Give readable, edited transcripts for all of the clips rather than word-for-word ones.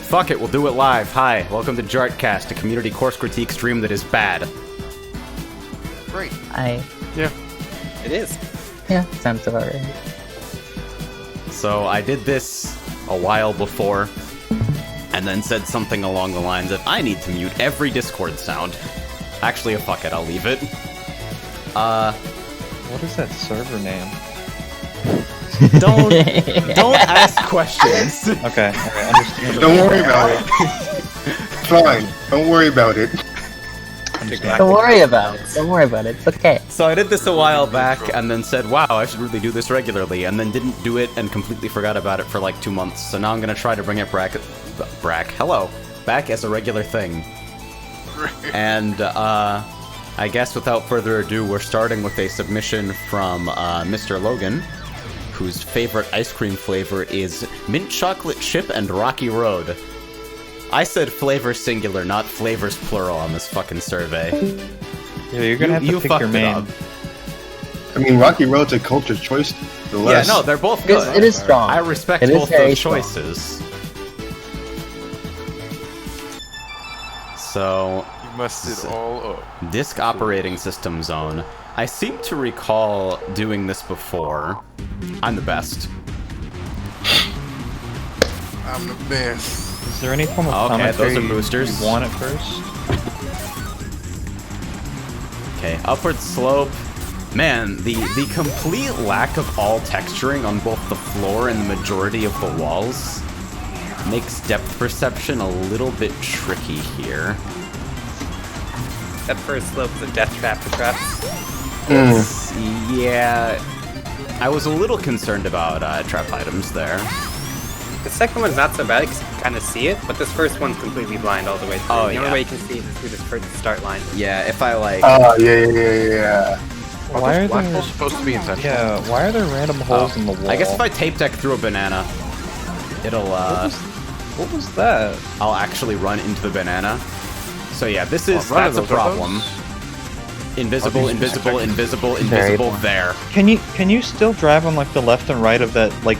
Fuck it, we'll do it live. Hi, welcome to Jartcast, a community course critique stream that is bad. Great. Yeah. It is. Yeah, sounds about right. So I did this a while before, and then said something along the lines of, I need to mute every Discord sound. Actually, fuck it, I'll leave it. What is that server name? Don't ask questions. Okay, understand. Don't worry about it. Fine, don't worry about it. Don't worry about it. Don't worry about it. It's okay. So I did this a while back, and then said, wow, I should really do this regularly, and then didn't do it and completely forgot about it for like 2 months. So now I'm gonna try to bring it back as a regular thing. And I guess without further ado, we're starting with a submission from Mr. Logan, whose favorite ice cream flavor is mint chocolate chip and Rocky Road. I said flavor singular, not flavors plural on this fucking survey. Yeah, you're gonna have to pick your main. Up. I mean, Rocky Road's a culture choice. Yeah, no, they're both good. It is strong. I respect It is both very those strong. choices. So, You messed it all up. Disk Operating System Zone. I seem to recall doing this before. I'm the best. I'm the best. Is there any form of Okay, commentary those are boosters. you want at first? Okay, upward slope. Man, the complete lack of all texturing on both the floor and the majority of the walls makes depth perception a little bit tricky here. That first slope is a death trap for traps. Yeah, I was a little concerned about trap items there. The second one's not so bad because you can kind of see it, but this first one's completely blind all the way through. Oh, the yeah. only way you can see it is through this first start line. Yeah, if I like... Oh, yeah. Why are Black there? hole's supposed to be in central. Yeah, why are there random holes in the wall? I guess if I tape deck through a banana, it'll What was that? I'll actually run into the banana. So yeah, this is What, that's a those are problem. those? Invisible, these invisible, detected? invisible, Very invisible. boring. There. Can you still drive on like the left and right of that, like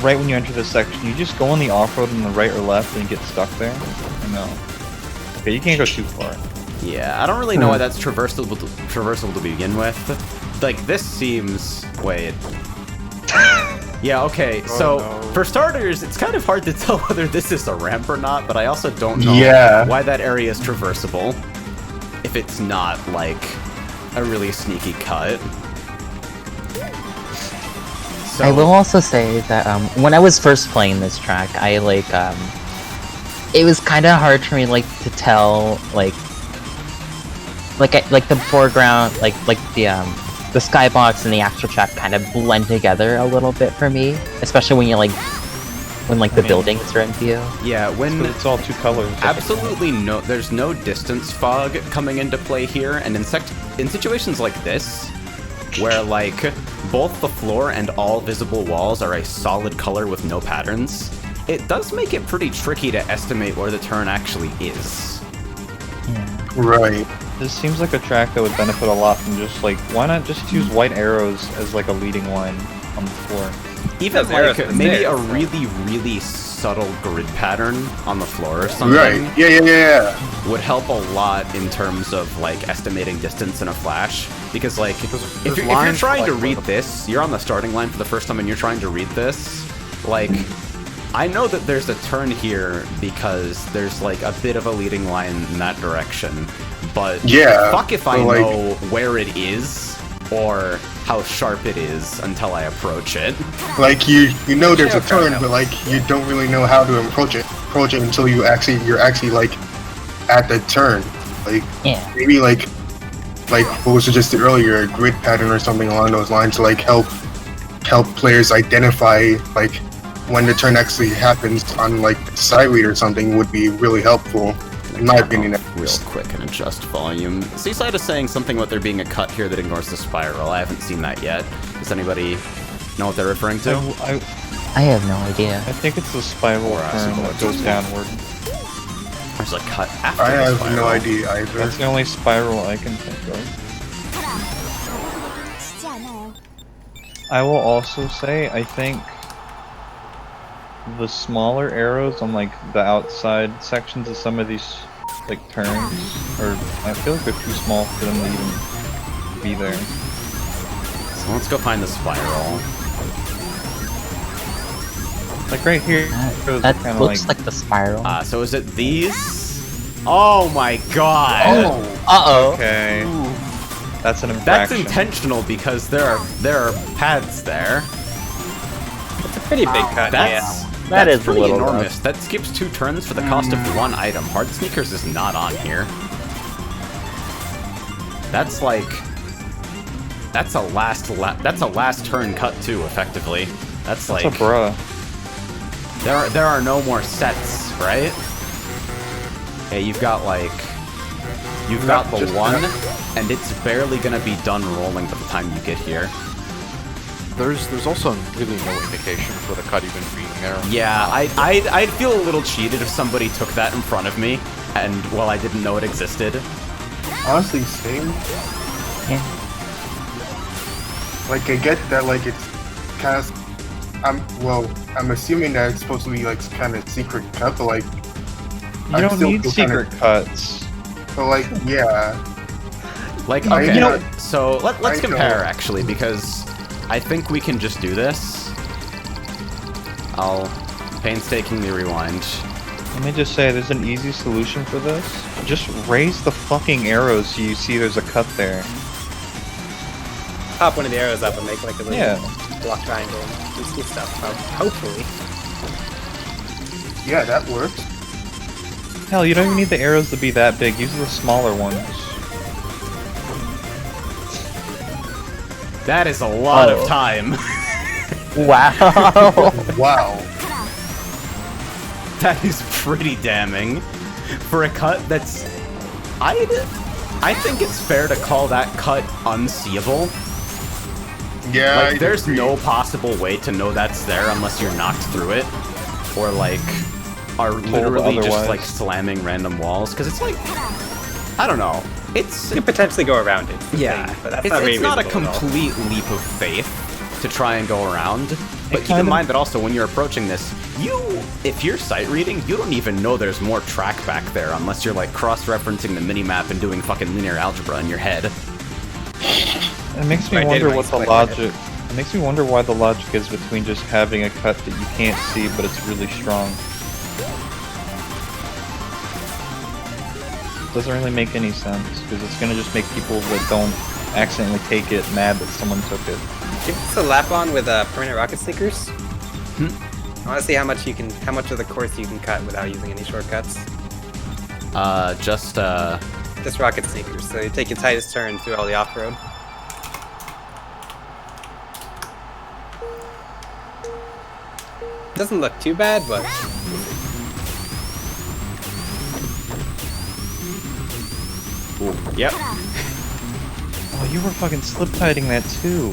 right when you enter this section? You just go on the off-road on the right or left and get stuck there? Or no. Okay, you can't go too far. Yeah, I don't really know why that's traversable to begin with. Like this seems. Wait. Yeah, okay, so no. for starters, it's kind of hard to tell whether this is a ramp or not, but I also don't know Yeah. why that area is traversable if it's not, like, a really sneaky cut. So, I will also say that when I was first playing this track, I it was kind of hard for me to tell like the foreground, like the skybox and the actual track kind of blend together a little bit for me, especially when the buildings are in view. yeah, when... It's all two colors. Absolutely no, there's no distance fog coming into play here, and in situations like this, where like both the floor and all visible walls are a solid color with no patterns, it does make it pretty tricky to estimate where the turn actually is. Yeah. Right. This seems like a track that would benefit a lot from just like, why not just use white arrows as like a leading line on the floor? Even Those arrows like are maybe there, a so- really subtle grid pattern on the floor or something Right. Yeah. would help a lot in terms of like estimating distance in a flash. Because like if there's you're lines trying like to read where the- this, you're on the starting line for the first time and you're trying to read this, like I know that there's a turn here because there's like a bit of a leading line in that direction, but Yeah, fuck if I but, like- know where it is or how sharp it is until I approach it. Like you know there's a Yeah, turn, okay. but like you don't really know how to approach it until you're actually like at the turn. Like Yeah. maybe like what was suggested earlier, a grid pattern or something along those lines to like help players identify like when the turn actually happens on like side read or something would be really helpful, in my opinion. Real quick and adjust volume. Seaside is saying something about there being a cut here that ignores the spiral. I haven't seen that yet. Does anybody know what they're referring to? I have no idea. I think it's the spiral Or, turn that goes downward. There's a cut after I the have spiral. no idea either. That's the only spiral I can think of. I will also say, I think the smaller arrows on like the outside sections of some of these like turns, or I feel like they're too small for them to even be there. So let's go find the spiral. Like right here, That kind of looks like the spiral. So is it these? Oh my god! Oh, Uh-oh. okay. That's an That's infraction. intentional because there are pads there. It's a pretty big cut. That's Yeah. That that's is a pretty little enormous. That skips 2 turns for the cost of 1 item. Hard Sneakers is not on here. That's like that's a last turn cut too, effectively. That's like That's a bruh. there are no more sets, right? Okay, you've got the just one, that. and it's barely gonna be done rolling by the time you get here. There's also really no indication for the cut even being there. Yeah, I'd feel a little cheated if somebody took that in front of me, and well, I didn't know it existed. honestly, same. Yeah. Like, I get that, like, it's kind of... I'm assuming that it's supposed to be, like, kind of secret cut, but, like... You don't need secret cuts. But, like, yeah. Like, I okay, know- so let's I compare, know. actually, because I think we can just do this. I'll painstakingly rewind. Let me just say, there's an easy solution for this. Just raise the fucking arrows so you see there's a cut there. Pop one of the arrows up and make like a little Yeah. block triangle and you see stuff. Hopefully. Yeah, that works. Hell, you don't even need the arrows to be that big. Use the smaller ones. That is a lot Oh. of time. Wow. Wow. That is pretty damning. For a cut that's... I think it's fair to call that cut unseeable. Yeah, Like, I there's agree. no possible way to know that's there unless you're knocked through it. Or, like, are literally just, otherwise. like, slamming random walls. Because it's like... I don't know. It's... You could potentially go around it. Yeah, But that's it's, not really it's not a reasonable at all. complete leap of faith to try and go around. But keep kind in of- mind that also when you're approaching this, if you're sight reading, you don't even know there's more track back there unless you're like cross-referencing the minimap and doing fucking linear algebra in your head. It makes me Right, wonder data what the mine's logic... It makes me wonder why the logic is between just having a cut that you can't see, but it's really strong. Doesn't really make any sense, because it's gonna just make people that don't accidentally take it mad that someone took it. Give us a lap on with permanent rocket sneakers. I want to see how much of the course you can cut without using any shortcuts. Just Rocket sneakers. So you take your tightest turn through all the off-road. Doesn't look too bad, but yep. Oh, you were fucking slip-tiding that too.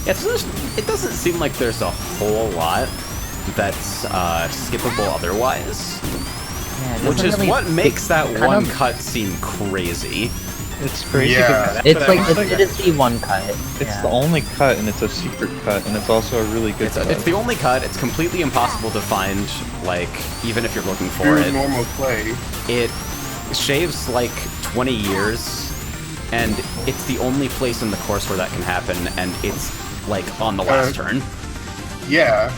It doesn't seem like there's a whole lot that's skippable otherwise. Yeah, it Which doesn't is really- what makes that kind one of- cut seem crazy. It's crazy. Yeah. It's But like I it is the one cut. It's yeah. the only cut, and it's a secret cut, and it's also a really good cut. It's the only cut. It's completely impossible to find, like, even if you're looking for Through it. normal play. It shaves like 20 years, and it's the only place in the course where that can happen, and it's like on the last turn. Yeah.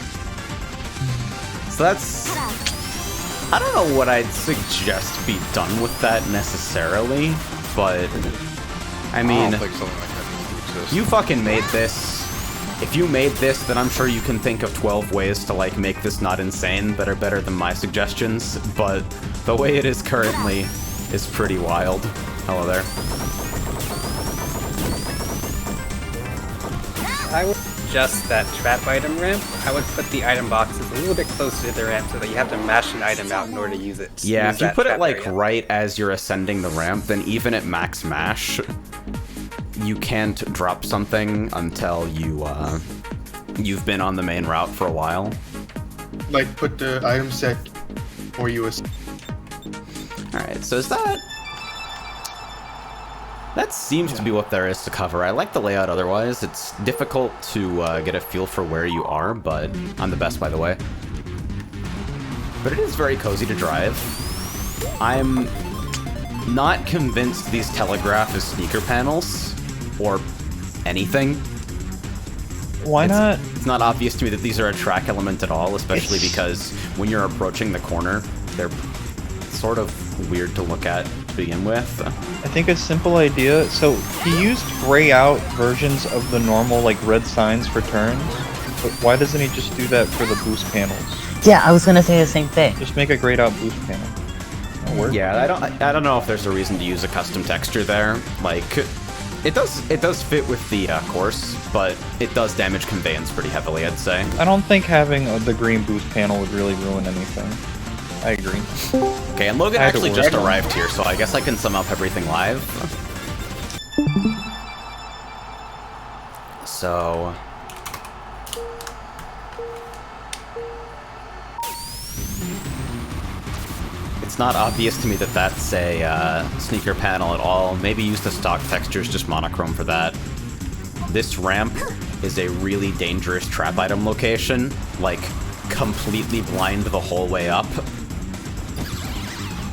So that's... I don't know what I'd suggest be done with that necessarily, but... I I mean, don't think something like that needs to exist. you fucking made this. If you made this, then I'm sure you can think of 12 ways to, like, make this not insane that are better than my suggestions, but the way it is currently is pretty wild. Hello there. I would adjust that trap item ramp. I would put the item boxes a little bit closer to the ramp so that you have to mash an item out in order to use it. Yeah, Use if you that put it, trap like, area. right as you're ascending the ramp, then even at max mash, you can't drop something until you've been on the main route for a while. Like, put the item set where you was. Alright, so is that... That seems to be what there is to cover. I like the layout otherwise. It's difficult to get a feel for where you are, but I'm the best, by the way. But it is very cozy to drive. I'm not convinced these telegraph as sneaker panels, or anything. Why not? It's not obvious to me that these are a track element at all, especially because when you're approaching the corner, they're sort of weird to look at to begin with. I think a simple idea. So he used gray out versions of the normal like red signs for turns, but why doesn't he just do that for the boost panels? Yeah, I was gonna say the same thing. Just make a grayed out boost panel. That'll work. Yeah, I don't know if there's a reason to use a custom texture there. Like, it does fit with the course, but it does damage conveyance pretty heavily, I'd say. I don't think having the green boost panel would really ruin anything. I agree. Okay, and Logan I had to actually work just on it. arrived here, so I guess I can sum up everything live. So... It's not obvious to me that that's a sneaker panel at all. Maybe use the stock textures, just monochrome for that. This ramp is a really dangerous trap item location. Like, completely blind the whole way up.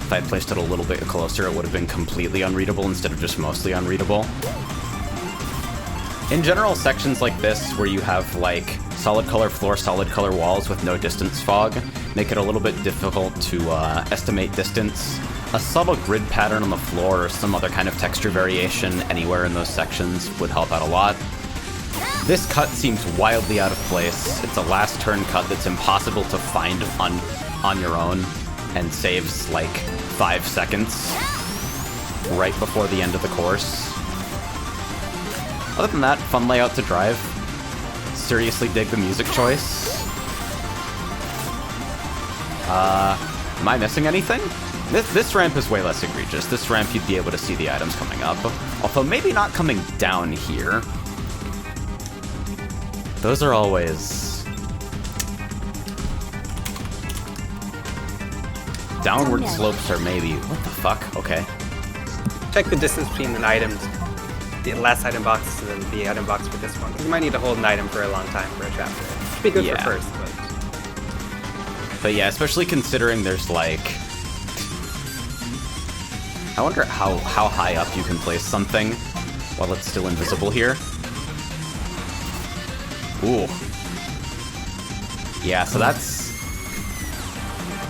If I had placed it a little bit closer, it would have been completely unreadable instead of just mostly unreadable. In general, sections like this, where you have, like, solid color floor, solid color walls with no distance fog, make it a little bit difficult to estimate distance. A subtle grid pattern on the floor or some other kind of texture variation anywhere in those sections would help out a lot. This cut seems wildly out of place. It's a last turn cut that's impossible to find on your own and saves like 5 seconds right before the end of the course. Other than that, fun layout to drive. Seriously dig the music choice. Am I missing anything? This ramp is way less egregious. This ramp you'd be able to see the items coming up. Although maybe not coming down here. Those are always... Downward slopes are maybe... What the fuck? Okay. Check the distance between an item, the last item box, and then the item box for this one. Because you might need to hold an item for a long time for a chapter. Should be good Yeah. for first, But yeah, especially considering there's like... I wonder how high up you can place something while it's still invisible here. Ooh. Yeah, so that's...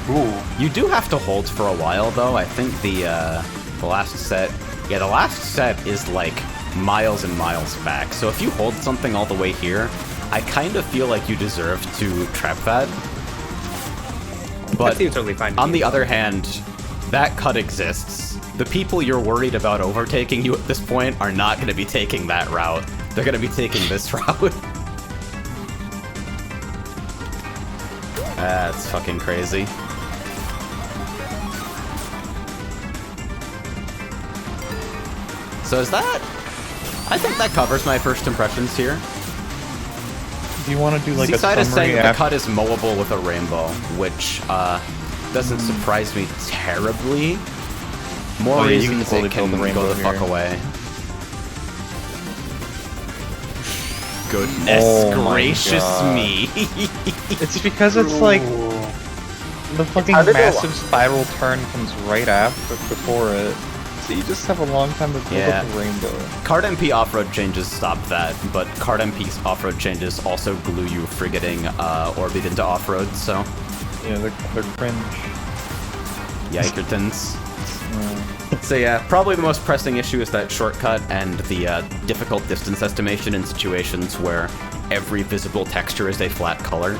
Ooh. You do have to hold for a while, though. I think the last set... Yeah, the last set is, like, miles and miles back. So if you hold something all the way here, I kind of feel like you deserve to trap that. But that seems totally fine to on me. the other hand, that cut exists. The people you're worried about overtaking you at this point are not going to be taking that route. They're going to be taking this route. That's fucking crazy. So is that... I think that covers my first impressions here. Do you want to do like Seaside a is saying summary that the after? cut is mowable with a rainbow, which doesn't surprise me terribly. More Oh, yeah, you can reasons totally it can build the go rainbow the fuck here. away. Goodness Oh my gracious God. me. It's because it's like Ooh. the fucking hard to go massive spiral turn comes right after before it. So you just have a long time to build Yeah. up the rainbow. Card MP off-road changes stop that, but Card MP off-road changes also glue you frigating Orbit into off-road, so... Yeah, they're cringe. Yikertons. Yeah. So yeah, probably the most pressing issue is that shortcut and the difficult distance estimation in situations where every visible texture is a flat color.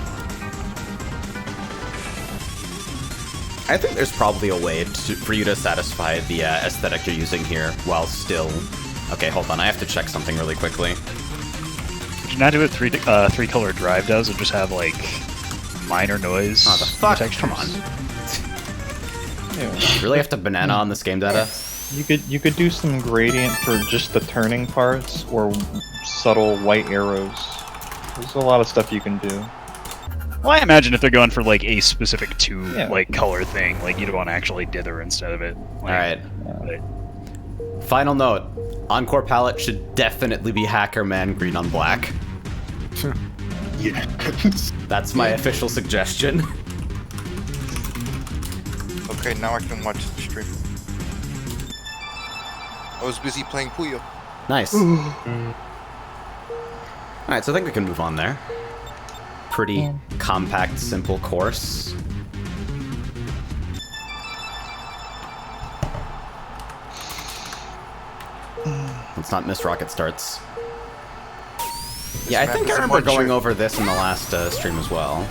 I think there's probably a way for you to satisfy the aesthetic you're using here while still... Okay, hold on, I have to check something really quickly. Did you not do what three color drive does, and just have like minor noise? Oh, the fuck? textures? Come on. Yeah. You really have to banana on this game data? You could do some gradient for just the turning parts or subtle white arrows. There's a lot of stuff you can do. Well, I imagine if they're going for like a specific Yeah. like color thing, like you'd want to actually dither instead of it. Like, Alright. but- Final note. Encore palette should definitely be Hacker Man green on black. Yeah. That's my official suggestion. Okay, now I can watch the stream. I was busy playing Puyo. Nice. Alright, so I think we can move on there. Pretty Yeah. compact, simple course. Let's not miss rocket starts. Yeah, I map think I is a remember muncher. going over this in the last stream as well.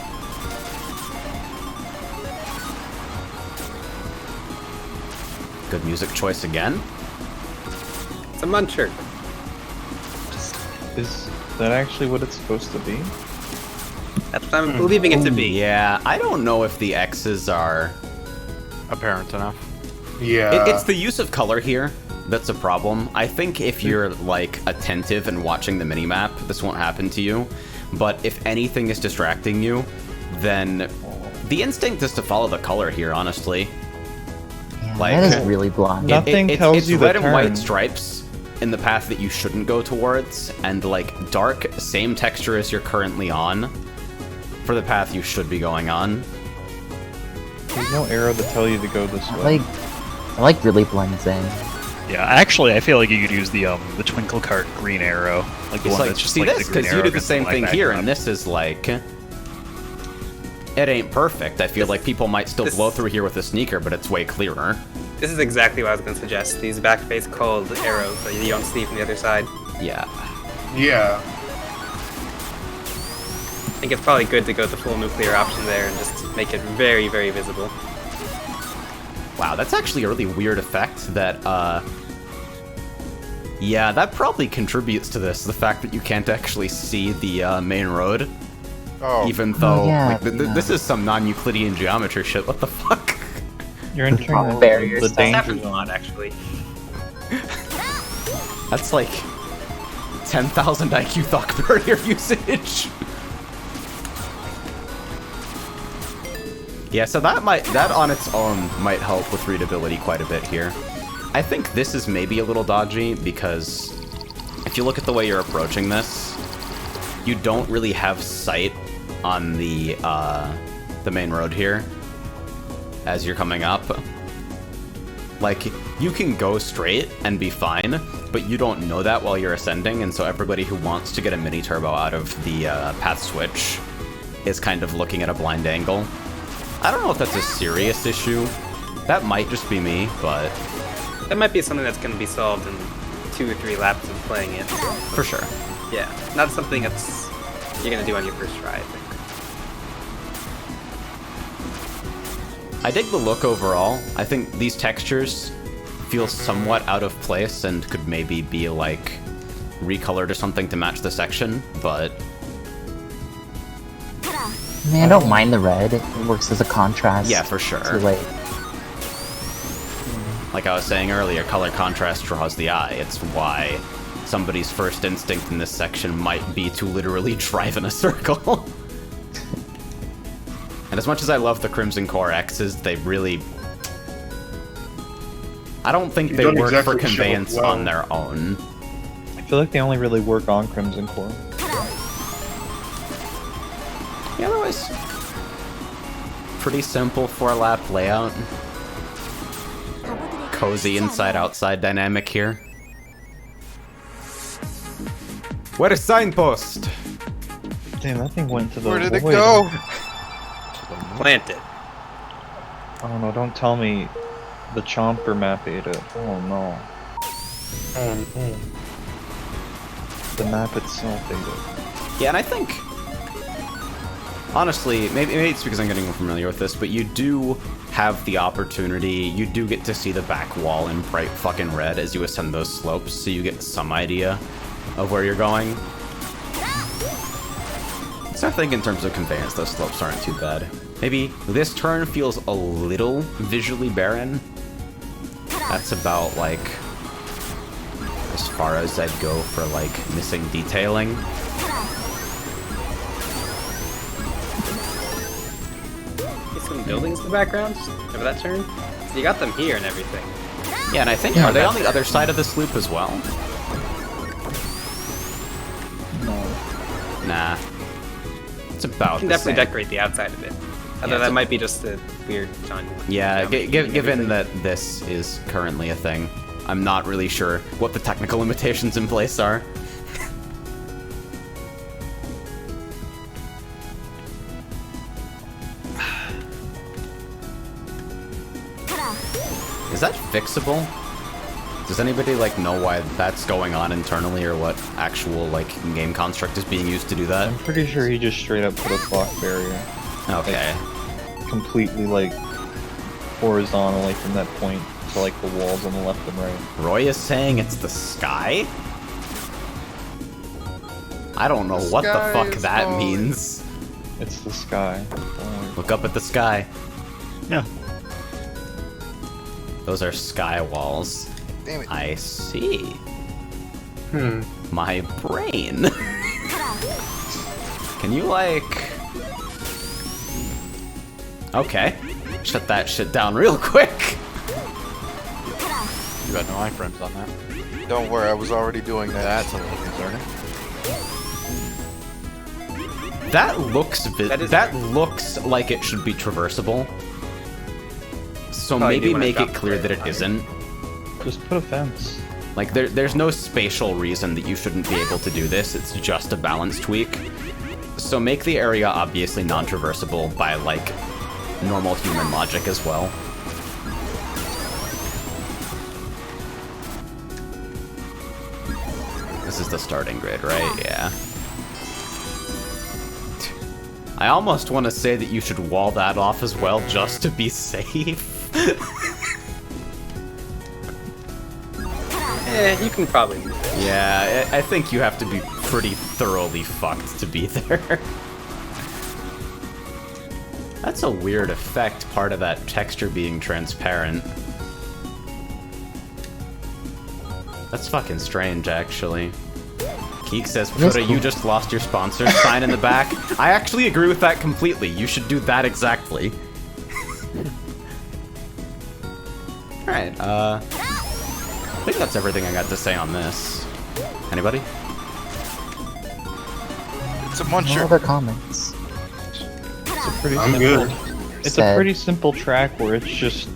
Good music choice again. It's a muncher. Is that actually what it's supposed to be? That's what I'm believing it to be. Yeah, I don't know if the X's are... Apparent enough. Yeah. It's the use of color here that's a problem. I think if you're, like, attentive and watching the minimap, this won't happen to you. But if anything is distracting you, then the instinct is to follow the color here, honestly. Yeah, Like- that is really blind. Nothing tells it's you the red and white turn. stripes in the path that you shouldn't go towards, and, like, dark, same texture as you're currently on, for the path you should be going on. There's no arrow to tell you to go this way. I like really blends in. Yeah, actually, I feel like you could use the twinkle cart green arrow, like the It's one like, that's just see like this, the green because you arrow did the against same black thing here, backdrop. and this is like... It ain't perfect. I feel like people might still This- blow through here with a sneaker, but it's way clearer. This is exactly what I was going to suggest. These back face cold arrows that you don't see from the other side. Yeah. Yeah. I think it's probably good to go the full nuclear option there and just make it very, very visible. Wow, that's actually a really weird effect that, Yeah, that probably contributes to this, the fact that you can't actually see the main road. Oh, Even though, yeah, like, yeah. this is some non-Euclidean geometry shit, what the fuck? You're entering Drop the barriers. That danger happens a zone. lot, actually. That's like 10,000 IQ thought barrier usage. Yeah, so that on its own might help with readability quite a bit here. I think this is maybe a little dodgy because if you look at the way you're approaching this, you don't really have sight on the main road here as you're coming up. Like, you can go straight and be fine, but you don't know that while you're ascending, and so everybody who wants to get a mini turbo out of the path switch is kind of looking at a blind angle. I don't know if that's a serious issue. That might just be me, but That might be something that's going to be solved in 2 or 3 laps of playing it. for sure. Yeah, not something that's you're going to do on your first try, I think. I dig the look overall. I think these textures feel somewhat out of place and could maybe be, like, recolored or something to match the section, but I mean, I don't mind the red. It works as a contrast. yeah, for sure. To, like, Like I was saying earlier, color contrast draws the eye. It's why somebody's first instinct in this section might be to literally drive in a circle. And as much as I love the Crimson Core X's, they really... I don't think You they don't work exactly for show conveyance well. on their own. I feel like they only really work on Crimson Core. Yeah, otherwise, pretty simple 4-lap layout. Cozy inside-outside dynamic here. Where is signpost? Damn, that thing went to the where did it void. go? Plant it. Oh no, don't tell me the Chomper map ate it. Oh no. The map itself ate it. Yeah, and I think, honestly, maybe it's because I'm getting more familiar with this, but you do have the opportunity, you do get to see the back wall in bright fucking red as you ascend those slopes, so you get some idea of where you're going. So I think in terms of conveyance, those slopes aren't too bad. Maybe this turn feels a little visually barren. That's about, like, as far as I'd go for, like, missing detailing. Get some buildings in the background. Remember that turn? You got them here and everything. Yeah, and I think are they on the other side of this loop as well? No. Nah. It's about You can the definitely same. decorate the outside of it. Although Yeah, that might be just a weird John. Yeah, geometry and given everything. that this is currently a thing, I'm not really sure what the technical limitations in place are. Is that fixable? Does anybody like know why that's going on internally, or what actual like game construct is being used to do that? I'm pretty sure he just straight up put a block barrier. Okay. Completely like horizontally from that point to like the walls on the left and right. Roy is saying it's the sky? I don't know The what the sky fuck is that falling. means. It's the sky. Look up at the sky. Yeah. Those are sky walls. Damn it. I see. Hmm. My brain. Can you like... Okay. Shut that shit down real quick. You got no iframes on that. Don't worry, I was already doing that. That's a little concerning. That looks That is that looks like it should be traversable. So Oh, you maybe do wanna make drop it clear the that it fire. isn't. Just put a fence. Like there's no spatial reason that you shouldn't be able to do this. It's just a balance tweak. So make the area obviously non-traversable by like normal human logic as well. This is the starting grid, right? Yeah. I almost want to say that you should wall that off as well, just to be safe. You can probably do that. Yeah, I think you have to be pretty thoroughly fucked to be there. That's a weird effect, part of that texture being transparent. That's fucking strange, actually. Keek says, Puda, you just lost your sponsor sign in the back. I actually agree with that completely. You should do that exactly. Alright, I think that's everything I got to say on this. Anybody? It's a No muncher. other comments. It's a pretty I'm simple. good. It's Sad. a pretty simple track where it's just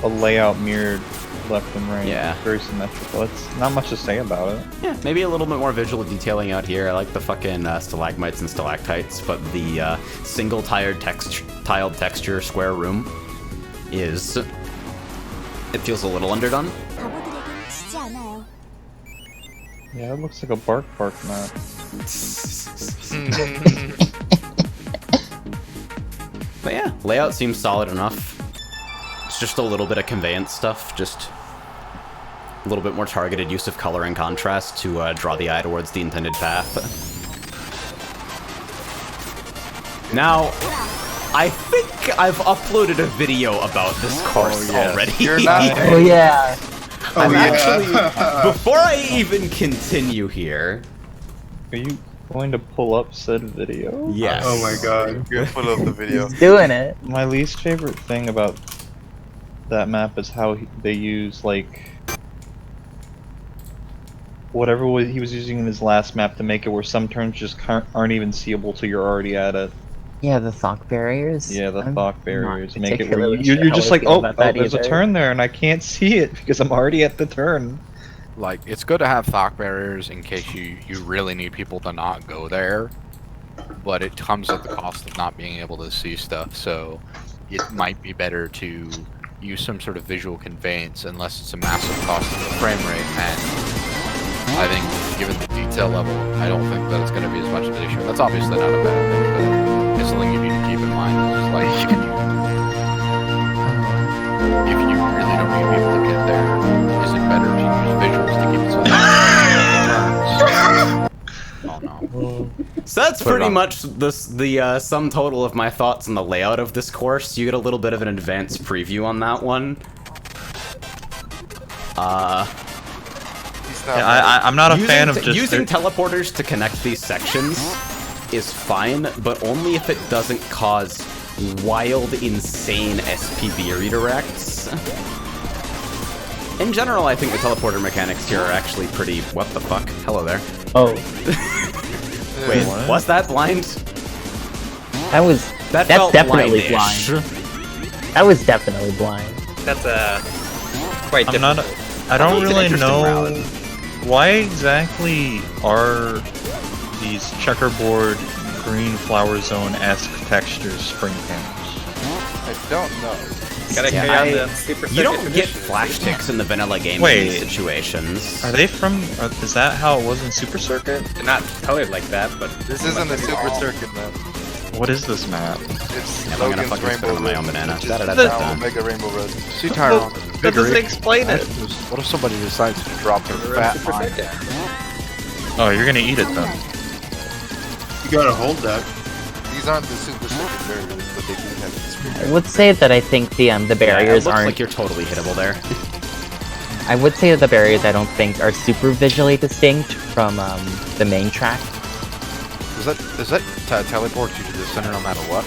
a layout mirrored left and right. Yeah. It's very symmetrical. It's not much to say about it. Yeah, maybe a little bit more visual detailing out here. I like the fucking stalagmites and stalactites, but the single tiled texture square room is... It feels a little underdone. 바보들에겐 지지 않아요. Yeah, it looks like a bark map. But yeah, layout seems solid enough. It's just a little bit of conveyance stuff, just a little bit more targeted use of color and contrast to draw the eye towards the intended path. Now, I think I've uploaded a video about this course already. You're not- Oh yeah. I'm yeah. actually, before I even continue here, Are you going to pull up said video? yes. Oh my god. You're full of the video. He's doing it. My least favorite thing about that map is how they use like whatever he was using in his last map to make it where some turns just aren't even seeable till you're already at it. Yeah, the thought barriers. Yeah, the I'm thought not barriers make it where particularly you're sure how just I like, feel oh, about that there's a either. turn there and I can't see it because I'm already at the turn. Like, it's good to have thought barriers in case you really need people to not go there, but it comes at the cost of not being able to see stuff, so it might be better to use some sort of visual conveyance unless it's a massive cost of the frame rate, and I think, given the detail level, I don't think that it's going to be as much of an issue. That's obviously not a bad thing, but it's something you need to keep in mind. It's like, if you really don't need people to get there, is it better to use visuals to keep it so that oh no. So that's Put it pretty on. much the sum total of my thoughts on the layout of this course. You get a little bit of an advanced preview on that one. He's not I'm not a fan of just using teleporters to connect these sections is fine, but only if it doesn't cause wild, insane SPB redirects. In general, I think the teleporter mechanics here are actually pretty... What the fuck? Hello there. Oh, Wait, What? was that blind? that's felt definitely blindish. blind. That was definitely blind. That's quite I'm difficult. not. I don't it's an really interesting know route. why exactly are these checkerboard green flower zone-esque textures spring panels. I don't know. Gotta Yeah, carry on the super You don't circuit get tradition. flash ticks in the vanilla game in Wait. these situations. Are they from? Is that how it was in Super Circuit? They're not colored like that, but This isn't a super circuit map. What is this map? It's Yeah, I'm gonna Logan's fucking spit Rainbow on my Road, own banana. which is Da-da-da-da-da. now Omega Rainbow Road. See, Tyrone. That doesn't explain it. What if somebody decides to drop their they're fat super line? circuit. Oh, you're gonna eat it then. You gotta hold that. These aren't the super circuit barriers, but they do have the screen. I would say that I think the Yeah, barriers it looks aren't. like you're totally hittable there. I would say that the barriers I don't think are super visually distinct from the main track. Does that teleport you to the center no matter what?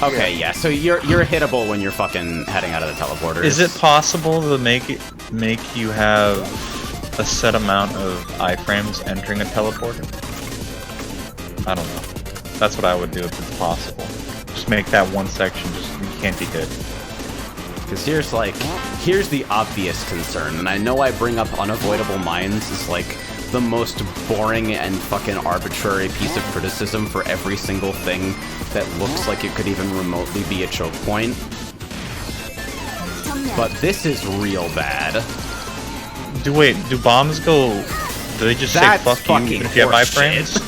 Okay, yeah, so you're hittable when you're fucking heading out of the teleporters. Is it possible to make you have a set amount of iframes entering a teleporter? I don't know. That's what I would do if it's possible. Just make that one section just you can't be hit. Because here's the obvious concern, and I know I bring up unavoidable minds as like the most boring and fucking arbitrary piece of criticism for every single thing that looks like it could even remotely be a choke point. But this is real bad. Do bombs go? Do they just That's say fuck you fucking even if you have horseshit. iframes?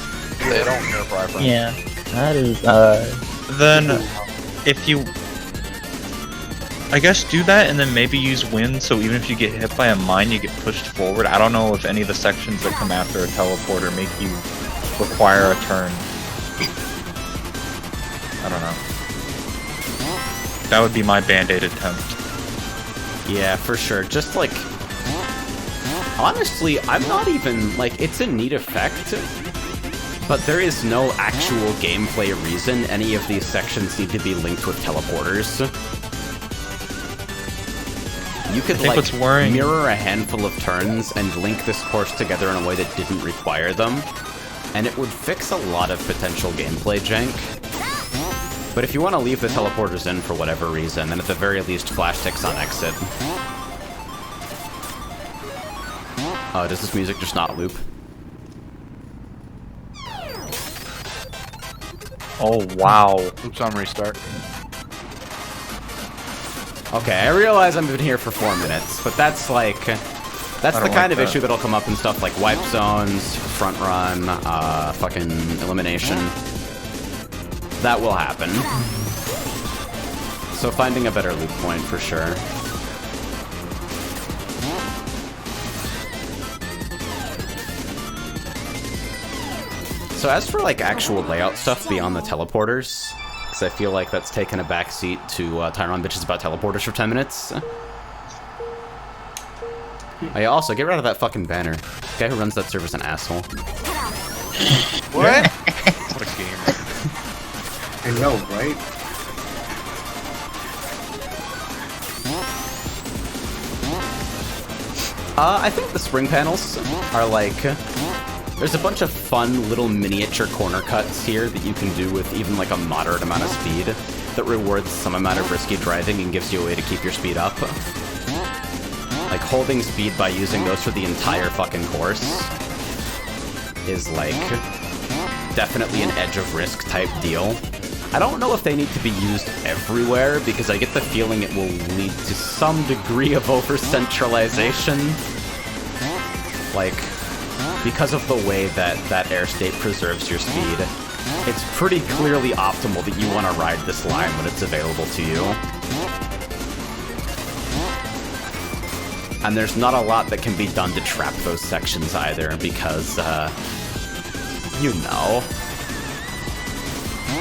They don't care for iframes. Yeah, that is Then, if you, I guess do that and then maybe use wind. So even if you get hit by a mine, you get pushed forward. I don't know if any of the sections that come after a teleporter make you require a turn. I don't know. That would be my band-aid attempt. Yeah, for sure. Just like... Honestly, I'm not even... Like, it's a neat effect, but there is no actual gameplay reason any of these sections need to be linked with teleporters. You could, think like, what's worrying- mirror a handful of turns and link this course together in a way that didn't require them, and it would fix a lot of potential gameplay jank. But if you want to leave the teleporters in for whatever reason, then at the very least flash ticks on exit. Does this music just not loop? Oh wow. Oops on restart. Okay, I realize I've been here for 4 minutes, but that's like... That's the don't kind like of that. issue that'll come up in stuff like wipe zones, front run, fucking elimination. That will happen. So finding a better loop point for sure. So as for like actual layout stuff beyond the teleporters, because I feel like that's taken a backseat to Tyrone bitches about teleporters for 10 minutes. I also get rid of that fucking banner. The guy who runs that server's an asshole. What? What a game. I know, right? I think the spring panels are like... There's a bunch of fun little miniature corner cuts here that you can do with even like a moderate amount of speed that rewards some amount of risky driving and gives you a way to keep your speed up. Like holding speed by using those for the entire fucking course is like definitely an edge of risk type deal. I don't know if they need to be used everywhere because I get the feeling it will lead to some degree of over-centralization. Like, because of the way that air state preserves your speed, it's pretty clearly optimal that you want to ride this line when it's available to you. And there's not a lot that can be done to trap those sections either, because, you know.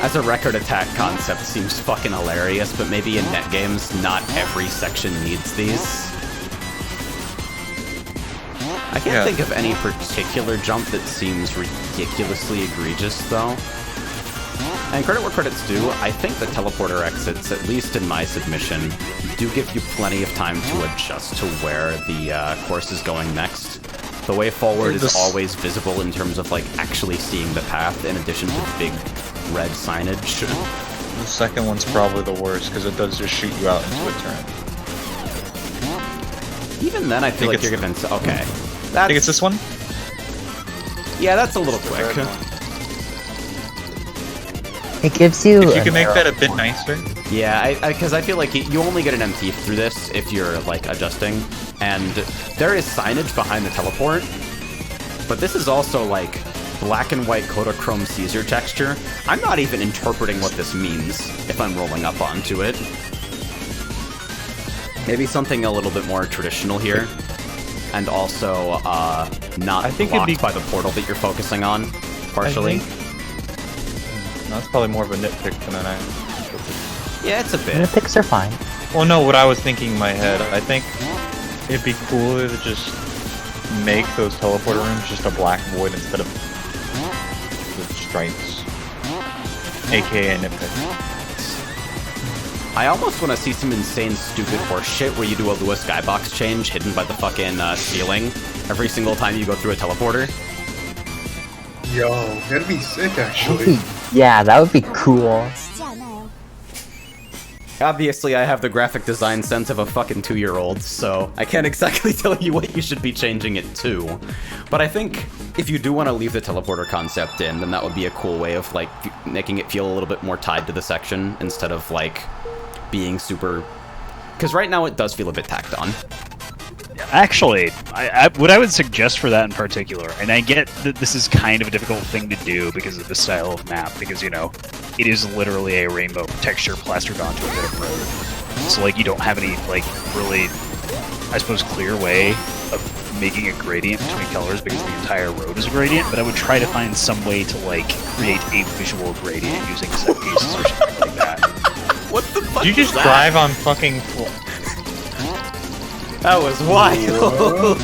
As a record attack concept seems fucking hilarious, but maybe in net games, not every section needs these. I can't think of any particular jump that seems ridiculously egregious, though. And credit where credit's due, I think the teleporter exits, at least in my submission, do give you plenty of time to adjust to where the course is going next. The way forward is always visible in terms of like actually seeing the path, in addition to big red signage. The second one's probably the worst because it does just shoot you out into a turn. Even then, I feel like you're gonna... Okay. I think it's this one? Yeah, that's a little quick. It gives you. If you can make that a bit nicer. Yeah, because I feel like you only get an MT through this if you're like adjusting, and there is signage behind the teleport, but this is also like black and white Kodachrome Caesar texture. I'm not even interpreting what this means if I'm rolling up onto it. Maybe something a little bit more traditional here, and also not blocked by the portal that you're focusing on, partially. That's probably more of a nitpick than an actual. Yeah, it's a bit. Nitpicks are fine. Well, no, what I was thinking in my head, I think it'd be cooler to just make those teleporter rooms just a black void instead of the stripes. AKA a nitpick. I almost want to see some insane, stupid horse shit where you do a Lua skybox change hidden by the fucking ceiling every single time you go through a teleporter. Yo, that'd be sick, actually. Yeah, that would be cool. 쉽지 않아요. Obviously, I have the graphic design sense of a fucking 2-year-old, so I can't exactly tell you what you should be changing it to. But I think if you do want to leave the teleporter concept in, then that would be a cool way of, like, making it feel a little bit more tied to the section instead of, like, being super... Because right now it does feel a bit tacked on. Actually, what I would suggest for that in particular, and I get that this is kind of a difficult thing to do because of the style of map, because, you know, it is literally a rainbow texture plastered onto a bit of road. So, like, you don't have any, like, really, I suppose, clear way of making a gradient between colors because the entire road is a gradient, but I would try to find some way to, like, create a visual gradient using set pieces or something like that. What the fuck? Did you just drive on fucking... That was wild.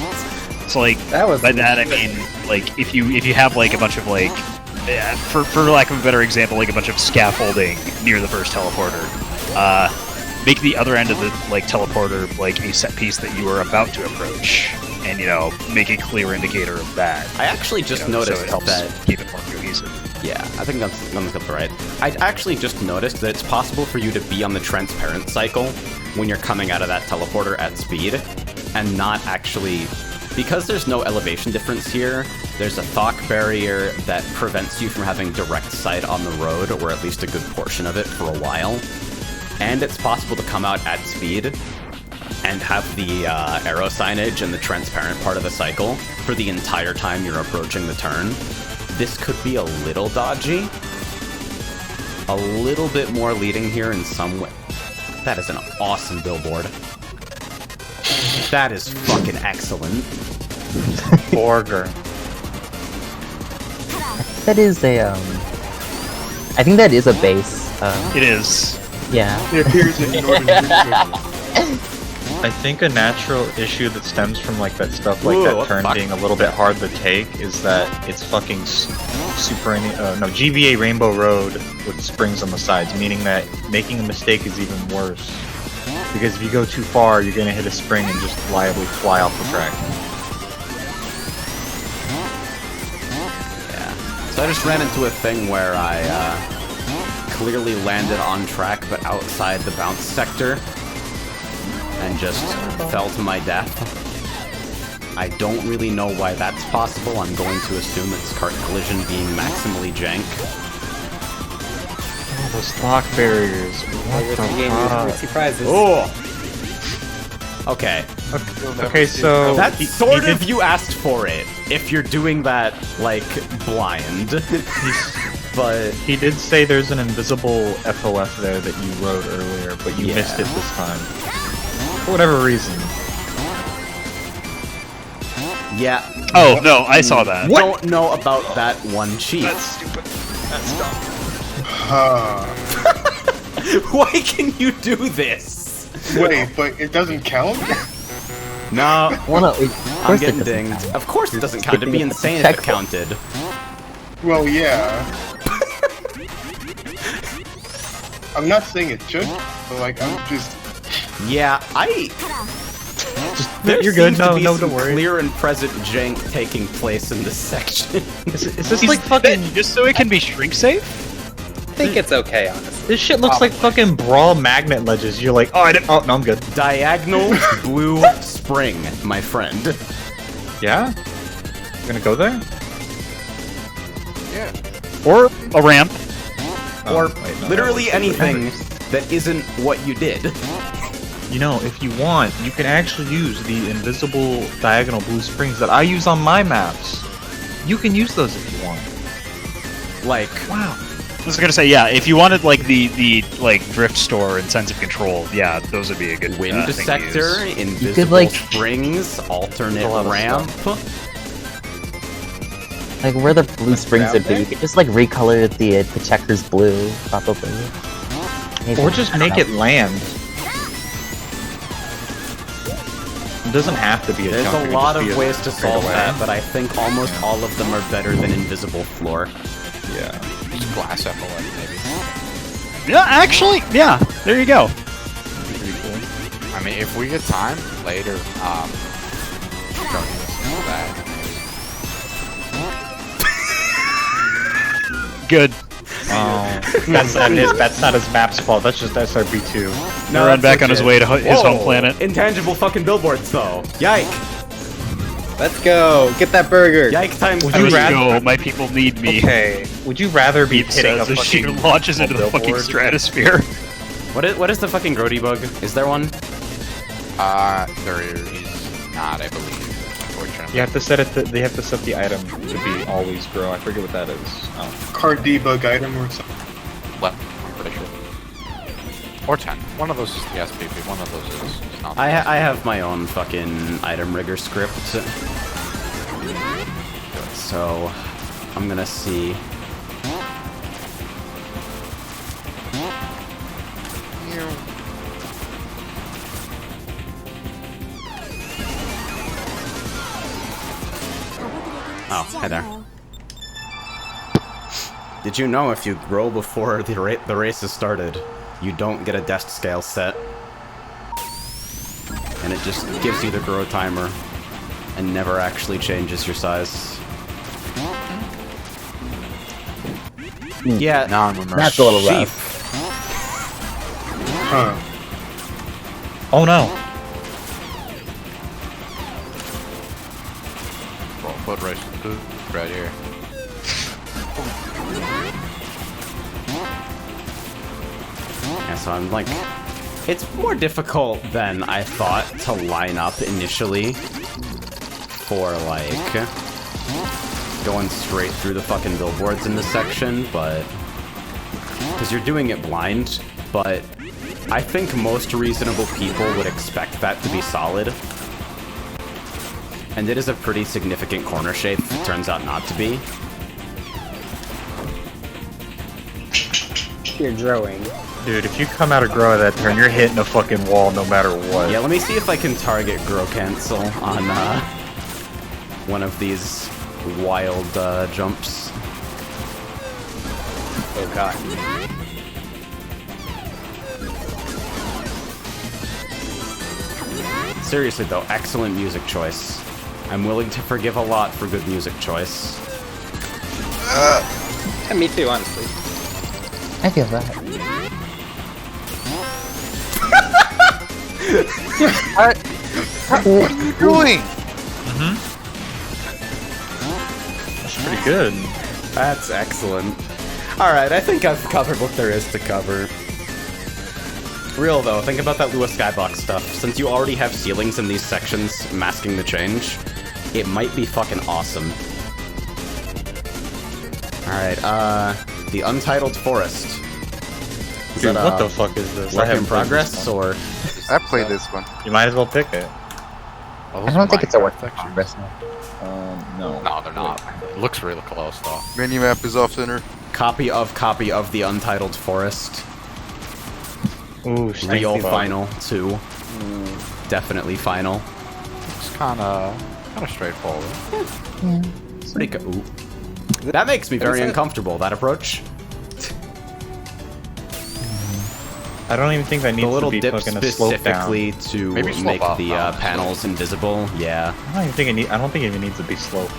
So like by that I mean like if you have like a bunch of like for lack of a better example, like a bunch of scaffolding near the first teleporter, make the other end of the like teleporter like a set piece that you are about to approach, and you know make a clear indicator of that. I actually just noticed so it helps that keep it more cohesive. Yeah, I think that's right. I actually just noticed that it's possible for you to be on the transparent cycle when you're coming out of that teleporter at speed, and not actually... Because there's no elevation difference here, there's a Thok barrier that prevents you from having direct sight on the road, or at least a good portion of it, for a while. And it's possible to come out at speed and have the arrow signage and the transparent part of the cycle for the entire time you're approaching the turn. This could be a little dodgy. A little bit more leading here in some way. That is an awesome billboard. That is fucking excellent. Borger. That is a I think that is a base. It is. Yeah. It appears in Northern District. I think a natural issue that stems from like that stuff, like that turn being a little bit hard to take, is that it's fucking GVA Rainbow Road with springs on the sides, meaning that making a mistake is even worse. Because if you go too far, you're gonna hit a spring and just liably fly off the track. Yeah. So I just ran into a thing where I clearly landed on track but outside the bounce sector and just fell to my death. I don't really know why that's possible. I'm going to assume it's cart collision being maximally jank. Oh, those Thok barriers. What the fuck? Prizes. Oh! Okay. Okay, so... That's sort of you asked for it, if you're doing that, like, blind. But... He did say there's an invisible FOF there that you wrote earlier, but you missed it this time. For whatever reason. Yeah. Oh, no, I saw that. Don't know about that one cheat. That's stupid. That's dumb. Why can you do this? Wait, but it doesn't count? No. Well, no, I'm getting dinged. Of course it doesn't count. It'd be insane if it counted. Well, yeah. I'm not saying it should, but like I'm just. Yeah, there You're good. seems to No, be no, some don't worry. clear and present jank taking place in this section. Is this like fucking? Just so it can be shrink safe? I think it's okay, honestly. This shit looks like fucking Brawl magnet ledges. You're like, oh, I didn't. Oh, no, I'm good. Diagonal blue spring, my friend. Yeah. You gonna go there? Yeah. Or a ramp. Or wait, no, literally that was- anything that isn't what you did. You know, if you want, you can actually use the invisible diagonal blue springs that I use on my maps. You can use those if you want. Like, Wow. I was gonna say, yeah, if you wanted like the like drift store and sense of control, yeah, those would be a good wind thing to sector, use. invisible like- springs, alternate a lot of ramp. Like where the blue springs would be, you could just like recolor the checkers blue, probably. Maybe. Or just make it land. It doesn't have to be a There's chunk, it a can lot just of be ways to straight solve away. that, but I think almost all of them are better than invisible floor. Yeah. Just glass epaulette, maybe. Yeah, actually, yeah, there you go. Pretty cool. I mean, if we get time later, don't use that. Good. Oh, that's not his map's fault. That's just SRB2. Now run back on his way to his home planet. Intangible fucking billboards, though. Yike! Let's go. Get that burger. Yike times Would I you must rather- go. My people need me. Okay, would you rather be It hitting a says as she fucking launches into the fucking billboard? stratosphere. What is the fucking Grody bug? Is there one? There is not, I believe, unfortunately. You have to set it. They have to set the item to be always grow. I forget what that is. Oh. Card debug item or something. Left, I'm pretty sure. Or 10. One of those is the SPP, one of those is not. I have my own fucking item rigger script. So, I'm gonna see. Oh, hi there. Did you know if you grow before the race has started, you don't get a desk scale set? And it just gives you the grow timer and never actually changes your size. Yeah, Now I'm immersed. That's a little sheep. rough. Huh. Oh no! Foot race right here. Yeah, so I'm like, it's more difficult than I thought to line up initially for like going straight through the fucking billboards in this section, but because you're doing it blind, but I think most reasonable people would expect that to be solid. And it is a pretty significant corner shape, it turns out not to be. You're drawing. Dude, if you come out of grow at that turn, you're hitting a fucking wall no matter what. Yeah, let me see if I can target grow cancel on one of these wild jumps. Oh god. Seriously though, excellent music choice. I'm willing to forgive a lot for good music choice. Yeah, me too, honestly. I feel that. What are you doing? That's pretty good. That's excellent. Alright, I think I've covered what there is to cover. Real though, think about that Lua Skybox stuff. Since you already have ceilings in these sections masking the change, it might be fucking awesome. Alright, the Untitled Forest. Is Dude, that, what the fuck is this? work in haven't played progress, this one. or... I played this one. You might as well pick it. I don't think it's a work in progress. No. No, they're not. It looks really close though. Mini map is off center. Copy of the Untitled Forest. Ooh, Real final 2. Definitely final. It's kind of straightforward. Pretty good. Ooh. That makes me very uncomfortable, that approach. I don't even think that The needs to little be dip fucking a slope down. specifically to Maybe slope make up, the honestly. panels invisible. Yeah. I don't think it even needs to be sloped.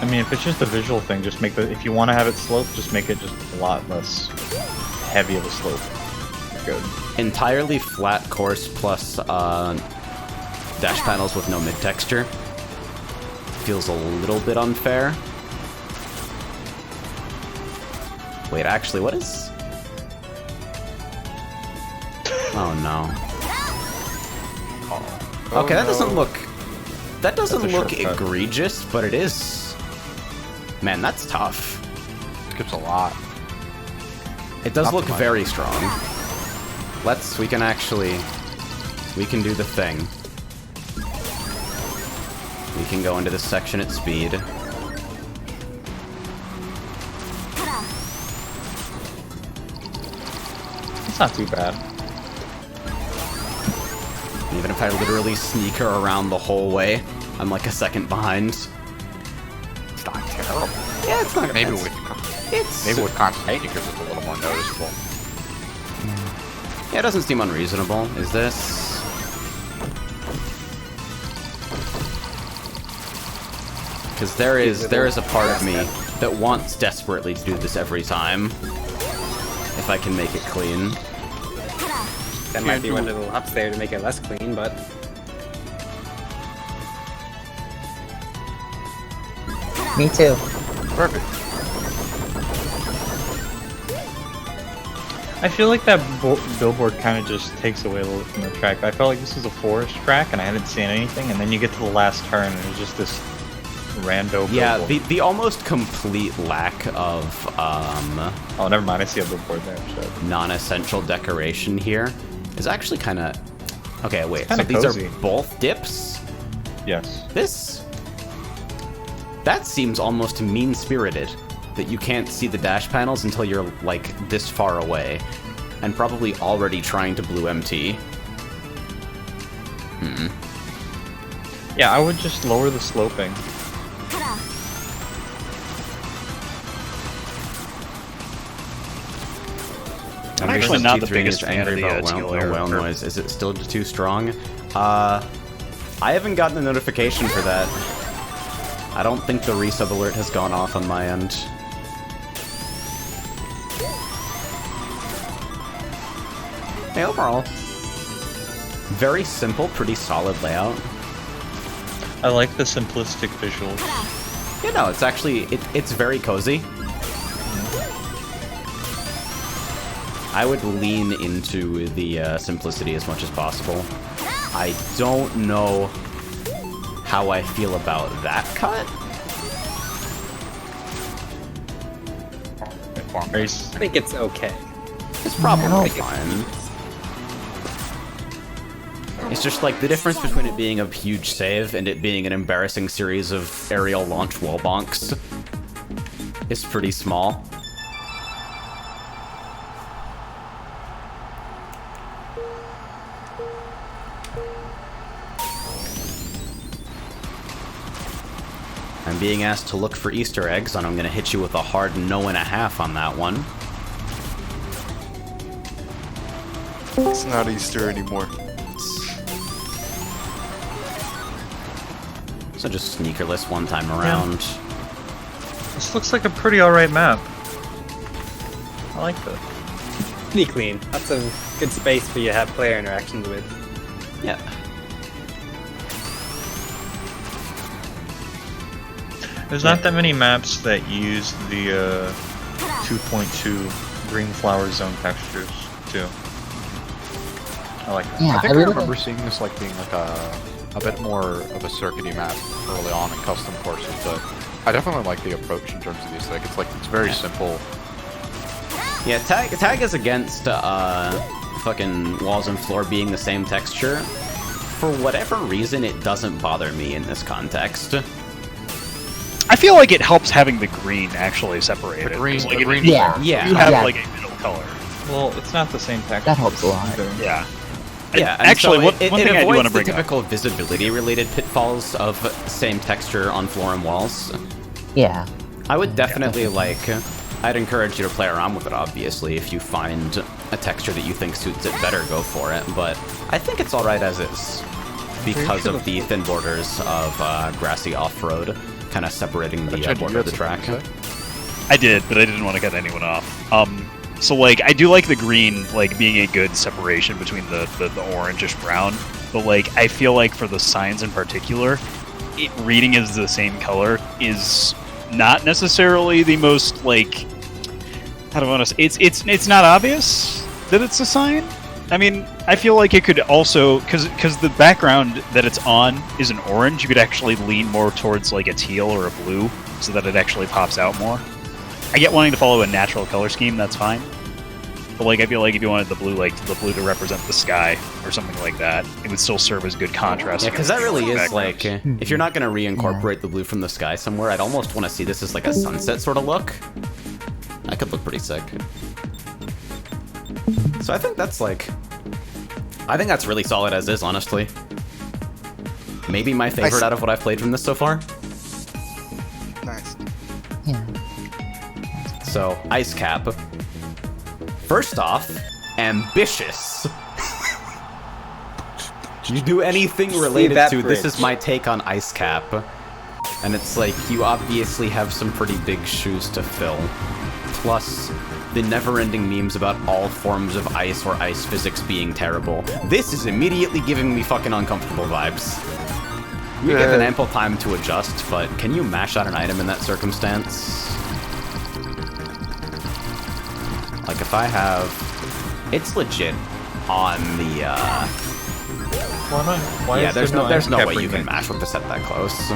I mean, if it's just a visual thing, just make the. If you want to have it sloped, just make it just a lot less heavy of a slope. Good. Entirely flat course plus dash panels with no mid texture feels a little bit unfair. Wait, actually, what is? Oh no. Okay, that doesn't look. That doesn't That's a look shortcut. egregious, but it is. Man, that's tough. Skips a lot. It does Not look too much. very strong. We can do the thing. We can go into this section at speed. It's not too bad. Even if I literally sneak her around the whole way, I'm like a second behind. It's not terrible. Yeah, it's not. Maybe It's with constant sneakers it's a little more noticeable. Yeah, it doesn't seem unreasonable. Is this? Because there is a part of me that wants desperately to do this every time. If I can make it clean. That might be one little ups there to make it less clean, but Me too. Perfect. I feel like that billboard kind of just takes away a little bit from the track. I felt like this was a forest track and I hadn't seen anything, and then you get to the last turn and it's just this rando Yeah, billboard. the almost complete lack of Oh, never mind. I see a billboard there. Shit. non-essential decoration here is actually kind of. Okay, wait. So kinda these cozy. are both dips? Yes. That seems almost mean-spirited. That you can't see the dash panels until you're, like, this far away. And probably already trying to blue MT. Yeah, I would just lower the sloping. I'm actually not the biggest G3 is fan of angry the about teal whale air. noise. Is it still too strong? I haven't gotten a notification for that. I don't think the resub alert has gone off on my end. Hey, overall, very simple, pretty solid layout. I like the simplistic visuals. You know, it's actually it's very cozy. I would lean into the simplicity as much as possible. I don't know how I feel about that cut. I think it's okay. It's probably fine. It's just like the difference between it being a huge save and it being an embarrassing series of aerial launch wall bonks is pretty small. I'm being asked to look for Easter eggs, and I'm gonna hit you with a hard no and a half on that one. It's not Easter anymore. So just sneakerless one time around. This looks like a pretty alright map. I like this. Pretty clean. Lots of good space for you to have player interactions with. Yeah. There's not that many maps that use the 2.2 green flower zone textures, too. I like that. Yeah, I think I really remember seeing this like being like a bit more of a circuity map early on in custom courses, but I definitely like the approach in terms of the aesthetic. It's like it's very simple. Yeah, tag is against fucking walls and floor being the same texture. For whatever reason, it doesn't bother me in this context. I feel like it helps having the green actually separated. The green, 'cause, like, the it- green Yeah. Yeah. You have Yeah. like a middle color. Well, it's not the same texture. That helps a lot. either. Yeah. Yeah, and Actually, so one it thing I do avoids want to the bring up. typical visibility-related pitfalls of same texture on floor and walls. Yeah. I would definitely I'd encourage you to play around with it, obviously. If you find a texture that you think suits it better, go for it. But I think it's alright as is, because of the thin borders of grassy off-road, kind of separating the border of the track. I did, but I didn't want to cut anyone off. So, like, I do like the green, like, being a good separation between the orangish brown, but, like, I feel like for the signs in particular, it reading as the same color is not necessarily the most, like, how do I want to say, it's not obvious that it's a sign. I mean, I feel like it could also, because the background that it's on is an orange, you could actually lean more towards, like, a teal or a blue, so that it actually pops out more. I get wanting to follow a natural color scheme, that's fine. But, like, I feel like if you wanted the blue, like, the blue to represent the sky or something like that, it would still serve as good contrast. Yeah, because that really is, backgrounds. like, if you're not going to reincorporate the blue from the sky somewhere, I'd almost want to see this as, like, a sunset sort of look. That could look pretty sick. So I think that's, like... I think that's really solid as is, honestly. Maybe my favorite out of what I've played from this so far. Nice. Yeah. So, Ice Cap. First off, ambitious. You do anything related that to bridge. this is my take on Ice Cap. And it's like, you obviously have some pretty big shoes to fill. Plus, the never-ending memes about all forms of ice or ice physics being terrible. This is immediately giving me fucking uncomfortable vibes. You're given ample time to adjust, but can you mash out an item in that circumstance? Like, if I have... It's legit on the, Why not? Why yeah, is there's no way you remix? can mash with the set that close.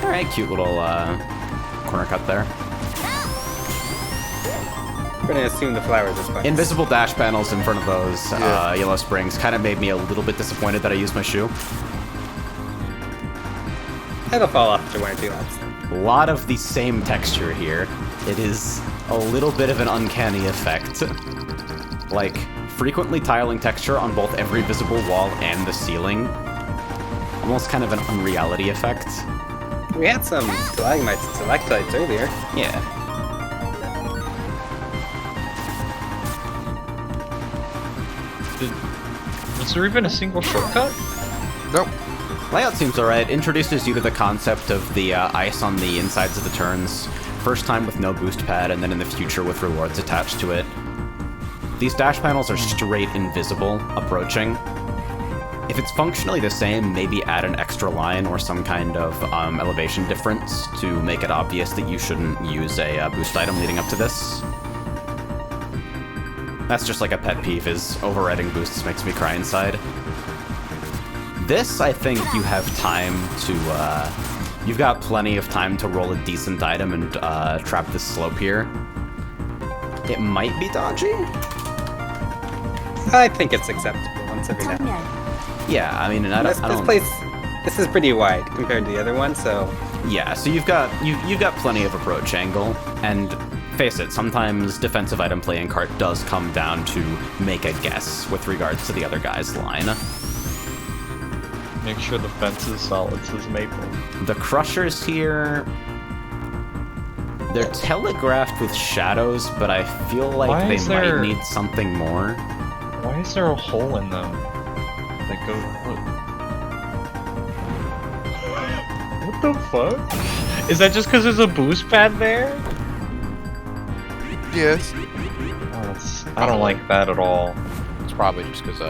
Alright, cute little, corner cut there. We're gonna assume the flowers are spice. Invisible dash panels in front of those yellow springs kind of made me a little bit disappointed that I used my shoe. It'll fall off after 1 or 2 laps. A lot of the same texture here. It is a little bit of an uncanny effect. Like, frequently tiling texture on both every visible wall and the ceiling. Almost kind of an unreality effect. We had some stalactites earlier. Yeah. Was there even a single shortcut? Nope. Layout seems alright. Introduces you to the concept of the ice on the insides of the turns. First time with no boost pad, and then in the future with rewards attached to it. These dash panels are straight invisible, approaching. If it's functionally the same, maybe add an extra line or some kind of elevation difference to make it obvious that you shouldn't use a boost item leading up to this. That's just like a pet peeve, is overriding boosts makes me cry inside. This, I think you have time to, you've got plenty of time to roll a decent item and trap this slope here. It might be dodgy? I think it's acceptable once every now and then. 정면 Yeah, I mean, This is pretty wide compared to the other one, so yeah, so you've got plenty of approach angle, and face it, sometimes defensive item play in cart does come down to make a guess with regards to the other guy's line. Make sure the fence is solid, says Maple. The crushers here, they're telegraphed with shadows, but I feel like Why they is there- might need something more. Why is there a hole in them? Like, go. What the fuck? Is that just because there's a boost pad there? Yes. Oh, I don't like that at all. It's probably just because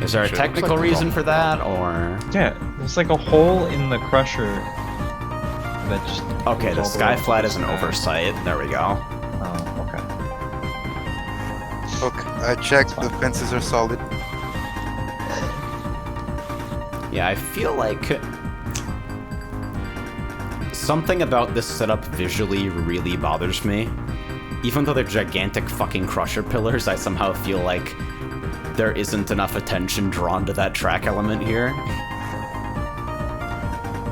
Is there a Shit, technical looks like reason it's for that, or...? Yeah, there's like a hole in the crusher that just. Okay, the goes all sky way to flat the is an sky. oversight. There we go. Oh, okay. Okay, I checked. The fences are solid. Yeah, I feel like something about this setup visually really bothers me. Even though they're gigantic fucking crusher pillars, I somehow feel like there isn't enough attention drawn to that track element here.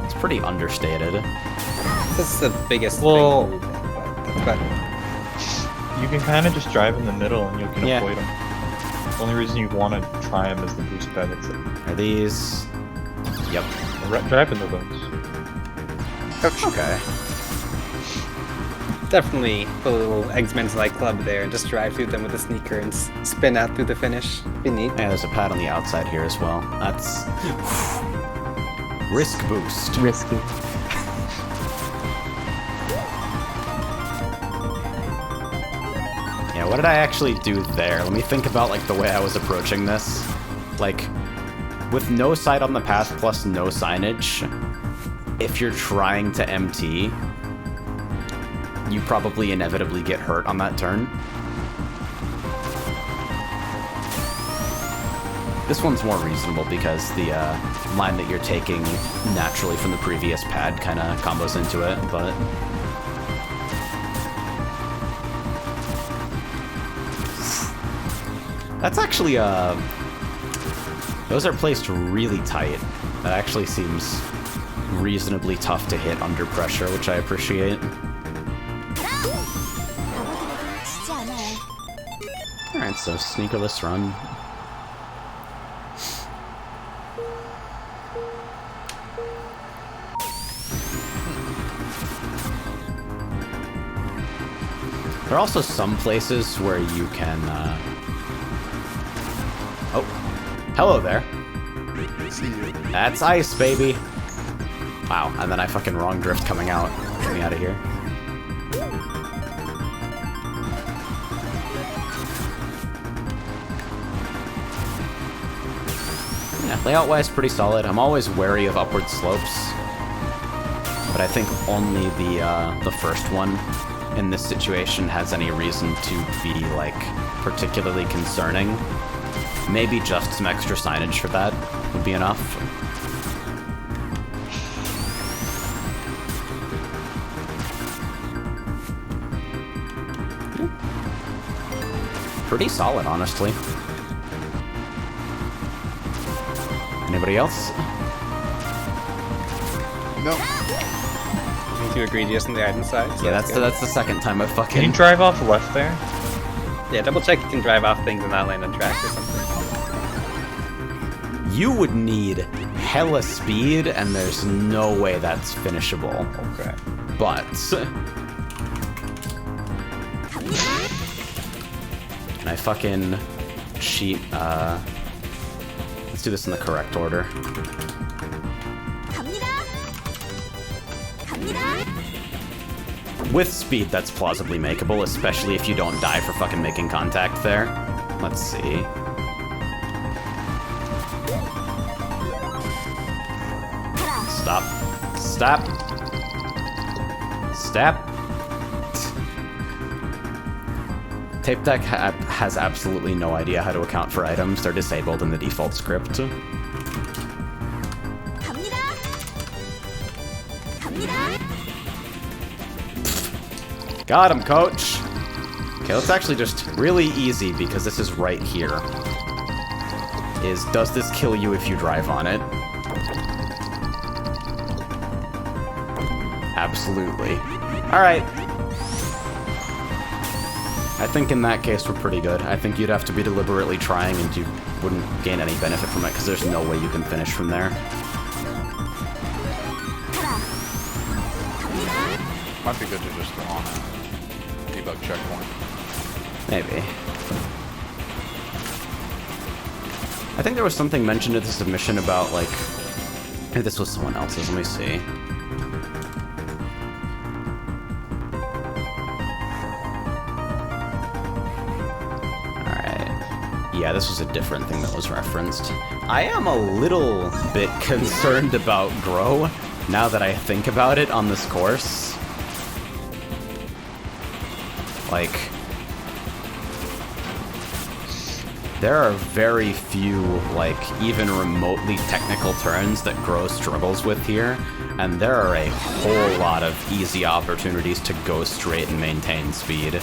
It's pretty understated. this is the biggest Well- thing. But that's about You can kind of just drive in the middle and you can Yeah. avoid them. The only reason you want to try them is the boost pad. It's Are these... Yep. drive into those. Okay. Definitely put a little Eggman's Light Club there and just drive through them with a sneaker and spin out through the finish. Be neat. Yeah, there's a pad on the outside here as well. That's risk boost. Risky. Yeah, what did I actually do there? Let me think about like the way I was approaching this. Like, with no sight on the path plus no signage, if you're trying to MT, you probably inevitably get hurt on that turn. This one's more reasonable because the line that you're taking naturally from the previous pad kind of combos into it, but... That's actually, those are placed really tight. That actually seems reasonably tough to hit under pressure, which I appreciate. 쉽지 않아요. Alright, so sneakerless run. There are also some places where you can, Oh, hello there. See you. That's ice, baby. Wow, and then I fucking wrong drift coming out. Get me out of here. Yeah, layout-wise, pretty solid. I'm always wary of upward slopes, but I think only the first one in this situation has any reason to be, like, particularly concerning. Maybe just some extra signage for that would be enough. Pretty solid, honestly. Anybody else? No. Anything too egregious on the item side. So Yeah, that's the second time I've fucking... Can you drive off left there? Yeah, double check you can drive off things and not land on track or something. You would need hella speed, and there's no way that's finishable. Okay. But... Can I fucking cheat? Let's do this in the correct order. 갑니다. 갑니다. With speed, that's plausibly makeable, especially if you don't die for fucking making contact there. Let's see. Stop. Stop. Stop. Tape Deck has absolutely no idea how to account for items. They're disabled in the default script. 갑니다. 갑니다. Got him, coach! Okay, let's actually just really easy, because this is right here. Does this kill you if you drive on it? Absolutely. Alright. I think in that case we're pretty good. I think you'd have to be deliberately trying and you wouldn't gain any benefit from it because there's no way you can finish from there. Might be good to just go on a debug checkpoint. Maybe. I think there was something mentioned in the submission about, like... Maybe this was someone else's. Let me see. Yeah, this was a different thing that was referenced. I am a little bit concerned about Grow, now that I think about it on this course. Like... There are very few, like, even remotely technical turns that Grow struggles with here, and there are a whole lot of easy opportunities to go straight and maintain speed.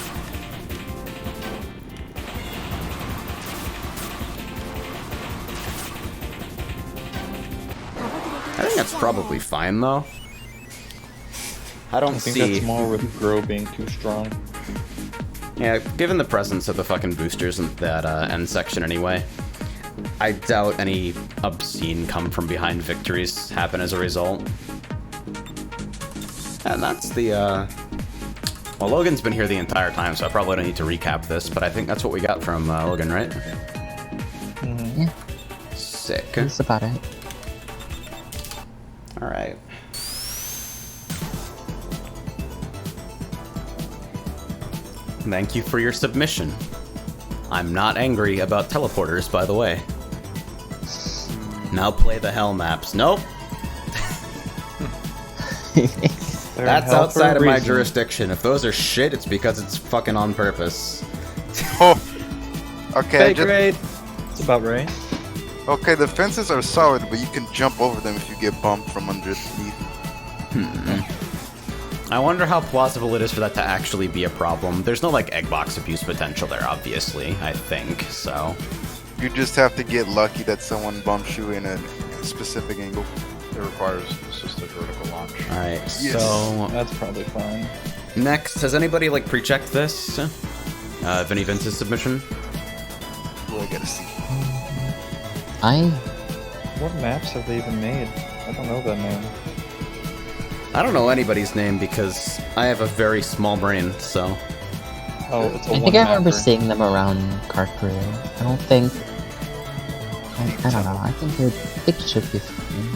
I think that's probably fine, though. I don't I think see... that's more with Grow being too strong. Yeah, given the presence of the fucking boosters in that end section anyway, I doubt any obscene come from behind victories happen as a result. And that's the, well, Logan's been here the entire time, so I probably don't need to recap this, but I think that's what we got from Logan, right? Yeah, Sick. that's about it. Alright. Thank you for your submission. I'm not angry about teleporters, by the way. Now play the hell maps. Nope. That's outside of my jurisdiction. If those are shit, it's because it's fucking on purpose. Oh. Okay. Great. It's about right. Okay, the fences are solid, but you can jump over them if you get bumped from underneath. I wonder how plausible it is for that to actually be a problem. There's no, like, egg box abuse potential there, obviously, I think, so... You just have to get lucky that someone bumps you in a specific angle. It requires just a vertical launch. Alright, Yes. so... That's probably fine. Next, has anybody, like, pre-checked this? Vinny Vince's submission? Well, I gotta see. What maps have they even made? I don't know that name. I don't know anybody's name because I have a very small brain, so... Oh, it's a I think I remember one-mapper. seeing them around Car Career. I don't think... I don't know, I think it should be fine.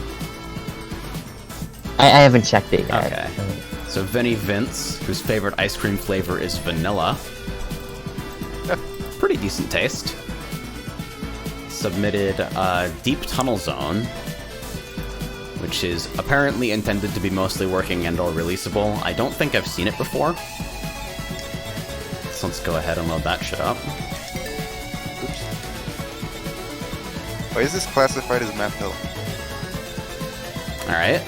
I haven't checked it yet. Okay. So Vinny Vince, whose favorite ice cream flavor is vanilla. Pretty decent taste. Submitted Deep Tunnel Zone, which is apparently intended to be mostly working and or releasable. I don't think I've seen it before. So let's go ahead and load that shit up. Why is this classified as map hill? Alright.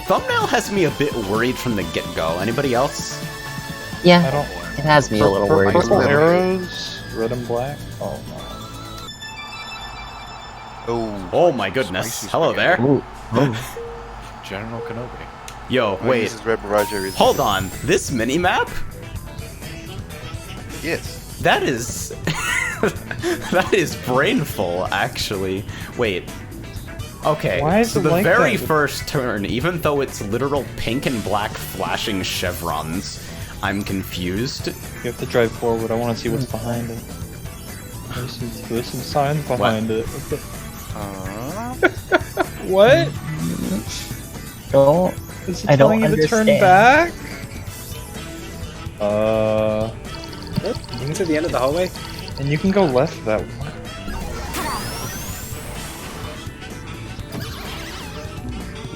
Thumbnail has me a bit worried from the get-go. Anybody else? Yeah, I don't... it has me a little worried. Purple Little- arrows, red and black. Oh no. Oh. Oh my goodness. Spicy Hello there. Ooh. General Kenobi. Yo, Oh, wait. This is Red Barrage area. Hold on. This mini-map? Yes. That is... that is brainful, actually. Wait. Okay, Why is so it the like very that? first turn, even though it's literal pink and black flashing chevrons, I'm confused. You have to drive forward. I want to see what's behind it. There's some signs behind it. What? Don't. Is it I don't telling you to turn understand. back? You can see the end of the hallway? And you can go left that way.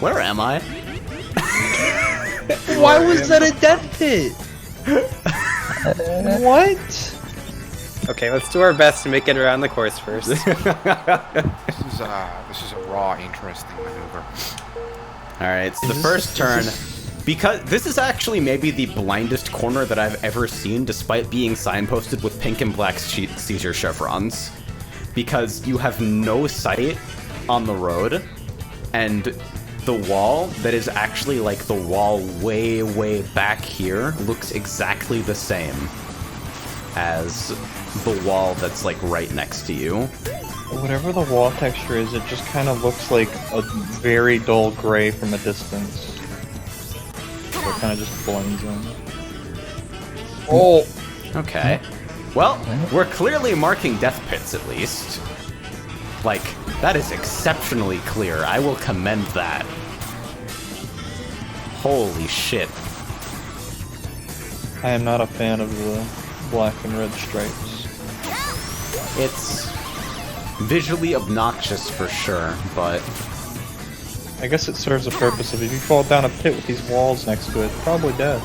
Where am I? Why was that a death pit? What? Okay, let's do our best to make it around the course first. This is a raw, interesting maneuver. Alright, so the Is first this- turn... is this- Because this is actually maybe the blindest corner that I've ever seen, despite being signposted with pink and black seizure chevrons. Because you have no sight on the road, and the wall that is actually like the wall way, way back here looks exactly the same as the wall that's like right next to you. Whatever the wall texture is, it just kind of looks like a very dull gray from a distance. So it kind of just blends in. Oh! Okay. Well, we're clearly marking death pits at least. Like, that is exceptionally clear. I will commend that. Holy shit. I am not a fan of the black and red stripes. It's visually obnoxious for sure, but I guess it serves a purpose of if you fall down a pit with these walls next to it, you're probably dead.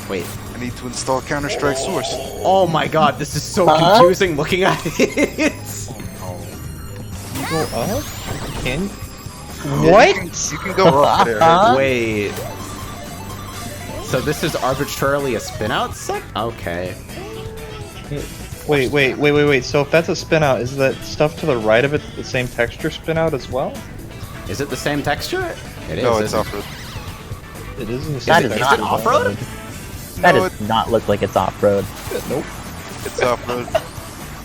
wait. I need to install Counter-Strike Source. Oh my god, this is so confusing looking at it. You go up? Can you? What? You can go up there. Wait. So this is arbitrarily a spin out sec? Okay. Wait. So if that's a spin out, is that stuff to the right of it the same texture spin out as well? Is it the same texture? It is. No, it's isn't it? off-road. It is in the That same is Is not it off-road? That No, does not look like it's off-road. Nope. It's off-road.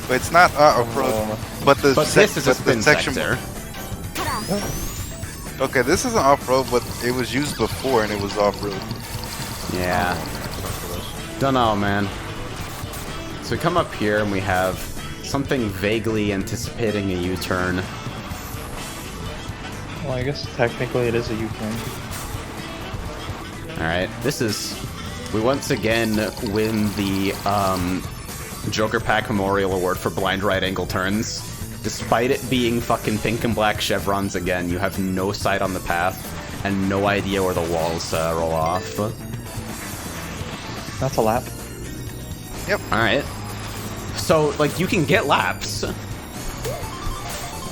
But it's not off-road. But the But this is a spin section. sector. Okay, this isn't off-road, but it was used before and it was off-road. Yeah. Don't know, man. So we come up here and we have something vaguely anticipating a U-turn. Well, I guess technically it is a U-turn. Alright, this is... We once again win the Joker Pack Memorial Award for blind right angle turns. Despite it being fucking pink and black chevrons again, you have no sight on the path and no idea where the walls roll off. That's a lap. Yep. Alright. So, like, you can get laps.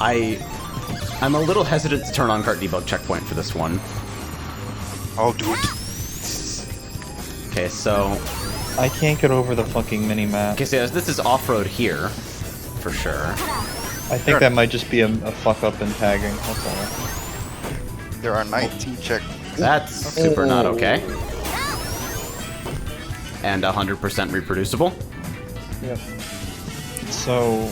I'm a little hesitant to turn on cart debug checkpoint for this one. I'll do it. Okay, so... I can't get over the fucking mini-map. Okay, so this is off-road here, for sure. I think that might just be a fuck-up in tagging, that's all. There are 19 checkpoints. That's super not okay. And 100% reproducible. Yep. So...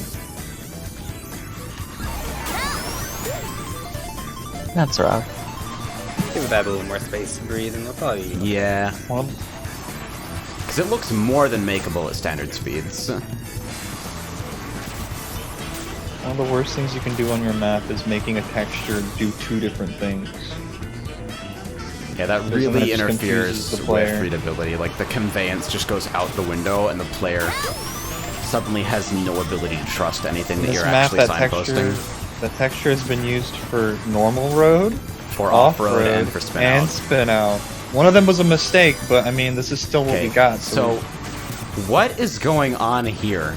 That's rough. Give that a little more space to breathe, and they'll probably. Yeah. Well, Because it looks more than makeable at standard speeds. one of the worst things you can do on your map is making a texture do two different things. Yeah, that Because really then it just interferes confuses the with player. readability. Like, the conveyance just goes out the window, and the player suddenly has no ability to trust anything that This you're map, actually that signposting. the texture has been used for normal road, For off-road and for spin and out. spin out. One of them was a mistake, but I mean, this is still what we got. So, what is going on here?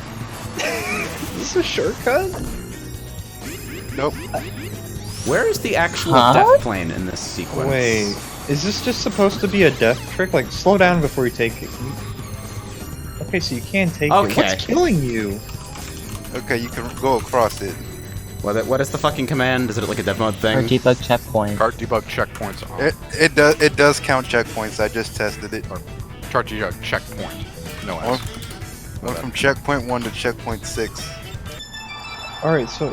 Is this a shortcut? Nope. Where is the actual Huh? death plane in this sequence? Wait, is this just supposed to be a death trick? Like, slow down before you take it. Okay, so you can take it. Okay. What's killing you? Okay, you can go across it. What is the fucking command? Is it like a dev mode Or thing? debug checkpoint. Cart debug checkpoints on. It does count checkpoints. I just tested it. Cart debug checkpoint. No Went S. from checkpoint 1 to checkpoint 6. Alright, so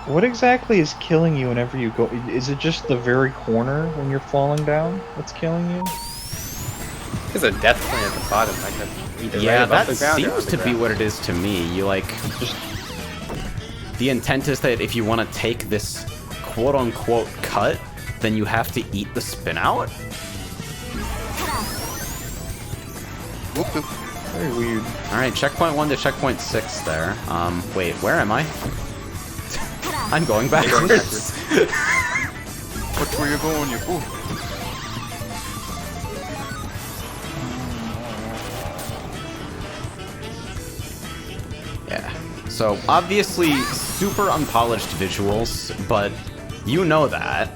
what exactly is killing you whenever you go? Is it just the very corner when you're falling down that's killing you? There's a death plane at the bottom, like either Yeah, right above that the ground or on seems the to be ground. what it is to me. You like Just the intent is that if you want to take this quote-unquote cut, then you have to eat the spin out. Whoop, whoop. very weird. All right, checkpoint 1 to checkpoint 6 there. Wait, where am I? I'm going backwards. Watch where you're going, you fool. Yeah. So obviously super unpolished visuals, but you know that.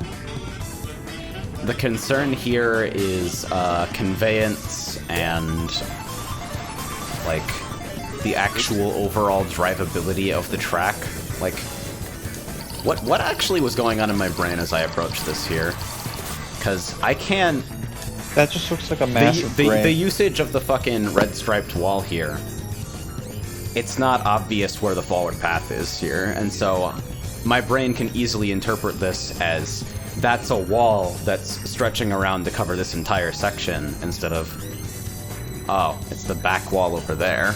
The concern here is conveyance and like the actual overall drivability of the track. Like what actually was going on in my brain as I approached this here? Because I can't. That just looks like a massive brain. The usage of the fucking red striped wall here. It's not obvious where the forward path is here, and so my brain can easily interpret this as that's a wall that's stretching around to cover this entire section instead of, oh, it's the back wall over there.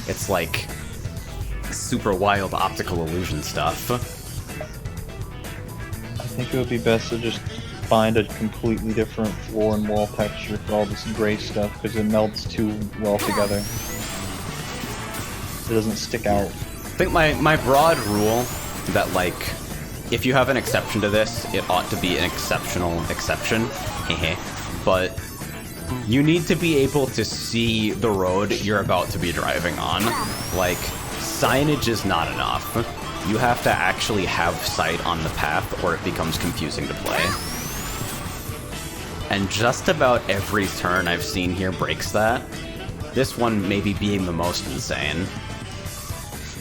It's like super wild optical illusion stuff. I think it would be best to just find a completely different floor and wall texture for all this gray stuff, because it melts too well together. It doesn't stick out. I think my broad rule that, like, if you have an exception to this, it ought to be an exceptional exception. But you need to be able to see the road you're about to be driving on. Like, signage is not enough. You have to actually have sight on the path or it becomes confusing to play. And just about every turn I've seen here breaks that. This one maybe being the most insane.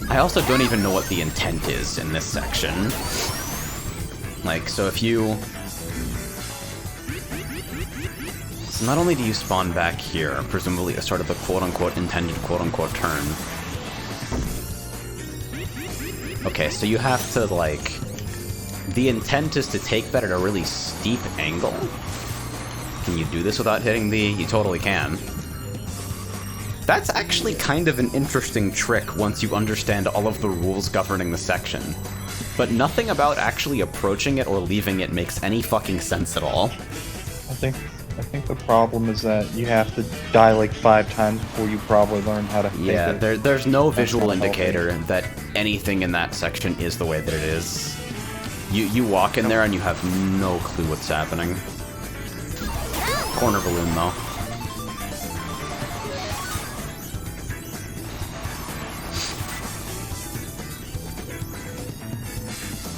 I also don't even know what the intent is in this section. Like, so if you... So not only do you spawn back here, presumably at the start of the quote-unquote intended quote-unquote turn. Okay, so you have to, like, the intent is to take that at a really steep angle. Can you do this without hitting the... You totally can. That's actually kind of an interesting trick once you understand all of the rules governing the section. But nothing about actually approaching it or leaving it makes any fucking sense at all. I think the problem is that you have to die like 5 times before you probably learn how to fake Yeah, it. there's no visual indicator that anything in that section is the way that it is. You walk in there and you have no clue what's happening. Corner balloon, though.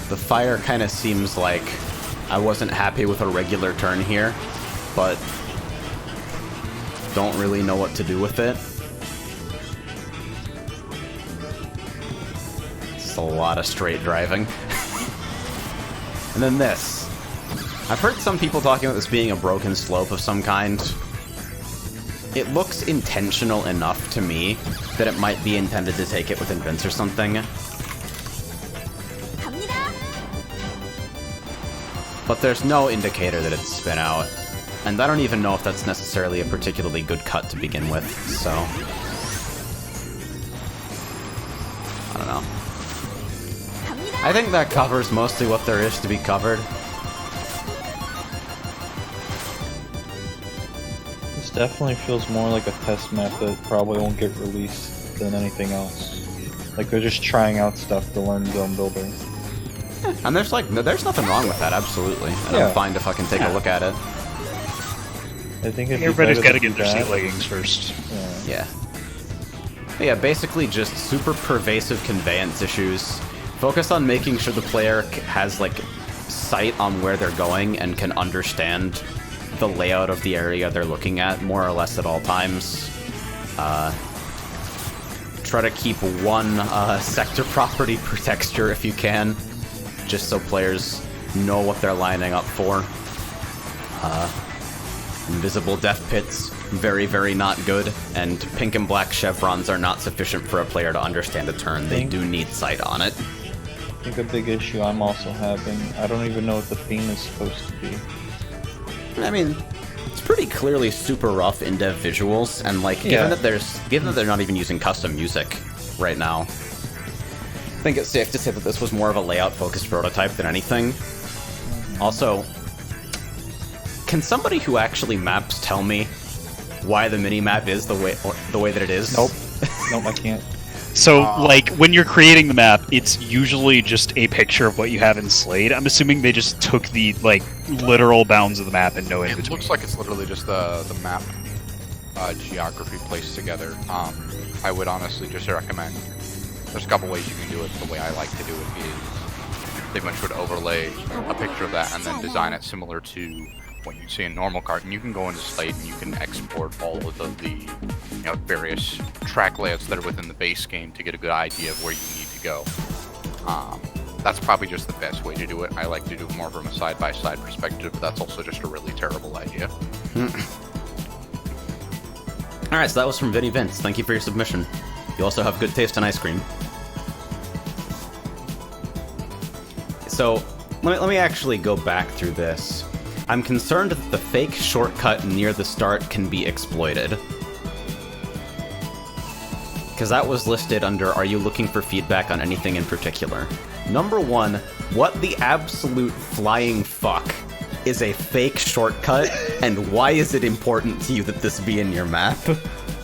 The fire kind of seems like I wasn't happy with a regular turn here, but don't really know what to do with it. It's a lot of straight driving. And then this. I've heard some people talking about this being a broken slope of some kind. It looks intentional enough to me that it might be intended to take it with Invince or something. But there's no indicator that it's spin out. And I don't even know if that's necessarily a particularly good cut to begin with, so... I don't know. I think that covers mostly what there is to be covered. This definitely feels more like a test map that probably won't get released than anything else. Like they're just trying out stuff to learn zone building. And there's nothing wrong with that, absolutely. And Yeah. I'm fine to fucking take a look at it. I think it'd be Everybody's better got to to get do their that. seat leggings first. Yeah. Yeah, basically just super pervasive conveyance issues. Focus on making sure the player has, like, sight on where they're going and can understand the layout of the area they're looking at, more or less at all times. Try to keep one sector property per texture if you can, just so players know what they're lining up for. Invisible death pits, very, very not good, and pink and black chevrons are not sufficient for a player to understand a turn. They do need sight on it. I think a big issue I'm also having, I don't even know what the theme is supposed to be. I mean, it's pretty clearly super rough in-dev visuals, and like, Yeah. given that they're not even using custom music right now, I think it's safe to say that this was more of a layout-focused prototype than anything. Also, can somebody who actually maps tell me why the mini-map is the way that it is? Nope. Nope, I can't. So, like, when you're creating the map, it's usually just a picture of what you have in Slade. I'm assuming they just took the, like, literal bounds of the map and no in It between. looks like it's literally just the map geography placed together. I would honestly just recommend, there's a couple ways you can do it. The way I like to do it is pretty much would overlay a picture of that and then design it similar to what you see in normal cart. And you can go into Slate and you can export all of the various track layouts that are within the base game to get a good idea of where you need to go. That's probably just the best way to do it. I like to do it more from a side-by-side perspective, but that's also just a really terrible idea. Alright, so that was from Vinny Vince. Thank you for your submission. You also have good taste in ice cream. So, let me actually go back through this. I'm concerned that the fake shortcut near the start can be exploited. Because that was listed under, are you looking for feedback on anything in particular? Number one, what the absolute flying fuck is a fake shortcut, and why is it important to you that this be in your map?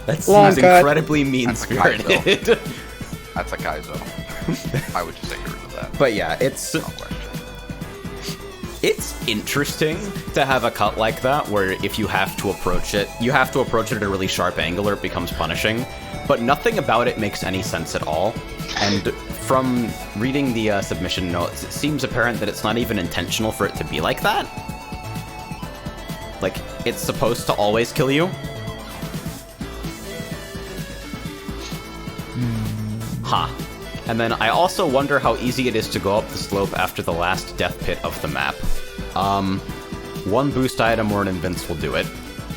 That seems incredibly mean-spirited. That's a Kaizo. I would just say get rid of that. But yeah, it's interesting to have a cut like that, where if you have to approach it, at a really sharp angle or it becomes punishing, but nothing about it makes any sense at all. And from reading the submission notes, it seems apparent that it's not even intentional for it to be like that. Like, it's supposed to always kill you. Huh. And then I also wonder how easy it is to go up the slope after the last death pit of the map. One boost item or an invince will do it,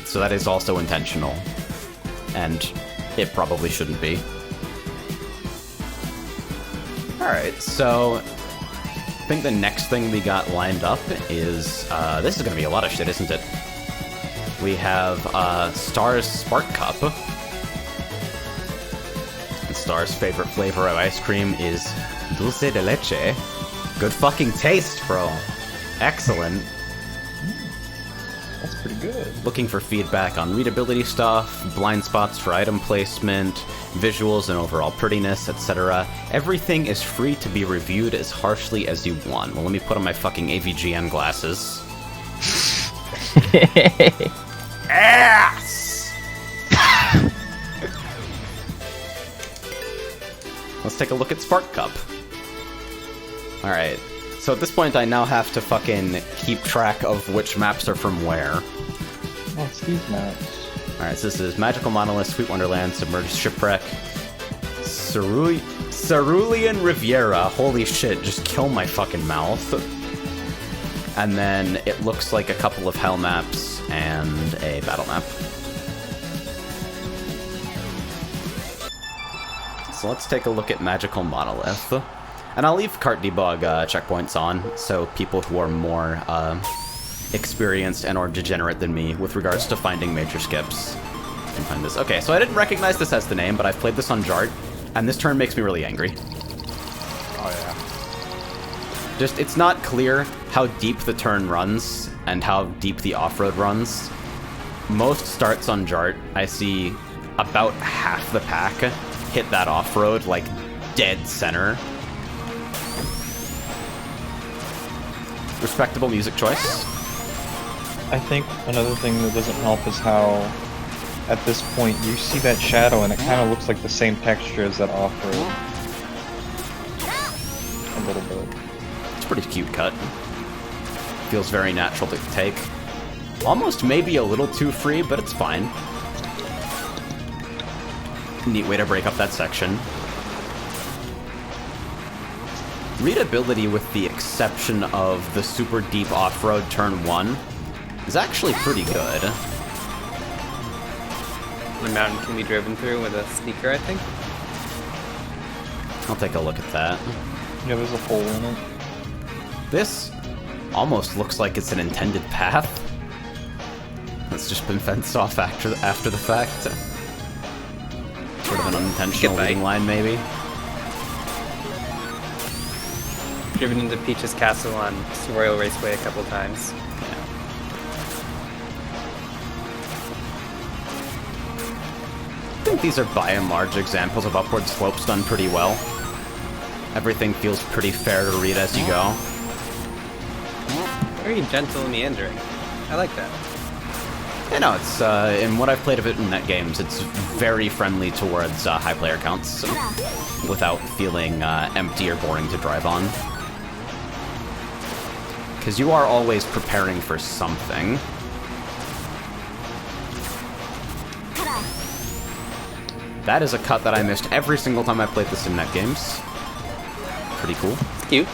so that is also intentional. And it probably shouldn't be. Alright, so think the next thing we got lined up is, this is gonna be a lot of shit, isn't it? We have, Star's Spark Cup. And Star's favorite flavor of ice cream is dulce de leche. Good fucking taste, bro. Excellent. That's pretty good. Looking for feedback on readability stuff, blind spots for item placement, visuals and overall prettiness, etc. Everything is free to be reviewed as harshly as you want. Well, let me put on my fucking AVGN glasses. Ass! Let's take a look at Spark Cup. Alright, so at this point I now have to fucking keep track of which maps are from where. Oh, it's these maps. Alright, so this is Magical Monolith, Sweet Wonderland, Submerged Shipwreck, Cerulean Riviera, holy shit, just kill my fucking mouth. And then it looks like a couple of hell maps and a battle map. So let's take a look at Magical Monolith. And I'll leave cart debug checkpoints on, so people who are more experienced and or degenerate than me with regards to finding major skips can find this. Okay, so I didn't recognize this as the name, but I've played this on Jart, and this turn makes me really angry. Oh yeah. Just, it's not clear how deep the turn runs and how deep the off-road runs. Most starts on Jart, I see about half the pack hit that off-road, like, dead center. Respectable music choice. I think another thing that doesn't help is how, at this point, you see that shadow and it kind of looks like the same texture as that off-road. A little bit. It's a pretty cute cut. Feels very natural to take. Almost maybe a little too free, but it's fine. Neat way to break up that section. Readability, with the exception of the super deep off-road turn 1, is actually pretty good. The mountain can be driven through with a sneaker, I think. I'll take a look at that. Yeah, there's a hole in it. This almost looks like it's an intended path. That's just been fenced off after the fact. Sort of an unintentional leading line, maybe. Driven into Peach's Castle on Royal Raceway a couple times. Yeah. I think these are by and large examples of upward slopes done pretty well. Everything feels pretty fair to read as you go. Very gentle and meandering. I like that. Yeah, no, it's, in what I've played of it in net games, it's very friendly towards high player counts, without feeling empty or boring to drive on. Because you are always preparing for something. That is a cut that I missed every single time I played this in net games. Pretty cool. It's cute.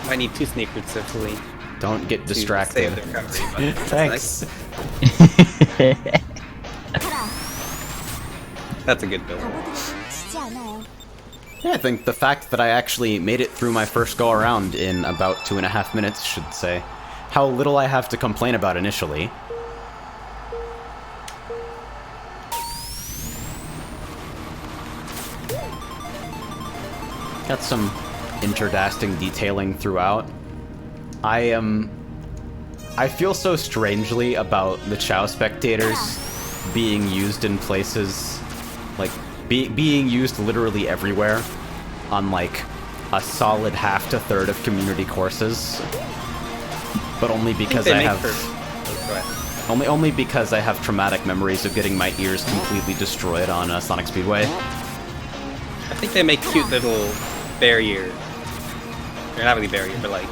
Might need 2 sneakers to fully Don't get distracted. save the recovery, but Thanks. that's a good build. Yeah, I think the fact that I actually made it through my first go around in about 2.5 minutes should say how little I have to complain about initially. Got some interdasting detailing throughout. I feel so strangely about the Chow spectators being used in places, like, being used literally everywhere on, like, a solid half to third of community courses. But only because I have... Only because I have traumatic memories of getting my ears completely destroyed on Sonic Speedway. I think they make cute little barrier. They're not really barrier, but like,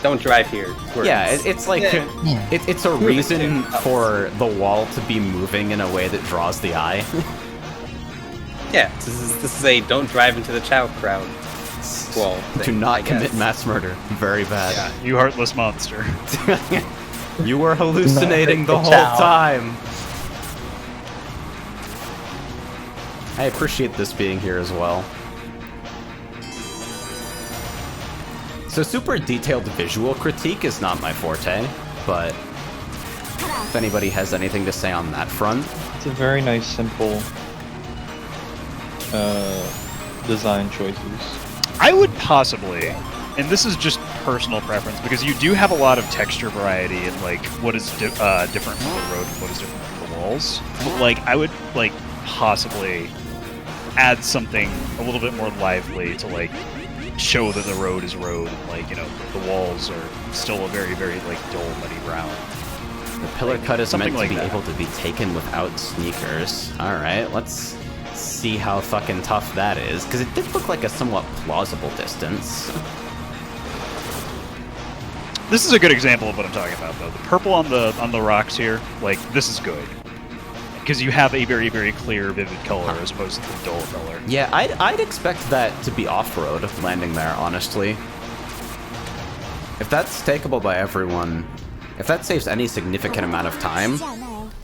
don't drive here. Words. Yeah, it's like, it's a reason for the wall to be moving in a way that draws the eye. Yeah, this is a don't drive into the Chow crowd wall thing, Do not I commit guess. mass murder. Very bad. Yeah. You heartless monster. You were hallucinating the whole Chow. time. I appreciate this being here as well. So super detailed visual critique is not my forte, but if anybody has anything to say on that front. It's a very nice, simple design choices. I would possibly, and this is just personal preference, because you do have a lot of texture variety and like what is different from the road and what is different from the walls. But like I would like possibly add something a little bit more lively to like show that the road is road and like, you know, the walls are still a very, very like dull muddy brown. The pillar cut is meant something to like be that. able to be taken without sneakers. Alright, let's see how fucking tough that is, because it did look like a somewhat plausible distance. This is a good example of what I'm talking about, though. The purple on the rocks here, like, this is good. Because you have a very, very clear, vivid color as opposed to the dull color. Yeah, I'd expect that to be off-road, landing there, honestly. If that's takeable by everyone, if that saves any significant amount of time,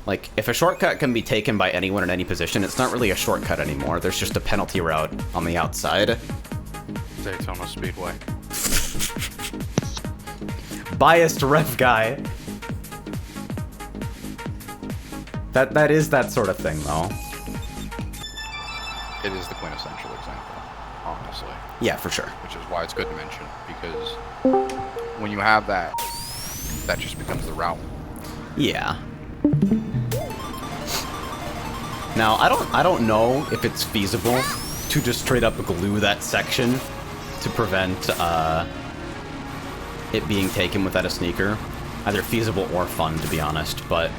like, if a shortcut can be taken by anyone in any position, it's not really a shortcut anymore. There's just a penalty route on the outside. Daytona Speedway. Biased ref guy. That is that sort of thing, though. It is the quintessential example, honestly. Yeah, for sure. Which is why it's good to mention, because when you have that, that just becomes the route. Yeah. Now, I don't know if it's feasible to just straight up glue that section to prevent it being taken without a sneaker. Either feasible or fun, to be honest, but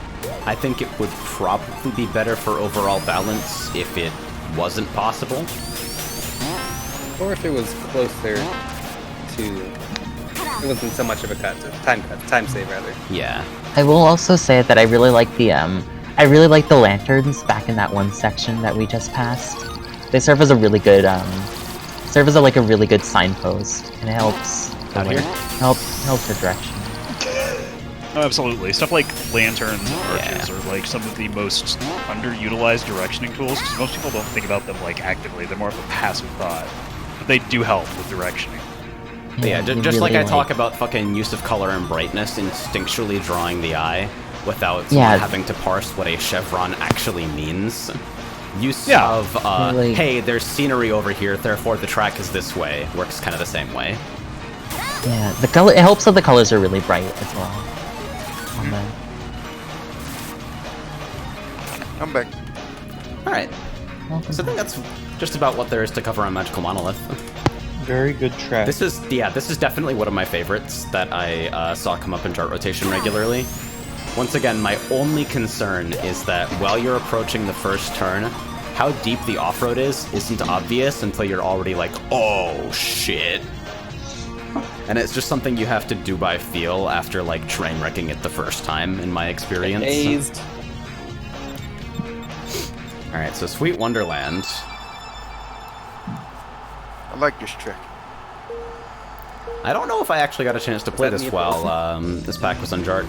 I think it would probably be better for overall balance if it wasn't possible. Or if it was closer to... It wasn't so much of a time save rather. Yeah. I will also say that I really like the lanterns back in that one section that we just passed. They serve as a really good like a really good signpost, and it helps the Out here? helps for direction. Oh, absolutely. Stuff like lanterns and arches are like some of the most underutilized directioning tools, because most people don't think about them like actively. They're more of a passive thought. But they do help with directioning. Yeah, you just like really I talk about fucking use of color and brightness instinctually drawing the eye without having to parse what a chevron actually means. Use of, Really. hey, there's scenery over here, therefore the track is this way, works kind of the same way. Yeah, the color. It helps that the colors are really bright as well. On the... I'm back. Alright, so I think that's just about what there is to cover on Magical Monolith. Very good track. This is definitely one of my favorites that I saw come up in chart rotation regularly. Once again, my only concern is that while you're approaching the first turn, how deep the off-road is isn't obvious until you're already like, oh shit. And it's just something you have to do by feel after like train wrecking it the first time, in my experience. Dazed. Alright, so Sweet Wonderland. I like this track. I don't know if I actually got a chance to play this while this pack was on Jart.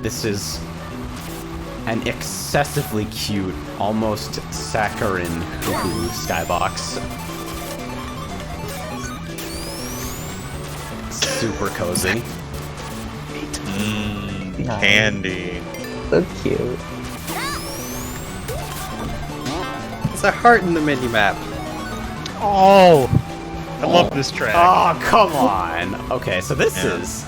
This is an excessively cute, almost saccharine cuckoo skybox. Super cozy. Candy. So cute. It's a heart in the mini-map. Oh! I love this track. Oh, come on! Okay, so this is...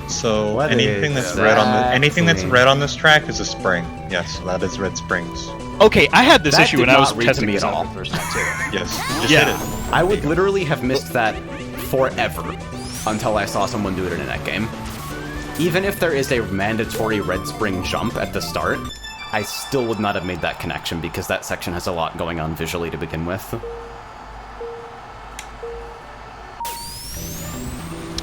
So What anything is that's red on the anything that's exactly? red on this track is a spring. Yes, that is red springs. Okay, I had this That issue did when I was not read to testing me this at out all. for the first time too. Yes, just Yeah. hit it. I would literally have missed that forever until I saw someone do it in a net game. Even if there is a mandatory red spring jump at the start, I still would not have made that connection because that section has a lot going on visually to begin with.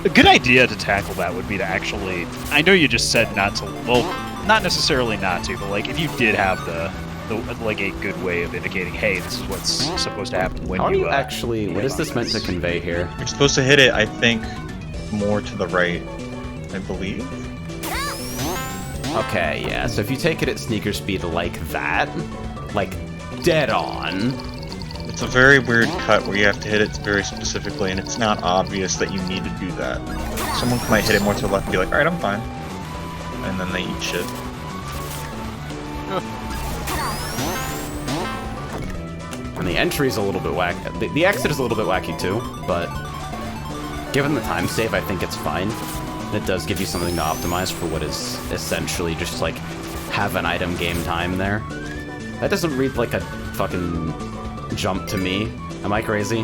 A good idea to tackle that would be to actually... I know you just said not to... Well, not necessarily not to, but like if you did have the like a good way of indicating, hey, this is what's supposed to happen when How are you you actually... What is this meant to convey here? You're supposed to hit it, I think, more to the right, I believe. Okay, yeah, so if you take it at sneaker speed like that, like dead on, It's a very weird cut where you have to hit it very specifically, and it's not obvious that you need to do that. Someone might hit it more to the left and be like, alright, I'm fine. And then they eat shit. and the entry's a little bit wacky. The exit is a little bit wacky too, but given the time save, I think it's fine. It does give you something to optimize for what is essentially just like have an item game time there. That doesn't read like a fucking jump to me. Am I crazy?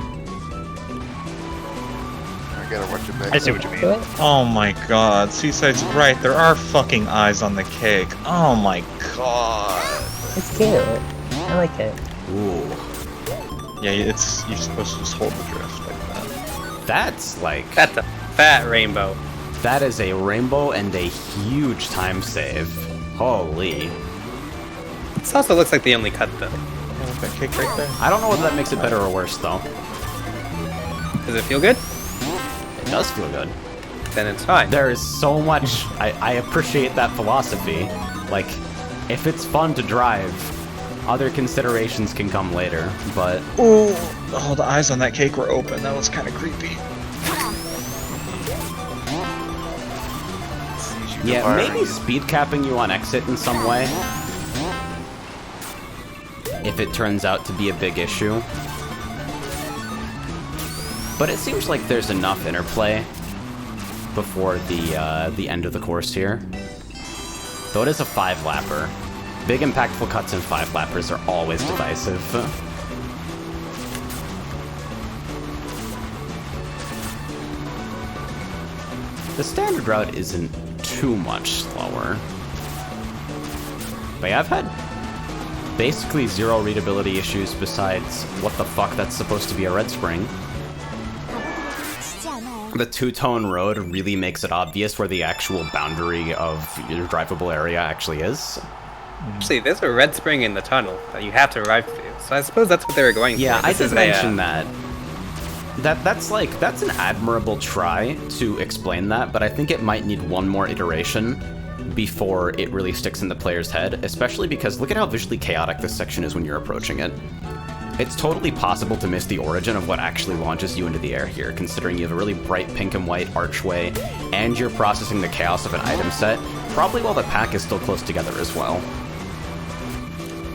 I gotta watch it back. I see what you mean. Oh my god, Seaside's right, there are fucking eyes on the cake. Oh my god. It's cute. I like it. Ooh. Yeah, you're supposed to just hold the drift like that. That's like... That's a fat rainbow. That is a rainbow and a huge time save. Holy. This also looks like the only cut though. Yeah, with that cake right there. I don't know whether that makes it better or worse though. Does it feel good? It does feel good. Then it's fine. There is so much... I appreciate that philosophy. Like, if it's fun to drive, other considerations can come later, but... Ooh, oh, the eyes on that cake were open. That was kind of creepy. Yeah, maybe speed capping you on exit in some way. If it turns out to be a big issue. But it seems like there's enough interplay before the end of the course here. Though it is a 5-lapper. Big impactful cuts in 5-lappers are always divisive. The standard route isn't too much slower. But yeah, I've had basically zero readability issues besides what the fuck that's supposed to be a red spring. The two-tone road really makes it obvious where the actual boundary of your drivable area actually is. Actually, there's a red spring in the tunnel that you have to arrive through, so I suppose that's what they were going for. Yeah, I This did is mention that. That's an admirable try to explain that, but I think it might need one more iteration before it really sticks in the player's head, especially because look at how visually chaotic this section is when you're approaching it. It's totally possible to miss the origin of what actually launches you into the air here, considering you have a really bright pink and white archway, and you're processing the chaos of an item set, probably while the pack is still close together as well.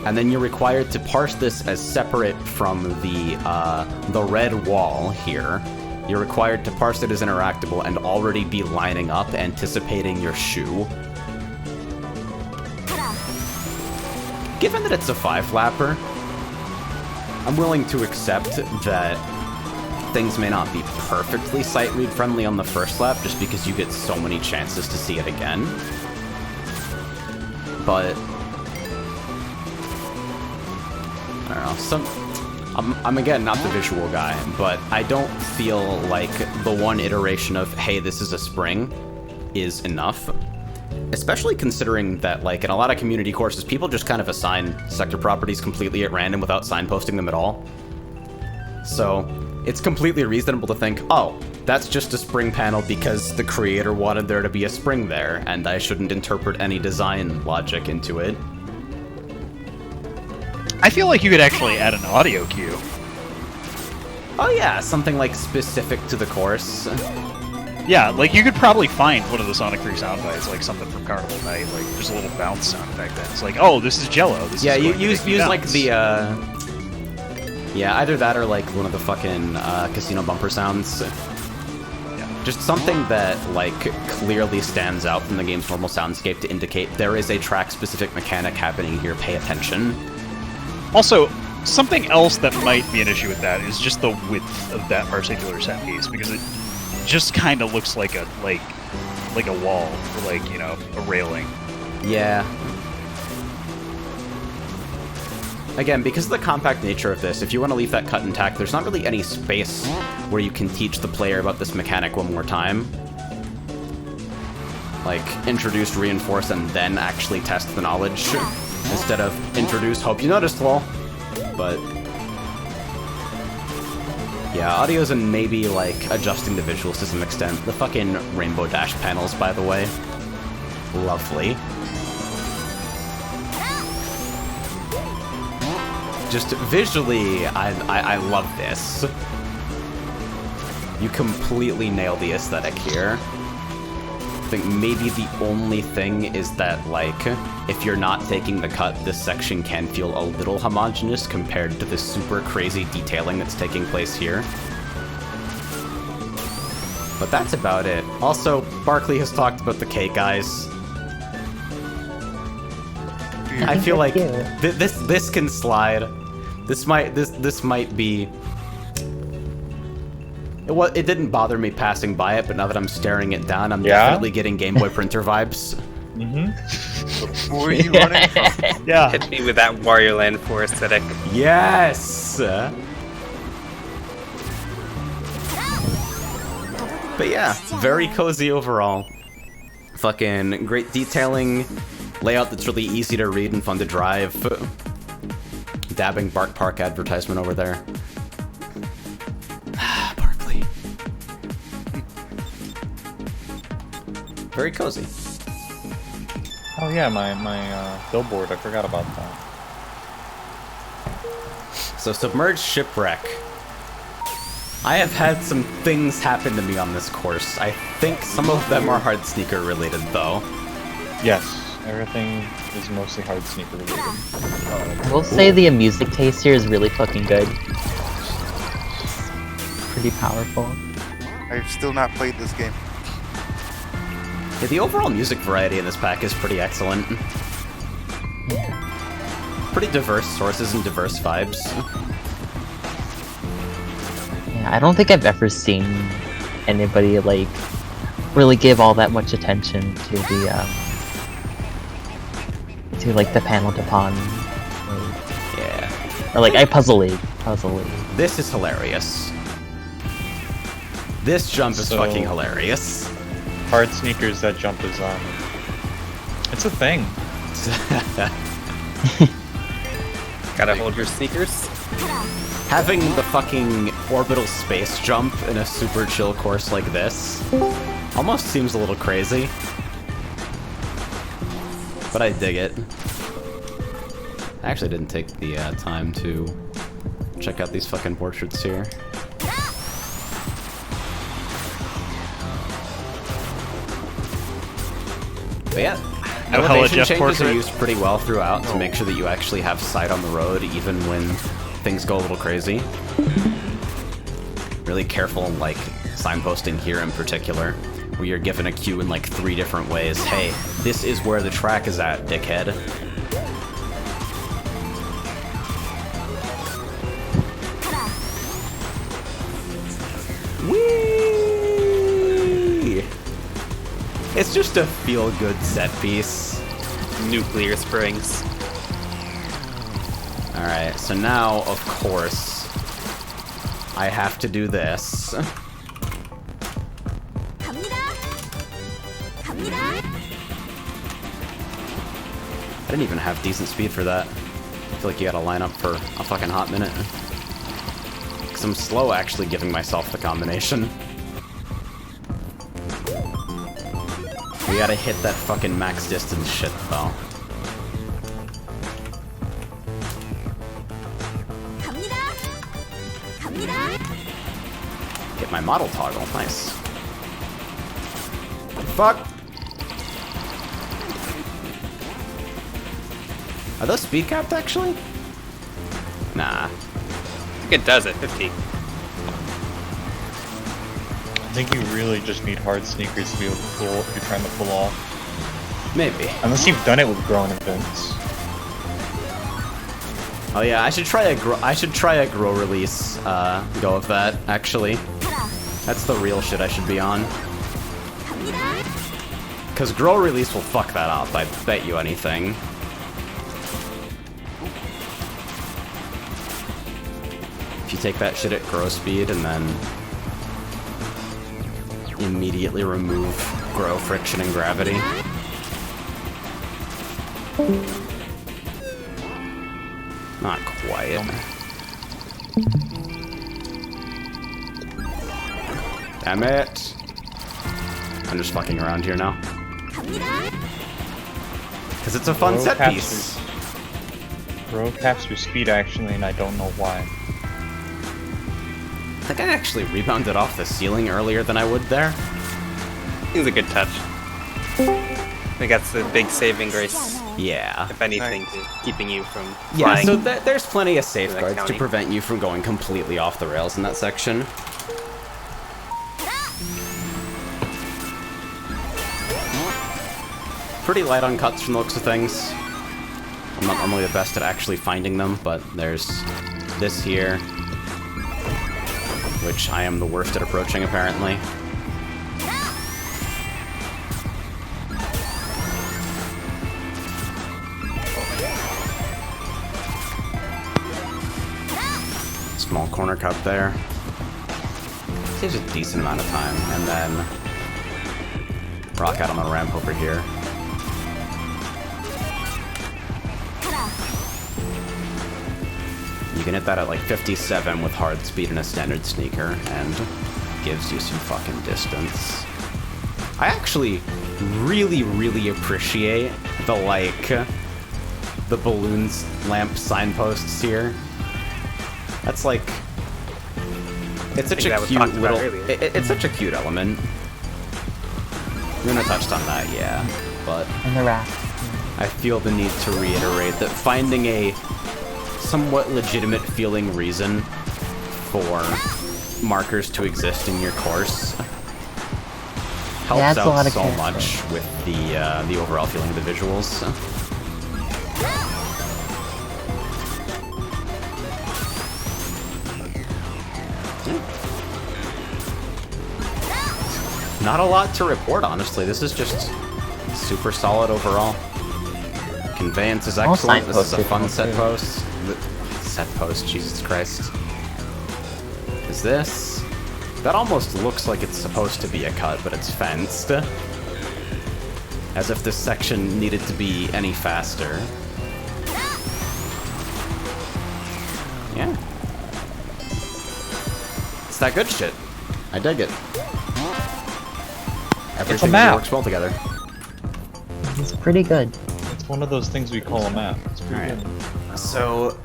And then you're required to parse this as separate from the red wall here. You're required to parse it as interactable and already be lining up, anticipating your shoe. Given that it's a 5-lapper, I'm willing to accept that things may not be perfectly sight-read friendly on the first lap, just because you get so many chances to see it again. But I don't know, I'm again not the visual guy, but I don't feel like the one iteration of, hey, this is a spring, is enough. Especially considering that, like, in a lot of community courses, people just kind of assign sector properties completely at random without signposting them at all. So, it's completely reasonable to think, oh, that's just a spring panel because the creator wanted there to be a spring there, and I shouldn't interpret any design logic into it. I feel like you could actually add an audio cue. Oh yeah, something like specific to the course. Yeah, like you could probably find one of the Sonic 3 sound bites, like something from Carnival Night, like just a little bounce sound effect. It's like, oh, this is Jello. This Yeah, is you going to use make me like bounce. the yeah, either that or like one of the fucking casino bumper sounds. Yeah. Just something that like clearly stands out from the game's normal soundscape to indicate there is a track-specific mechanic happening here. Pay attention. Also, something else that might be an issue with that is just the width of that particular set piece, because it just kind of looks like a wall, or like, you know, a railing. Yeah. Again, because of the compact nature of this, if you want to leave that cut intact, there's not really any space where you can teach the player about this mechanic one more time. Like, introduce, reinforce, and then actually test the knowledge. Instead of introduce, hope you noticed, lol. But yeah, audio's and maybe like adjusting the visuals to some extent. The fucking Rainbow Dash panels, by the way. Lovely. just visually, I love this. You completely nail the aesthetic here. I think maybe the only thing is that, like, if you're not taking the cut, this section can feel a little homogeneous compared to the super crazy detailing that's taking place here. But that's about it. Also, Barkley has talked about the cake guys. I feel like this can slide. This might be. It didn't bother me passing by it, but now that I'm staring it down, I'm definitely getting Game Boy Printer vibes. Where are you running from? Yeah. Hit me with that Wario Land 4 aesthetic. Yes. But yeah, very cozy overall. Fucking great detailing, layout that's really easy to read and fun to drive. Dabbing Bark Park advertisement over there. Barkley. Very cozy. Oh yeah, my billboard. I forgot about that. So Submerged Shipwreck. I have had some things happen to me on this course. I think some of them are hard sneaker related though. Yes, everything is mostly hard sneaker related. I will say the music taste here is really fucking good. Pretty powerful. I've still not played this game. Yeah, the overall music variety in this pack is pretty excellent. Pretty diverse sources and diverse vibes. Yeah, I don't think I've ever seen anybody like really give all that much attention to the like the panel to pawn. Yeah. Or like Puzzle League. This is hilarious. This jump is fucking hilarious. Hard sneakers, that jump is it's a thing. Gotta hold your sneakers. Having the fucking orbital space jump in a super chill course like this almost seems a little crazy. But I dig it. I actually didn't take the time to check out these fucking portraits here. But yeah, elevation changes are used pretty well throughout to make sure that you actually have sight on the road even when things go a little crazy. Really careful, like, signposting here in particular, where you're given a cue in like 3 different ways. Hey, this is where the track is at, dickhead. Whee! It's just a feel-good set piece. Nuclear springs. Alright, so now, of course, I have to do this. I didn't even have decent speed for that. I feel like you gotta line up for a fucking hot minute. Because I'm slow actually giving myself the combination. We gotta hit that fucking max distance shit though. Get my model toggle, nice. Fuck! Are those speed capped actually? Nah. I think it does at 50. I think you really just need hard sneakers to be able to pull what you're trying to pull off. Maybe. Unless you've done it with grown events. Oh yeah, I should try a grow release go of that, actually. That's the real shit I should be on. Cause grow release will fuck that up, I bet you anything. If you take that shit at grow speed and then immediately remove grow friction and gravity. Not quite. Damn it. I'm just fucking around here now. Because it's a fun set piece. Rogue caps your speed actually, and I don't know why. I think I actually rebounded off the ceiling earlier than I would there. It's a good touch. I think that's the big saving grace, Yeah. if anything, to keeping you from Yeah, flying. so there's plenty of safeguards to county. prevent you from going completely off the rails in that section. Pretty light on cuts from the looks of things. I'm not normally the best at actually finding them, but there's this here, which I am the worst at approaching, apparently. Small corner cut there. Saves a decent amount of time, and then rock out on the ramp over here. You can hit that at like 57 with hard speed and a standard sneaker, and gives you some fucking distance. I actually really appreciate the balloons lamp signposts here. That's like, it's such a that was cute talked about little, earlier. it's such a cute element. Luna touched on that, yeah, but And the raft. I feel the need to reiterate that finding a somewhat legitimate feeling reason for markers to exist in your course helps adds a lot out of so character. much with the overall feeling of the visuals. Not a lot to report, honestly. This is just super solid overall. Conveyance is All excellent. This is a signposts fun are set too. post. Set post, Jesus Christ. Is this? That almost looks like it's supposed to be a cut, but it's fenced. As if this section needed to be any faster. Yeah. It's that good shit. I dig it. Everything map. works well together. It's pretty good. It's one of those things we call a map. It's pretty Alright. good. So,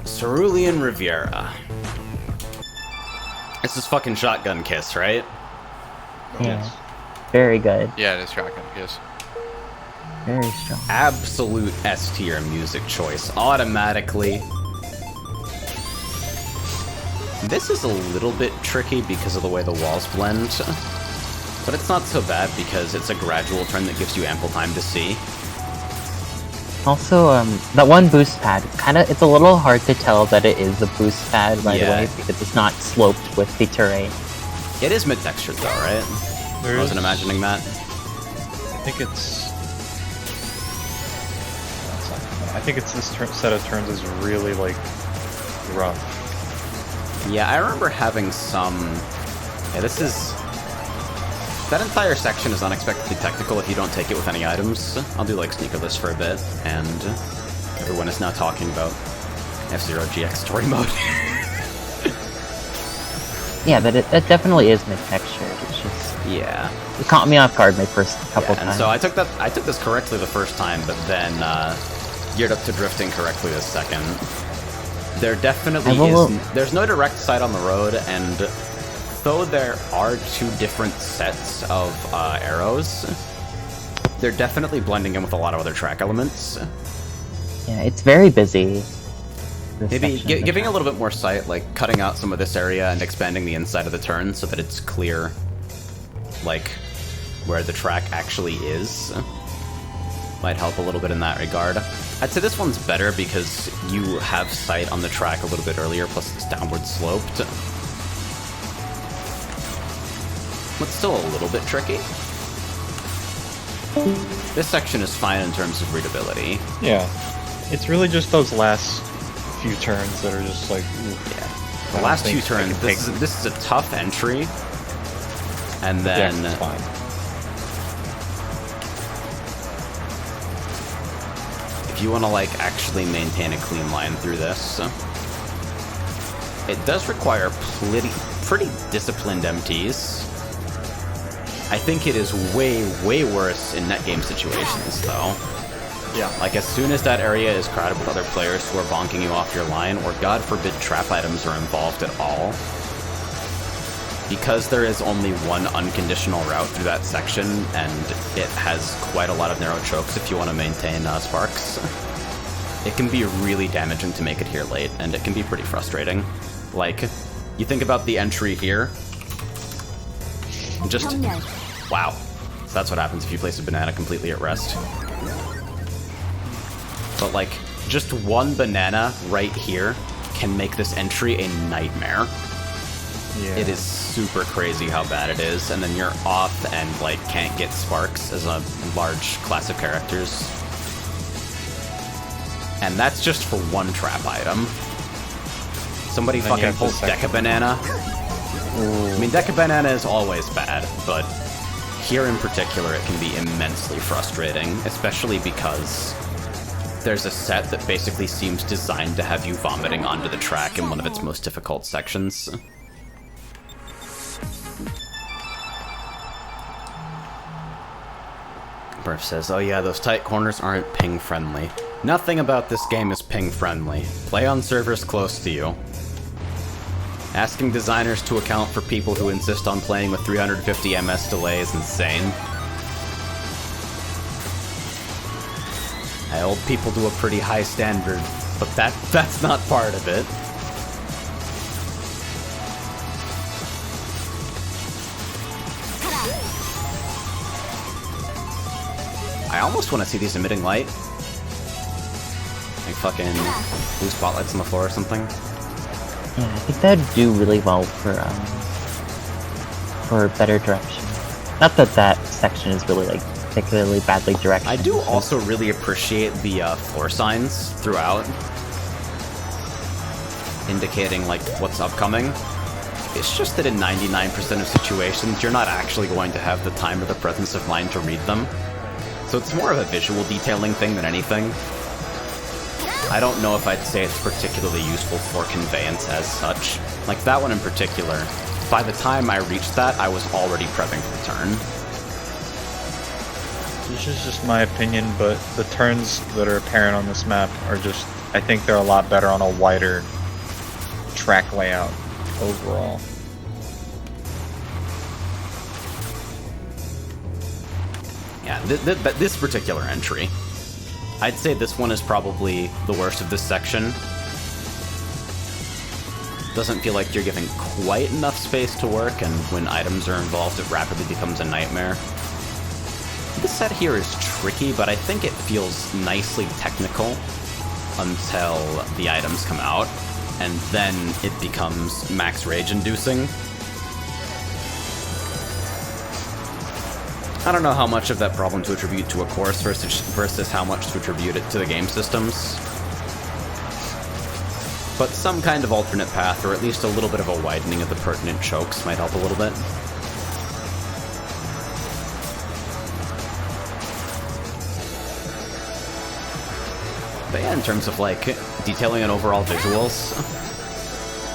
Cerulean Riviera. This is fucking Shotgun Kiss, right? Yeah. Very good. Yeah, it is Shotgun Kiss. Very strong. Absolute S tier music choice. Automatically. This is a little bit tricky because of the way the walls blend. But it's not so bad because it's a gradual turn that gives you ample time to see. Also, that one boost pad, it's a little hard to tell that it is a boost pad right Yeah. away because it's not sloped with the terrain. It is mid-textured though, right? I wasn't imagining that. I think it's. I think it's this set of turns is really like rough. Yeah, I remember having some... Yeah, this is... That entire section is unexpectedly technical if you don't take it with any items. I'll do like sneakerless for a bit, and everyone is now talking about F-Zero GX story mode. Yeah, but it definitely is mid-textured. It's just... Yeah. It caught me off guard my first couple And times. so I took this correctly the first time, but then geared up to drifting correctly the second. There definitely there's no direct sight on the road, and though there are two different sets of arrows, they're definitely blending in with a lot of other track elements. Yeah, it's very busy. this Maybe section of the giving a track. little bit more sight, like cutting out some of this area and expanding the inside of the turn so that it's clear, like, where the track actually is. Might help a little bit in that regard. I'd say this one's better because you have sight on the track a little bit earlier, plus it's downward sloped. But still a little bit tricky. This section is fine in terms of readability. Yeah, it's really just those last few turns that are just like. Oof. Yeah. The last two turns, this is a tough entry. And then... Yeah, it's fine. If you want to like actually maintain a clean line through this, it does require pretty disciplined MTs. I think it is way worse in net game situations though. Yeah. Like, as soon as that area is crowded with other players who are bonking you off your line, or god forbid trap items are involved at all, because there is only one unconditional route through that section, and it has quite a lot of narrow chokes if you want to maintain sparks, it can be really damaging to make it here late, and it can be pretty frustrating. Like, you think about the entry here, just... wow. So that's what happens if you place a banana completely at rest. But like, just one banana right here can make this entry a nightmare. Yeah. It is super crazy how bad it is, and then you're off and like can't get sparks as a large class of characters. And that's just for one trap item. Somebody And then you fucking have the pulls second Deca Banana. I mean, Deca Banana is always bad, but here in particular it can be immensely frustrating, especially because there's a set that basically seems designed to have you vomiting onto the track in one of its most difficult sections. Burf says, oh yeah, those tight corners aren't ping-friendly. Nothing about this game is ping-friendly. Play on servers close to you. Asking designers to account for people who insist on playing with 350 ms delay is insane. I hold people to a pretty high standard, but that's not part of it. I almost want to see these emitting light. Like fucking blue spotlights on the floor or something. Yeah, I think that'd do really well for better direction. Not that that section is really like particularly badly directed. I do also really appreciate the floor signs throughout, indicating like what's upcoming. It's just that in 99% of situations, you're not actually going to have the time or the presence of mind to read them. So it's more of a visual detailing thing than anything. I don't know if I'd say it's particularly useful for conveyance as such. Like that one in particular, by the time I reached that, I was already prepping for turn. This is just my opinion, but the turns that are apparent on this map are just, I think they're a lot better on a wider track layout overall. Yeah, this particular entry, I'd say this one is probably the worst of this section. Doesn't feel like you're giving quite enough space to work, and when items are involved, it rapidly becomes a nightmare. This set here is tricky, but I think it feels nicely technical until the items come out, and then it becomes max rage-inducing. I don't know how much of that problem to attribute to a course versus how much to attribute it to the game systems. But some kind of alternate path, or at least a little bit of a widening of the pertinent chokes, might help a little bit. But yeah, in terms of like detailing and overall visuals,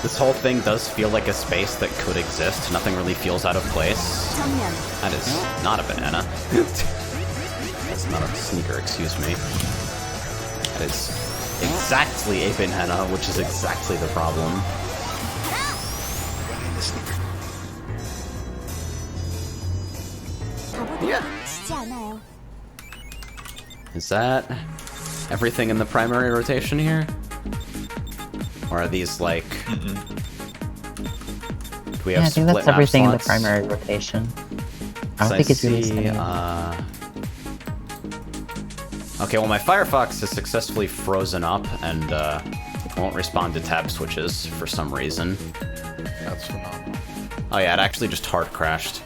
this whole thing does feel like a space that could exist. Nothing really feels out of place. That is not a banana. That's not a sneaker, excuse me. That is exactly a banana, which is exactly the problem. Yeah. Is that everything in the primary rotation here? Or are these like... Do we have I think split that's map everything in the slots? primary rotation. I So don't think it's really see, staying. Okay, well my Firefox is successfully frozen up and won't respond to tab switches for some reason. That's phenomenal. Oh yeah, it actually just hard crashed.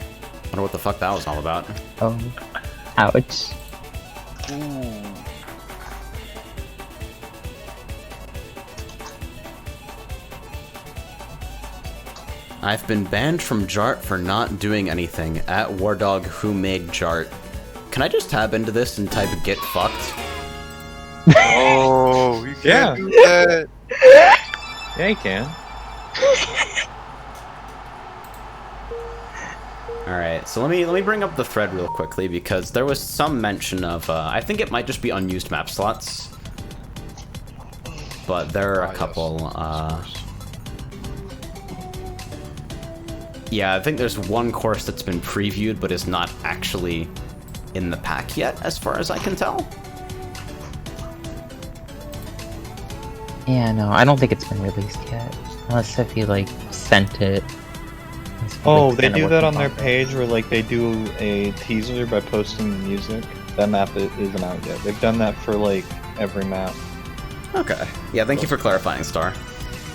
Wonder what the fuck that was all about. Oh. Ouch. I've been banned from Jart for not doing anything. At Wardog who made Jart. Can I just tab into this and type get fucked? Oh, you Yeah. can't do that. Yeah, you can. Alright, so let me bring up the thread real quickly because there was some mention of I think it might just be unused map slots. But there are a couple yeah, I think there's one course that's been previewed but is not actually in the pack yet as far as I can tell. Yeah, no, I don't think it's been released yet. Unless if you like sent it. Oh, they do that on their page where like they do a teaser by posting the music. That map isn't out yet. They've done that for like every map. Okay. Yeah, thank you for clarifying, Star.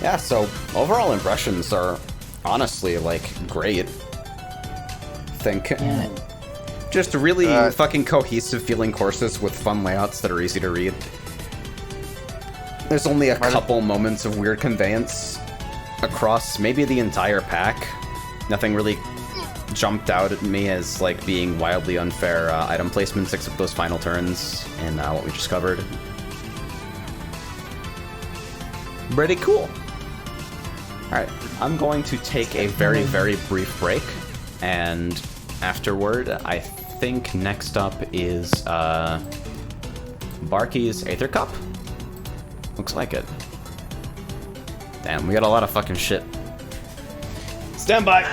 Yeah, so overall impressions are honestly like great. Think just really fucking cohesive feeling courses with fun layouts that are easy to read. There's only a couple moments of weird conveyance across maybe the entire pack. Nothing really jumped out at me as like being wildly unfair item placements except those final turns and what we just covered. Pretty cool. Alright, I'm going to take a very, very brief break, and afterward, I think next up is Barky's Aether Cup? Looks like it. Damn, we got a lot of fucking shit. Stand by!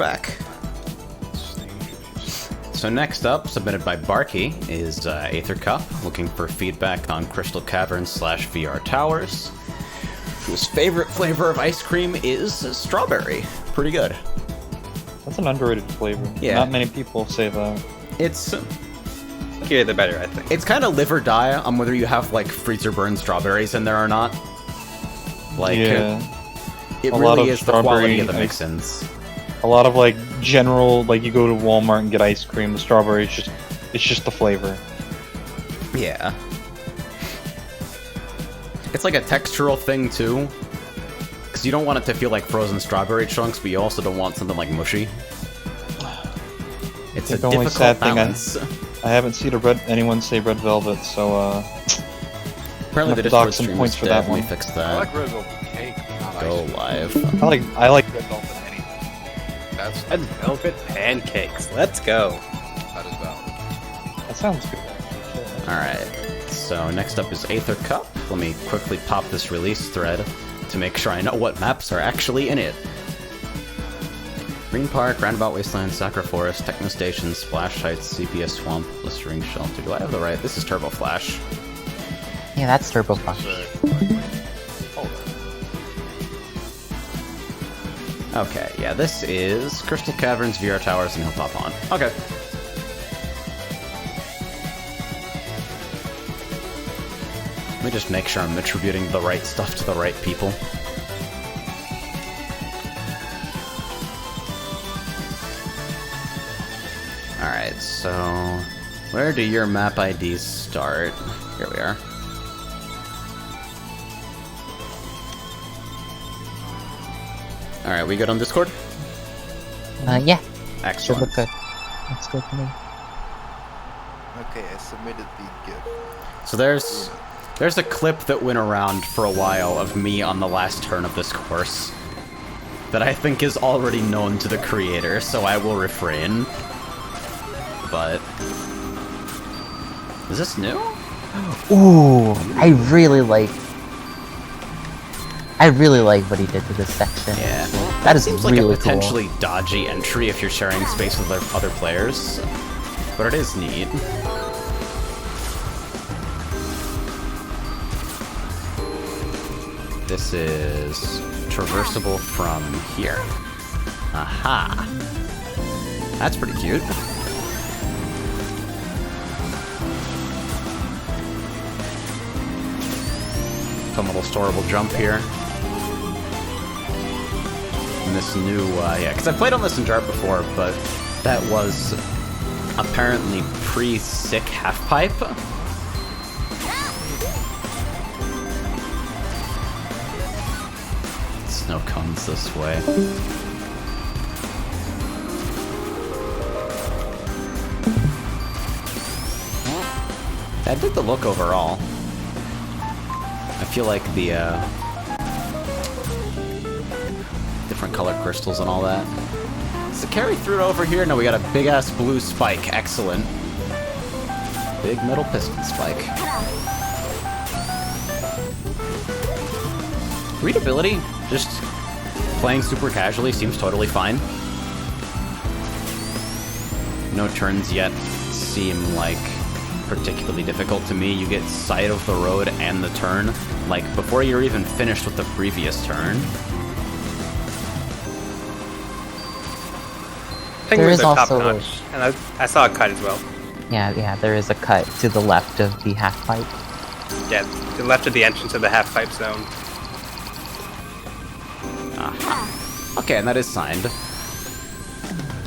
back. So next up, submitted by Barky, is Aether Cup, looking for feedback on Crystal Caverns / VR Towers, whose favorite flavor of ice cream is strawberry. Pretty good. That's an underrated flavor. Yeah. Not many people say that. It's Here the better, I think. it's kind of live or die on whether you have like freezer burn strawberries in there or not. Like Yeah. it A lot really of is the quality strawberry of the ice- mix-ins. A lot of like general, like you go to Walmart and get ice cream, the strawberry it's just the flavor. Yeah. It's like a textural thing too. Because you don't want it to feel like frozen strawberry chunks, but you also don't want something like mushy. It's a The only difficult sad thing balance. I haven't seen anyone say red velvet, so Apparently I'm the gonna dock Discord some stream points is for dead. that Let me one. fix I that. like red velvet cake, not Go ice. live. I like red velvet anything. That's Red velvet pancakes. Let's go. that is valid. That sounds good. Actually. Alright, so next up is Aether Cup. Let me quickly pop this release thread to make sure I know what maps are actually in it. Green Park, Roundabout Wasteland, Sacra Forest, Techno Station, Splash Heights, CPS Swamp, Blistering Shelter. Do I have the right? This is Turbo Flash. Yeah, that's Turbo Flash. Okay, yeah, this is Crystal Caverns, VR Towers, and Hilltop Pond. Okay. Let me just make sure I'm attributing the right stuff to the right people. Alright, so where do your map IDs start? Here we are. Alright, we good on Discord? Yeah, should Excellent. look good. That's good for me. Okay, I submitted the GIF. So there's a clip that went around for a while of me on the last turn of this course that I think is already known to the creator, so I will refrain. But is this new? Ooh, I really like what he did to this section. Yeah. That is Seems like really a potentially dodgy entry if you're sharing space with other players, but it is neat. This is traversable from here. Aha! That's pretty cute. Fun little storable jump here. And this new, yeah, because I played on this in Jart before, but that was apparently pre-sick half-pipe. Snow comes this way. I dig the look overall. I feel like the different color crystals and all that. So carry through it over here. No, we got a big ass blue spike. Excellent. Big metal piston spike. Readability, just playing super casually seems totally fine. No turns yet seem like particularly difficult to me. You get sight of the road and the turn, like before you're even finished with the previous turn. Fingers is are top also- notch, and I saw a cut as well. Yeah, there is a cut to the left of the half pipe. Yeah, to the left of the entrance of the half pipe zone. Okay, and that is signed.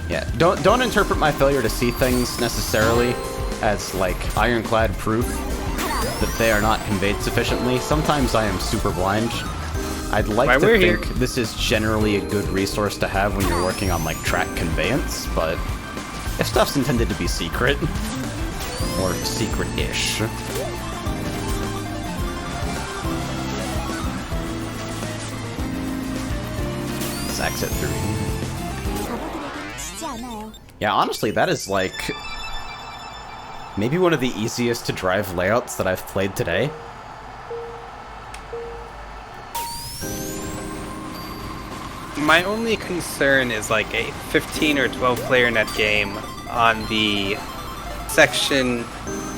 Yeah, don't interpret my failure to see things necessarily as like ironclad proof that they are not conveyed sufficiently. Sometimes I am super blind. I'd like Why to we're think here- this is generally a good resource to have when you're working on like track conveyance, but if stuff's intended to be secret, or secret-ish, let's exit through here. しちゃあなよ Yeah, honestly, that is like maybe one of the easiest to drive layouts that I've played today. My only concern is like a 15 or 12 player net game on the section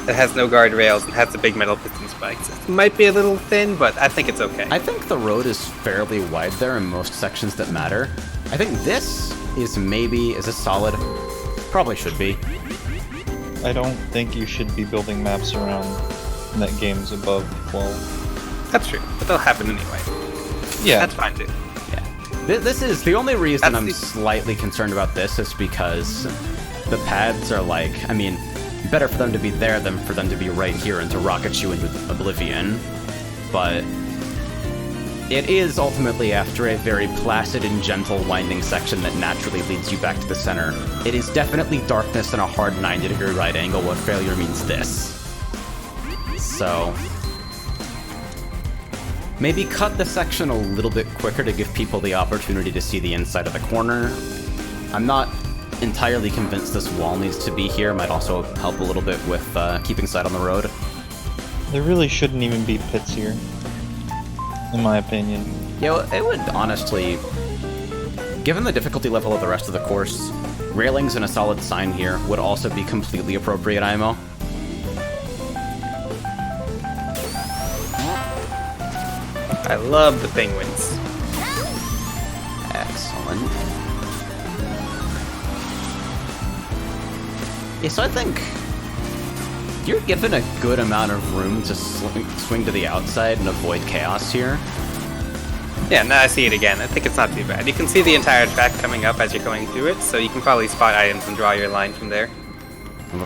that has no guardrails and has the big metal piston spikes. It might be a little thin, but I think it's okay. I think the road is fairly wide there in most sections that matter. I think this is this solid? Probably should be. I don't think you should be building maps around net games above 12. That's true, but they'll happen anyway. Yeah. That's fine too. This is the only reason That's I'm slightly concerned about this is because the pads are like, I mean, better for them to be there than for them to be right here and to rocket you into oblivion. But it is ultimately after a very placid and gentle winding section that naturally leads you back to the center. It is definitely darkness and a hard 90-degree right angle what failure means this. So maybe cut the section a little bit quicker to give people the opportunity to see the inside of the corner. I'm not entirely convinced this wall needs to be here. Might also help a little bit with keeping sight on the road. There really shouldn't even be pits here, in my opinion. Yeah, well, it would honestly, given the difficulty level of the rest of the course, railings and a solid sign here would also be completely appropriate IMO. I love the penguins. Excellent. Yeah, so I think you're given a good amount of room to swing to the outside and avoid chaos here. Yeah, now I see it again. I think it's not too bad. You can see the entire track coming up as you're going through it, so you can probably spot items and draw your line from there.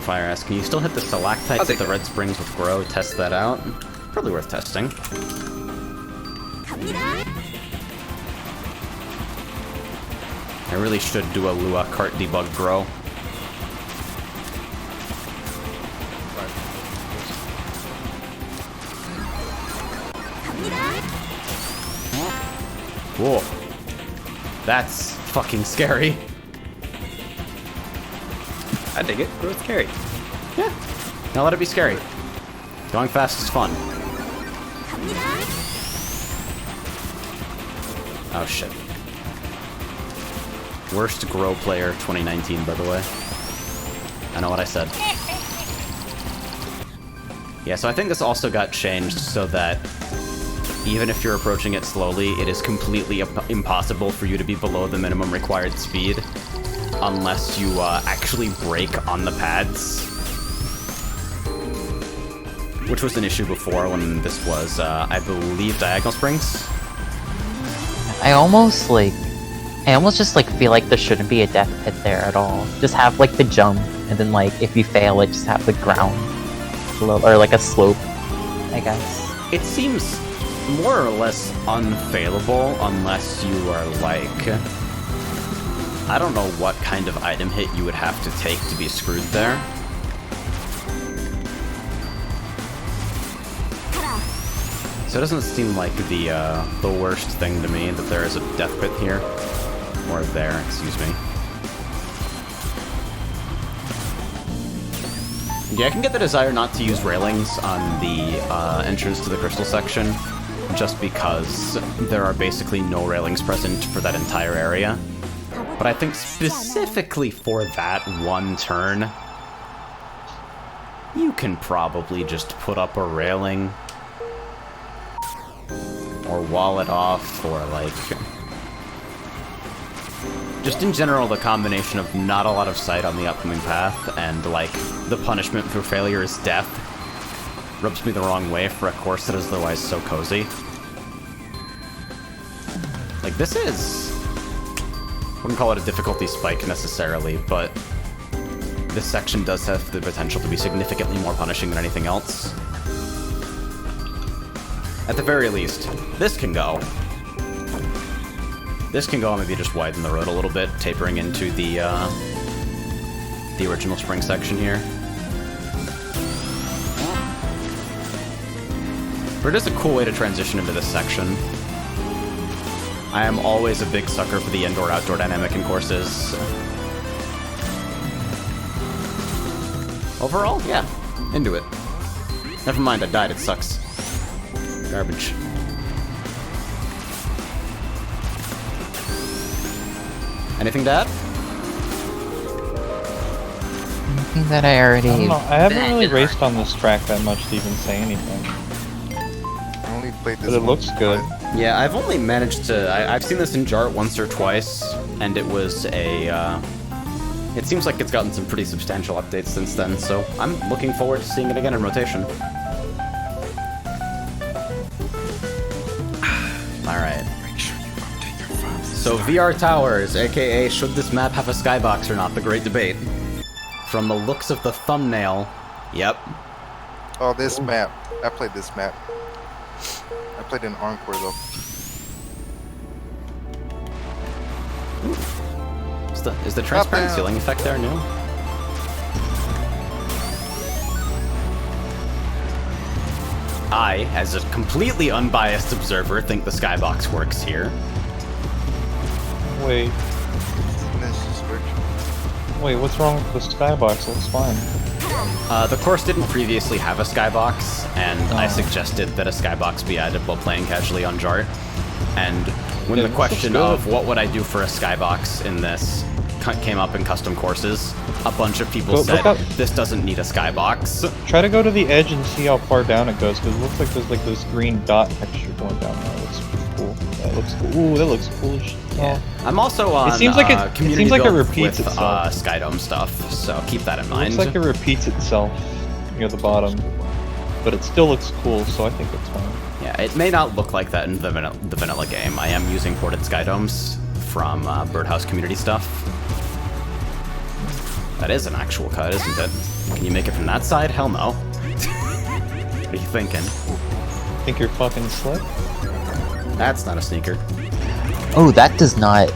Fire asks, can you still hit the stalactites at the red springs with Grow? Test that out. Probably worth testing. I really should do a Lua cart debug Grow. Whoa. That's fucking scary. I dig it. It's scary. Yeah. Now let it be scary. Going fast is fun. Oh shit. Worst Grow player 2019, by the way. I know what I said. Yeah, so I think this also got changed so that even if you're approaching it slowly, it is completely impossible for you to be below the minimum required speed unless you actually brake on the pads. Which was an issue before when this was, I believe, Diagonal Springs. I almost just like feel like there shouldn't be a death pit there at all. Just have like the jump, and then like if you fail it, just have the ground or like a slope, I guess. It seems more or less unfailable unless you are like, I don't know what kind of item hit you would have to take to be screwed there. So it doesn't seem like the worst thing to me that there is a death pit here. Or there, excuse me. Yeah, I can get the desire not to use railings on the entrance to the crystal section, just because there are basically no railings present for that entire area. But I think specifically for that one turn, you can probably just put up a railing, or wall it off, or like... Just in general, the combination of not a lot of sight on the upcoming path and, like, the punishment for failure is death rubs me the wrong way for a course that is otherwise so cozy. Like, this is... I wouldn't call it a difficulty spike necessarily, but this section does have the potential to be significantly more punishing than anything else. At the very least, this can go. This can go and maybe just widen the road a little bit, tapering into the original spring section here. But it is a cool way to transition into this section. I am always a big sucker for the indoor-outdoor dynamic in courses. Overall, yeah, into it. Never mind, I died, it sucks. Garbage. Anything to add? Anything that I already. I don't know. I haven't really raced on this track that much to even say anything. I only played this But it one looks good. time. Yeah, I've only managed to... I've seen this in Jart once or twice, and it was a... it seems like it's gotten some pretty substantial updates since then, so I'm looking forward to seeing it again in rotation. Alright. So VR Towers, aka should this map have a skybox or not, the great debate. From the looks of the thumbnail, yep. Oh, this map. I played this map. I played in Encore though. Is the transparent bad. ceiling effect there new? I, as a completely unbiased observer, think the skybox works here. Wait, This just worked. wait, what's wrong with the skybox? Looks fine. The course didn't previously have a skybox, and I suggested that a skybox be added while playing casually on Jart. And when Yeah, the this question looks good. of what would I do for a skybox in this came up in custom courses, a bunch of people Look said, up- this doesn't need a skybox. Try to go to the edge and see how far down it goes, because it looks like there's like this green dot texture going down there. It looks cool. That looks cool. Ooh, that looks foolish. Yeah. I'm also on seems like it community seems like it build repeats with itself. Skydome stuff, so keep that in It mind. looks like it repeats itself near the bottom, but it still looks cool, so I think it's fine. Yeah, it may not look like that in the vanilla game. I am using ported Skydomes from Birdhouse community stuff. That is an actual cut, isn't it? Can you make it from that side? Hell no. What are you thinking? Think you're fucking slick? That's not a sneaker. Oh, that does not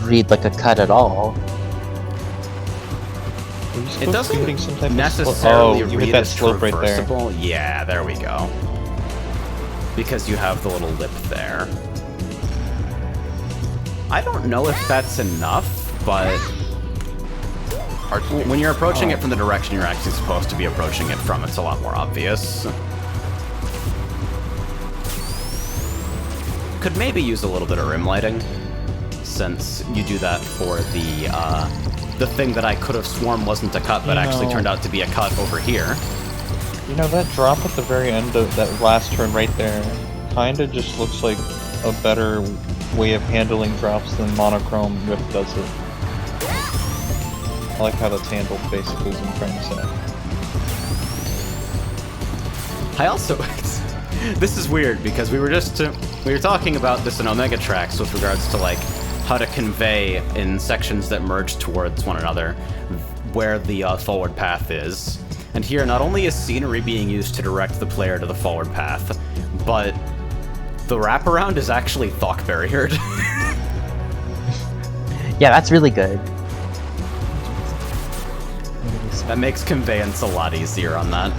read like a cut at all. Are you supposed It to doesn't be hitting some type necessarily of you read hit that as slope right there. traversable. Yeah, there we go. Because you have the little lip there. I don't know if that's enough, but when you're approaching it from the direction you're actually supposed to be approaching it from, it's a lot more obvious. Could maybe use a little bit of rim lighting, since you do that for the thing that I could have sworn wasn't a cut, but actually turned out to be a cut over here. You know, that drop at the very end of that last turn right there kinda just looks like a better way of handling drops than monochrome Rift does it. I like how that's handled, basically, is what I'm trying to say. I also... this is weird, because we were talking about this in Omega Tracks with regards to, like, how to convey in sections that merge towards one another where the forward path is. And here, not only is scenery being used to direct the player to the forward path, but the wraparound is actually Thok barriered. Yeah, that's really good. That makes conveyance a lot easier on that.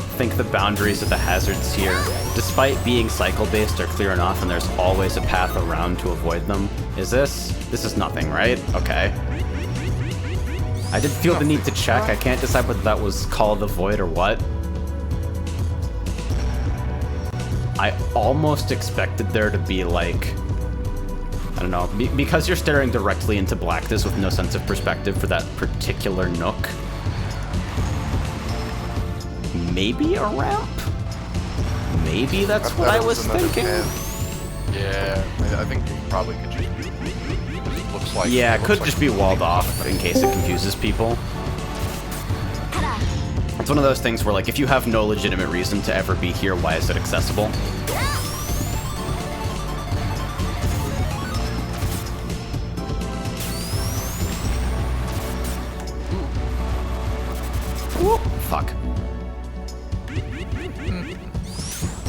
I think the boundaries of the hazards here, despite being cycle-based, are clear enough, and there's always a path around to avoid them. Is this? This is nothing, right? Okay. I did feel the need to check. I can't decide whether that was Call of the Void or what. I almost expected there to be, like... I don't know, because you're staring directly into blackness with no sense of perspective for that particular nook. Maybe a ramp? Maybe that's what I was thinking? Yeah, I think it probably could just be... Looks like... Yeah, it looks could like just be walled off in case it confuses people. It's one of those things where, like, if you have no legitimate reason to ever be here, why is it accessible? Whoop, fuck.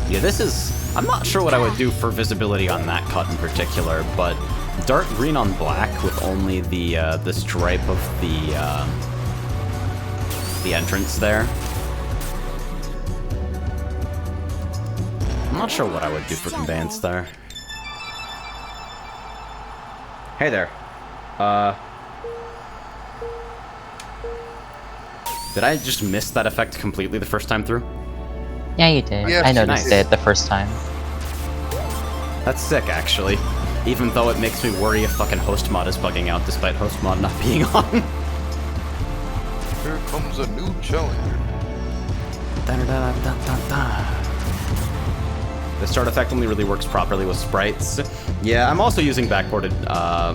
Yeah, this is... I'm not sure what I would do for visibility on that cut in particular, but dark green on black with only the stripe of the entrance there. I'm not sure what I would do for conveyance there. Hey there. Did I just miss that effect completely the first time through? Yeah, you did. Yeah, I noticed nice. it the first time. That's sick, actually. Even though it makes me worry if fucking host mod is bugging out despite host mod not being on. Here comes a new challenger. The start effect only really works properly with sprites. Yeah, I'm also using backported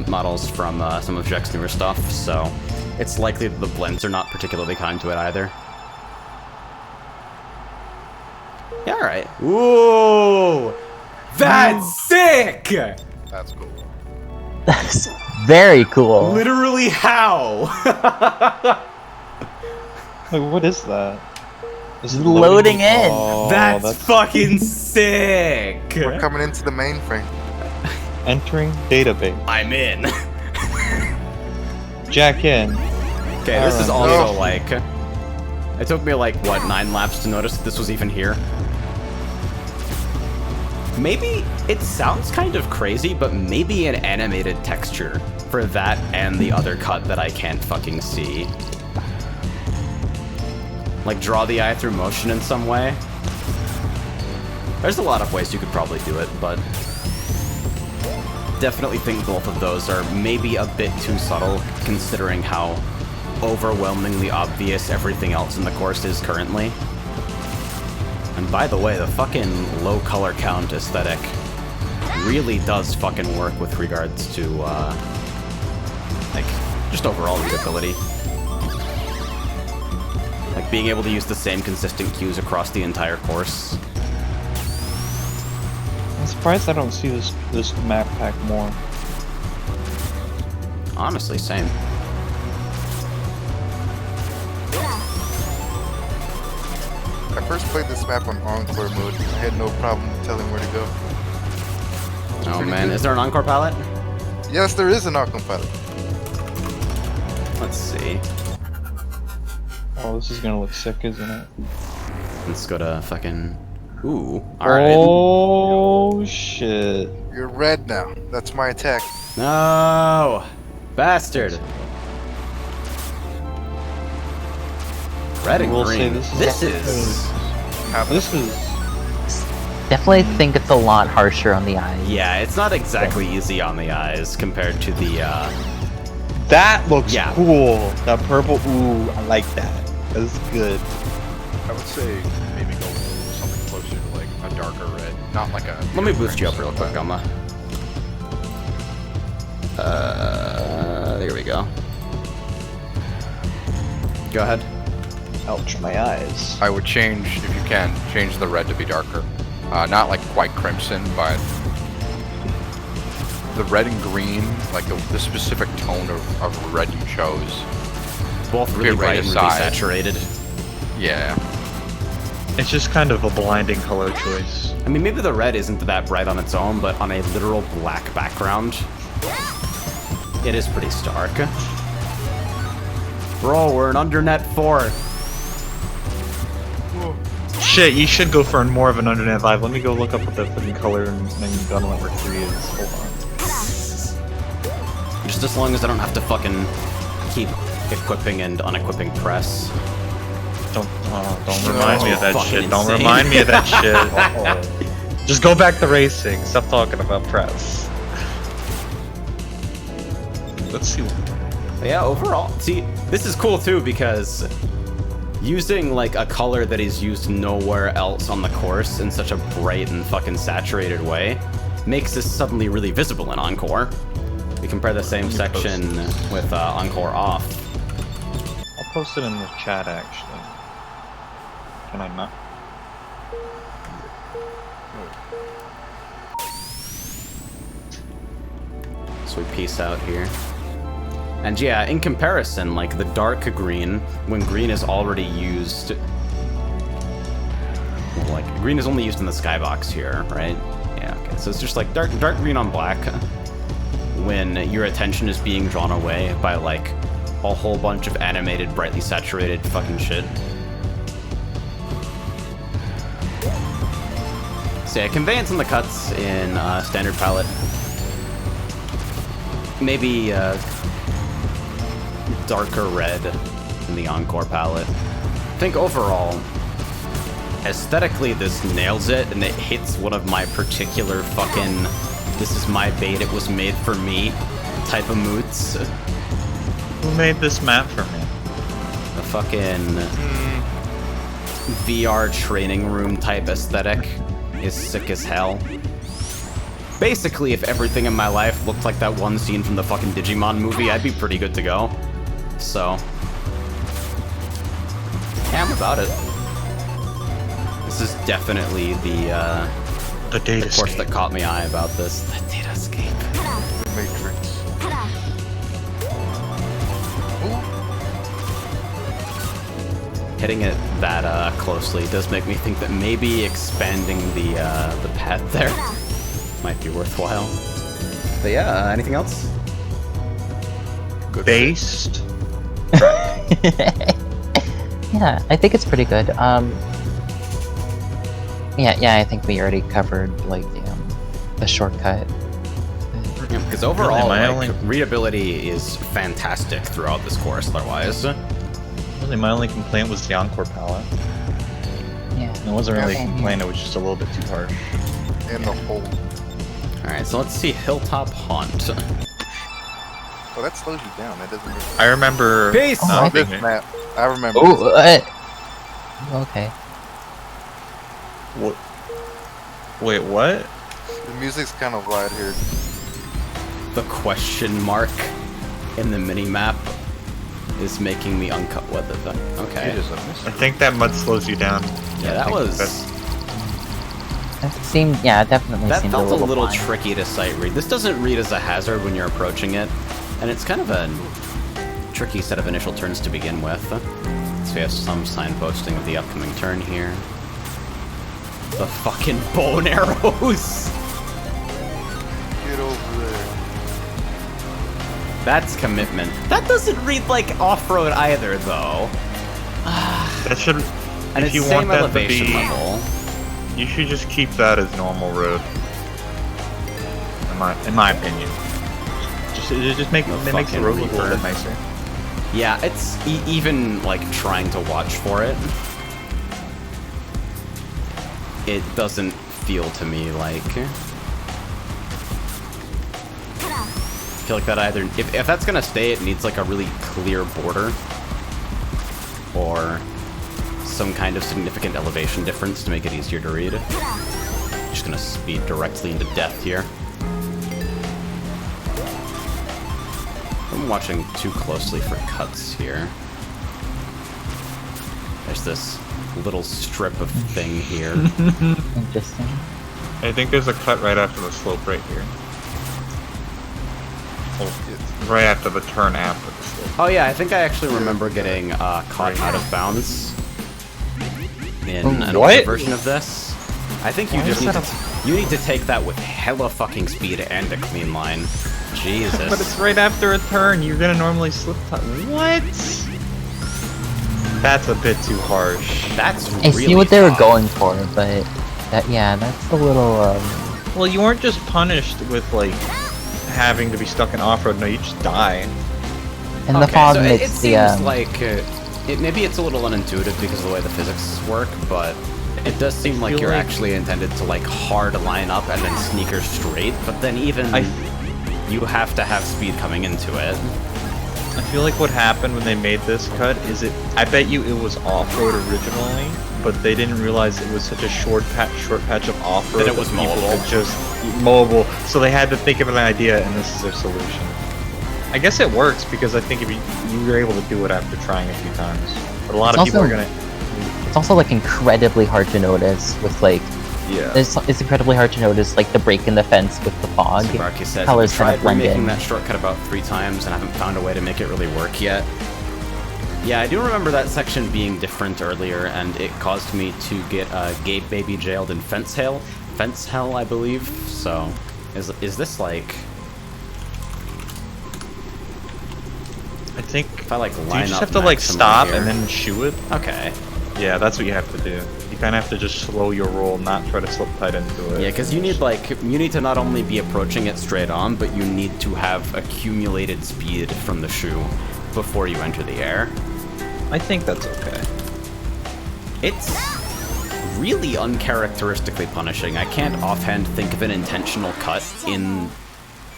models from some of Jack's newer stuff, so it's likely that the blends are not particularly kind to it either. Yeah, alright. Ooh! That's sick! That's cool. That's very cool. Literally how? Like, what is that? Is it Loading in. Oh, that's fucking sick! We're coming into the mainframe. entering database. I'm in. Jack in. Okay, this is Alright. also like... It took me like, what, 9 laps to notice that this was even here? Maybe, it sounds kind of crazy, but maybe an animated texture for that and the other cut that I can't fucking see. Like, draw the eye through motion in some way. There's a lot of ways you could probably do it, but... Definitely think both of those are maybe a bit too subtle, considering how overwhelmingly obvious everything else in the course is currently. And by the way, the fucking low color count aesthetic really does fucking work with regards to, like, just overall readability. Like, being able to use the same consistent cues across the entire course. I'm surprised I don't see this map pack more. Honestly, same. I first played this map on Encore mode. I had no problem telling where to go. Oh man, is there an Encore palette? Yes, there is an Encore palette. Let's see. Oh, this is gonna look sick, isn't it? Let's go to fucking... Ooh, alright. Oh, shit. You're red now. That's my attack. No! Bastard! Red and We'll say green. this is- This is... Definitely think it's a lot harsher on the eyes. Yeah, it's not exactly easy on the eyes compared to the, That looks Yeah. cool. That purple, ooh, I like that. That's good. I would say maybe go with something closer to like a darker red, not like a. Let me boost you up real quick, Gumma. There we go. Go ahead. Ouch, my eyes. I would change, if you can, change the red to be darker. Not like quite crimson, but the red and green, like the specific tone of red you chose. Both really Get bright right and really aside. saturated. Yeah. It's just kind of a blinding color choice. I mean, maybe the red isn't that bright on its own, but on a literal black background, it is pretty stark. Bro, we're an undernet 4. Shit, you should go for more of an undernet vibe. Let me go look up what the fucking color in gun number 3 is. Hold on. Just as long as I don't have to fucking keep equipping and unequipping press. Don't remind me of that Fucking shit. Don't insane. remind me of that shit. Just go back to racing. Stop talking about press. Let's see. But yeah, overall, see, this is cool too because using like a color that is used nowhere else on the course in such a bright and fucking saturated way makes this suddenly really visible in Encore. We compare the same section with Encore off. I'll post it in the chat actually. Can I not? So we peace out here. And yeah, in comparison, like the dark green, when green is already used, well, like green is only used in the skybox here, right? Yeah, okay. So it's just like dark green on black when your attention is being drawn away by like a whole bunch of animated, brightly saturated fucking shit. So yeah, conveyance and the cuts in standard palette. Maybe darker red in the Encore palette. I think overall, Aesthetically, this nails it, and it hits one of my particular fucking "this is my bait, it was made for me" type of moods. Who made this map for me? The fucking VR training room type aesthetic is sick as hell. Basically, if everything in my life looked like that one scene from the fucking Digimon movie, I'd be pretty good to go. So, yeah, I'm about it. This is definitely the data course escape. that caught my eye about this. The data escape. The Matrix. Hitting it that closely does make me think that maybe expanding the path there might be worthwhile. But yeah, anything else? Good. Based. Yeah, I think it's pretty good. Yeah, I think we already covered like the shortcut. Yeah, because overall, Really, my like, only- readability is fantastic throughout this course. Otherwise, Really, my only complaint was the Encore palette. Yeah. It wasn't really a Same here. complaint, it was just a little bit too harsh. And the hole. all right. So let's see Hilltop Haunt. Oh, that slows you down. That doesn't. I remember. Peace! Oh, I This think- map. I remember. Oh, okay. What? Wait, what? The music's kind of loud here. The question mark in the mini map is making me uncut weather. Okay. I think that mud slows you down. Yeah, I that think was. That seemed, yeah, it definitely That seemed felt a little fine. tricky to sight read. This doesn't read as a hazard when you're approaching it, and it's kind of a tricky set of initial turns to begin with. So we have some signposting of the upcoming turn here. The fucking bow and arrows! Get over there. That's commitment. That doesn't read like off-road either, though. That should. And if it's you same want that to elevation be, level. you should just keep that as normal road. In my opinion. It just makes the fucking road look a little reverb. bit nicer. Yeah, it's even like trying to watch for it. It doesn't feel to me like. I feel like that either. If that's gonna stay, it needs like a really clear border, or some kind of significant elevation difference to make it easier to read. Just gonna speed directly into death here. I'm watching too closely for cuts here. There's this little strip of thing here. Interesting. I think there's a cut right after the slope right here. Oh, right after the turn after the slope. Oh yeah, I think I actually remember getting caught out of bounds in an older What? version of this. I think you Why just is need that to, you need to take that with hella fucking speed and a clean line. Jesus. But it's right after a turn. You're gonna normally slip. What? That's a bit too harsh. That's I really see what they were tough. going for, but that's a little Well, you weren't just punished with like having to be stuck in off-road. No, you just die. and the Okay, fog so makes it the seems like maybe it's a little unintuitive because of the way the physics work, but it does seem like feel you're like- actually intended to like hard line up and then sneaker straight, but then even you have to have speed coming into it. I feel like what happened when they made this cut is I bet you it was off-road originally, but they didn't realize it was such a short patch of off-road That it was people mowable. could just mobile. So they had to think of an idea, and this is their solution. I guess it works because I think if you were able to do it after trying a few times, but a lot It's of people also- are gonna. it's also like incredibly hard to notice with like Yeah. it's incredibly hard to notice like the break in the fence with the fog. Barky says, Colors I've kind tried of blend remaking in. that shortcut about 3 times and haven't found a way to make it really work yet. Yeah, I do remember that section being different earlier, and it caused me to get Gabe Baby jailed in Fence Hell, I believe. So, is this like? I think. If I like Do you line just up have to like maximum stop here- and then shoot it? Okay. Yeah, that's what you have to do. You kind of have to just slow your roll, not try to slip tight into it. Yeah, because you need to not only be approaching it straight on, but you need to have accumulated speed from the shoe before you enter the air. I think that's okay. It's really uncharacteristically punishing. I can't offhand think of an intentional cut in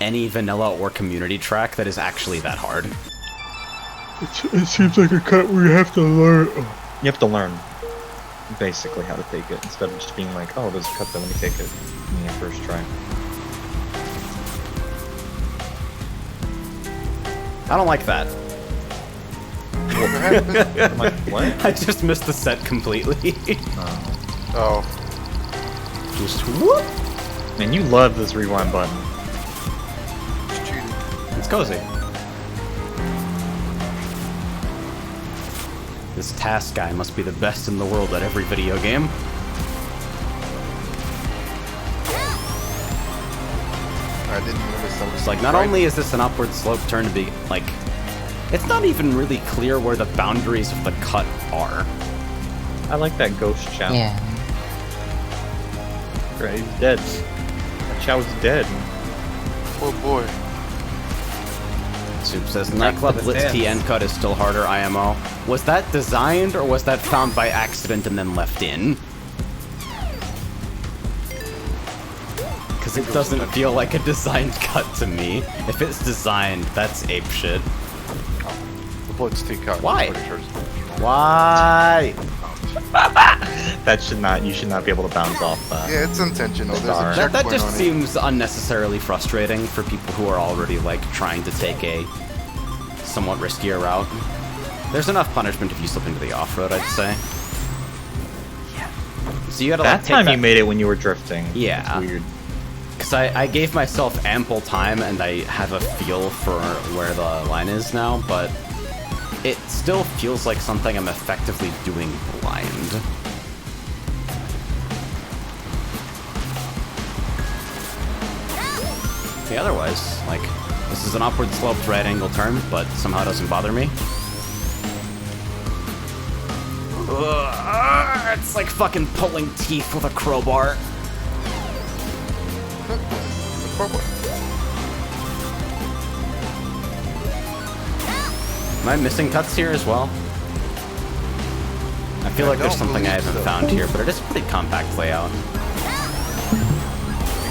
any vanilla or community track that is actually that hard. It seems like a cut where you have to learn. You have to learn, basically, how to take it, instead of just being like, oh, there's a cut there, let me take it in your first try. I don't like that. I'm like, what? I just missed the set completely. Oh. Just whoop! Man, you love this rewind button. It's cheating. It's cozy. This task guy must be the best in the world at every video game. I didn't notice that was It's like, not only is this an upward slope turn to be, like, it's not even really clear where the boundaries of the cut are. I like that ghost Chow. Yeah. Right, he's dead. That Chow's dead. Oh boy. Soup says, Nightclub to the Blitz dance. TN cut is still harder, IMO. Was that designed, or was that found by accident and then left in? Because it doesn't feel like a designed cut to me. If it's designed, that's apeshit. The Blitz T cut. Why? I'm pretty sure it's- Why? That should not, you should not be able to bounce off that. Yeah, it's intentional. There's a Darn. That checkpoint just on it. seems unnecessarily frustrating for people who are already, like, trying to take a somewhat riskier route. There's enough punishment if you slip into the off-road, I'd say. So you gotta, like, That take time that... you made it when you were drifting. Yeah. It's weird. Because I gave myself ample time and I have a feel for where the line is now, but it still feels like something I'm effectively doing blind. Yeah, otherwise, like, this is an upward sloped right angle turn, but somehow doesn't bother me. Ugh, it's like fucking pulling teeth with a crowbar. Am I missing cuts here as well? I feel like there's don't something I believe haven't so. found here, but it is a pretty compact layout.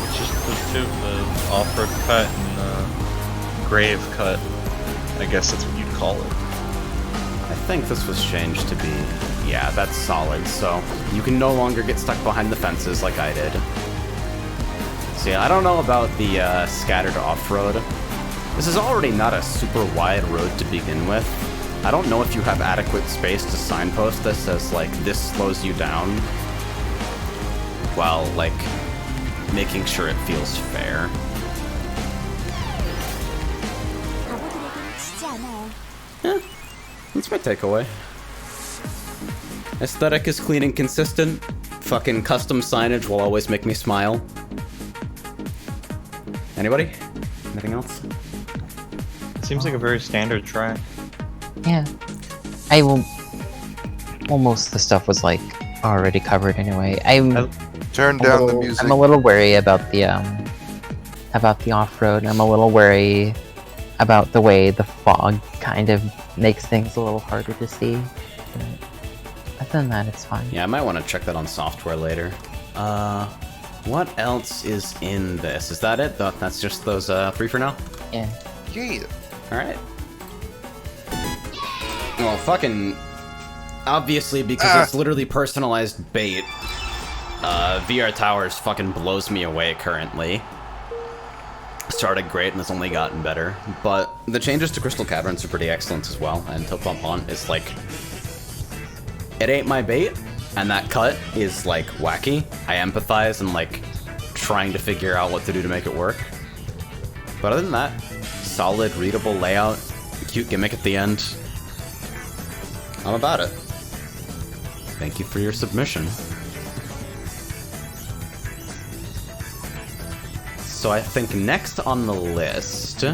It's just those two, the off-road cut and the grave cut. I guess that's what you'd call it. I think this was changed to be... Yeah, that's solid, so you can no longer get stuck behind the fences like I did. So yeah, I don't know about the scattered off-road. This is already not a super wide road to begin with. I don't know if you have adequate space to signpost this as, like, this slows you down, while, like, making sure it feels fair. アボトレがちっちゃな That's my takeaway. Aesthetic is clean and consistent. Fucking custom signage will always make me smile. Anybody? Anything else? Seems like a very standard track. Yeah. I will. Well, most of the stuff was like already covered anyway. Turn down the music. I'm a little worriy about the off-road. I'm a little worriy about the way the fog kind of makes things a little harder to see. But other than that, it's fine. Yeah, I might want to check that on software later. What else is in this? Is that it? That's just those 3 for now? Yeah. Yeah. Alright. Well, fucking... Obviously, because it's literally personalized bait, VR Towers fucking blows me away currently. Started great and has only gotten better, but the changes to Crystal Caverns are pretty excellent as well, and Tilt Bump On is like... It ain't my bait, and that cut is, like, wacky. I empathize and, like, trying to figure out what to do to make it work. But other than that, solid, readable layout, cute gimmick at the end. I'm about it. Thank you for your submission. So I think next on the list...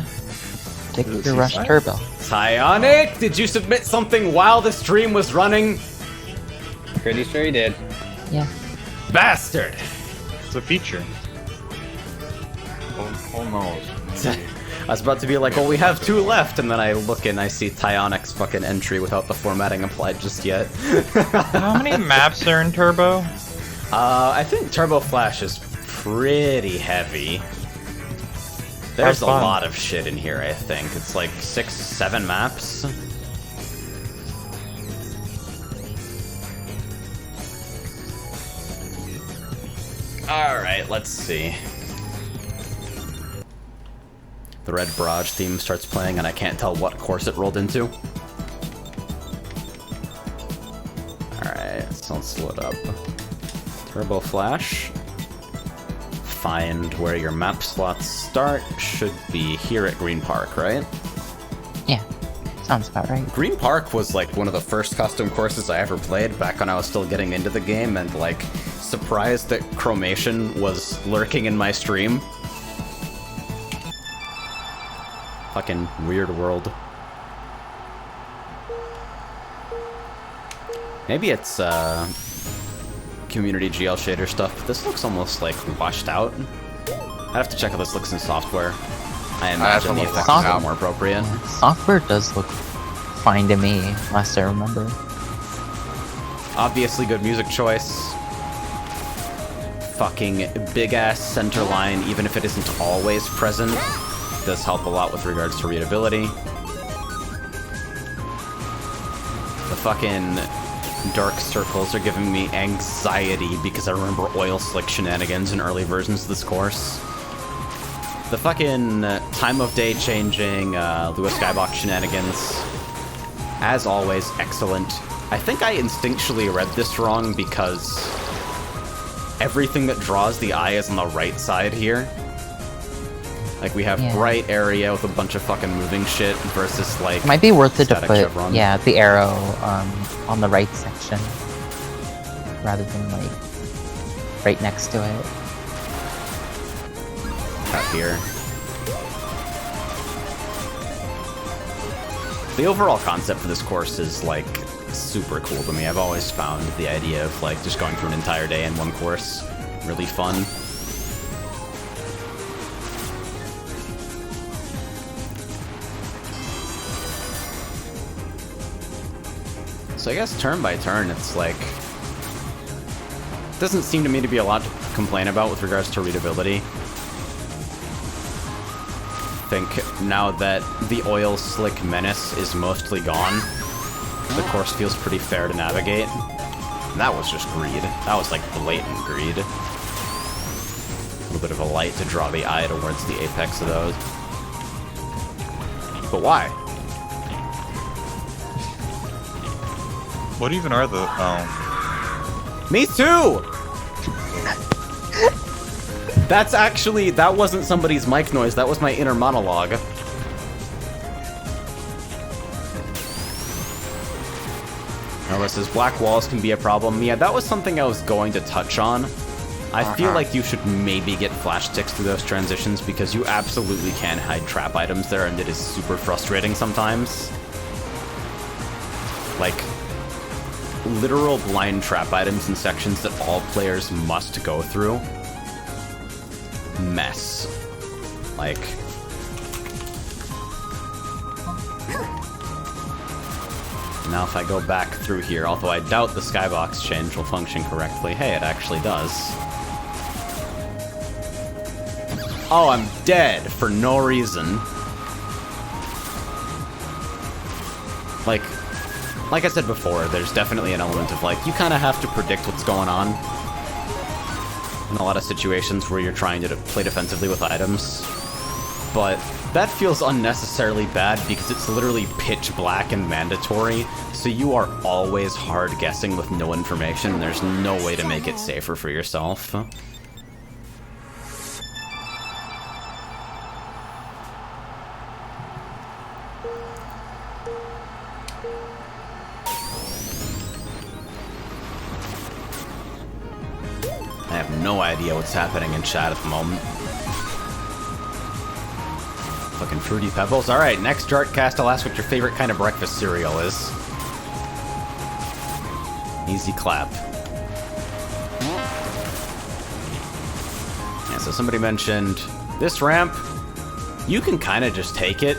Take your Rush Turbo. Tyonic, did you submit something while the stream was running? Pretty sure he did. Yeah. Bastard! It's a feature. Oh no. I was about to be like, well, we have 2 left, and then I look and I see Tyonic's fucking entry without the formatting applied just yet. How many maps are in Turbo? I think Turbo Flash is pretty heavy. There's a fun. lot of shit in here, I think. It's like 6, 7 maps. Alright, let's see. The Red Barrage theme starts playing and I can't tell what course it rolled into. Alright, so let's load up Turbo Flash. Find where your map slots start. Should be here at Green Park, right? Yeah, sounds about right. Green Park was like one of the first custom courses I ever played back when I was still getting into the game, and like surprised that Chromation was lurking in my stream. Fucking weird world. Maybe it's community GL shader stuff, but this looks almost like washed out. I'd have to check how this looks in software. I imagine the effects are more appropriate. Software does look fine to me, last I remember. Obviously good music choice. Fucking big-ass center line, even if it isn't always present, does help a lot with regards to readability. The fucking dark circles are giving me anxiety because I remember oil slick shenanigans in early versions of this course. The fucking time of day changing Lewis Skybox shenanigans, as always, excellent. I think I instinctually read this wrong because everything that draws the eye is on the right side here. Like, we have bright area with a bunch of fucking moving shit versus, like, it might be worth it to static put, chevron. yeah, the arrow on the right section rather than, like, right next to it. Up here. The overall concept for this course is, like, super cool to me. I've always found the idea of, like, just going through an entire day in one course really fun. So I guess turn by turn, it's like... doesn't seem to me to be a lot to complain about with regards to readability. I think now that the oil slick menace is mostly gone, the course feels pretty fair to navigate. And that was just greed. That was like blatant greed. A little bit of a light to draw the eye towards the apex of those. But why? What even are the... oh. Me too! That's actually... that wasn't somebody's mic noise, that was my inner monologue. Nova says black walls can be a problem. Yeah, that was something I was going to touch on. I feel like you should maybe get flash sticks through those transitions because you absolutely can hide trap items there and it is super frustrating sometimes. Like, literal blind trap items in sections that all players must go through. Mess. Like... now if I go back through here, although I doubt the skybox change will function correctly. Hey, it actually does. Oh, I'm dead for no reason. Like I said before, there's definitely an element of, like, you kind of have to predict what's going on in a lot of situations where you're trying to play defensively with items. But that feels unnecessarily bad because it's literally pitch black and mandatory, so you are always hard guessing with no information, and there's no way to make it safer for yourself. I have no idea what's happening in chat at the moment. Fucking Fruity Pebbles. Alright, next jartcast, I'll ask what your favorite kind of breakfast cereal is. Easy clap. Yeah, so somebody mentioned this ramp. You can kind of just take it.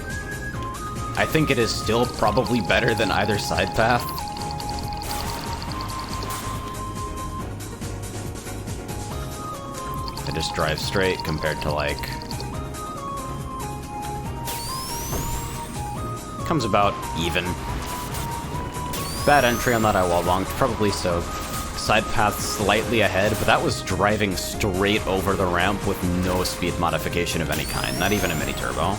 I think it is still probably better than either side path. It just drives straight compared to like... Comes about even. Bad entry on that I wall bonked, probably so. Side path slightly ahead, but that was driving straight over the ramp with no speed modification of any kind, not even a mini turbo.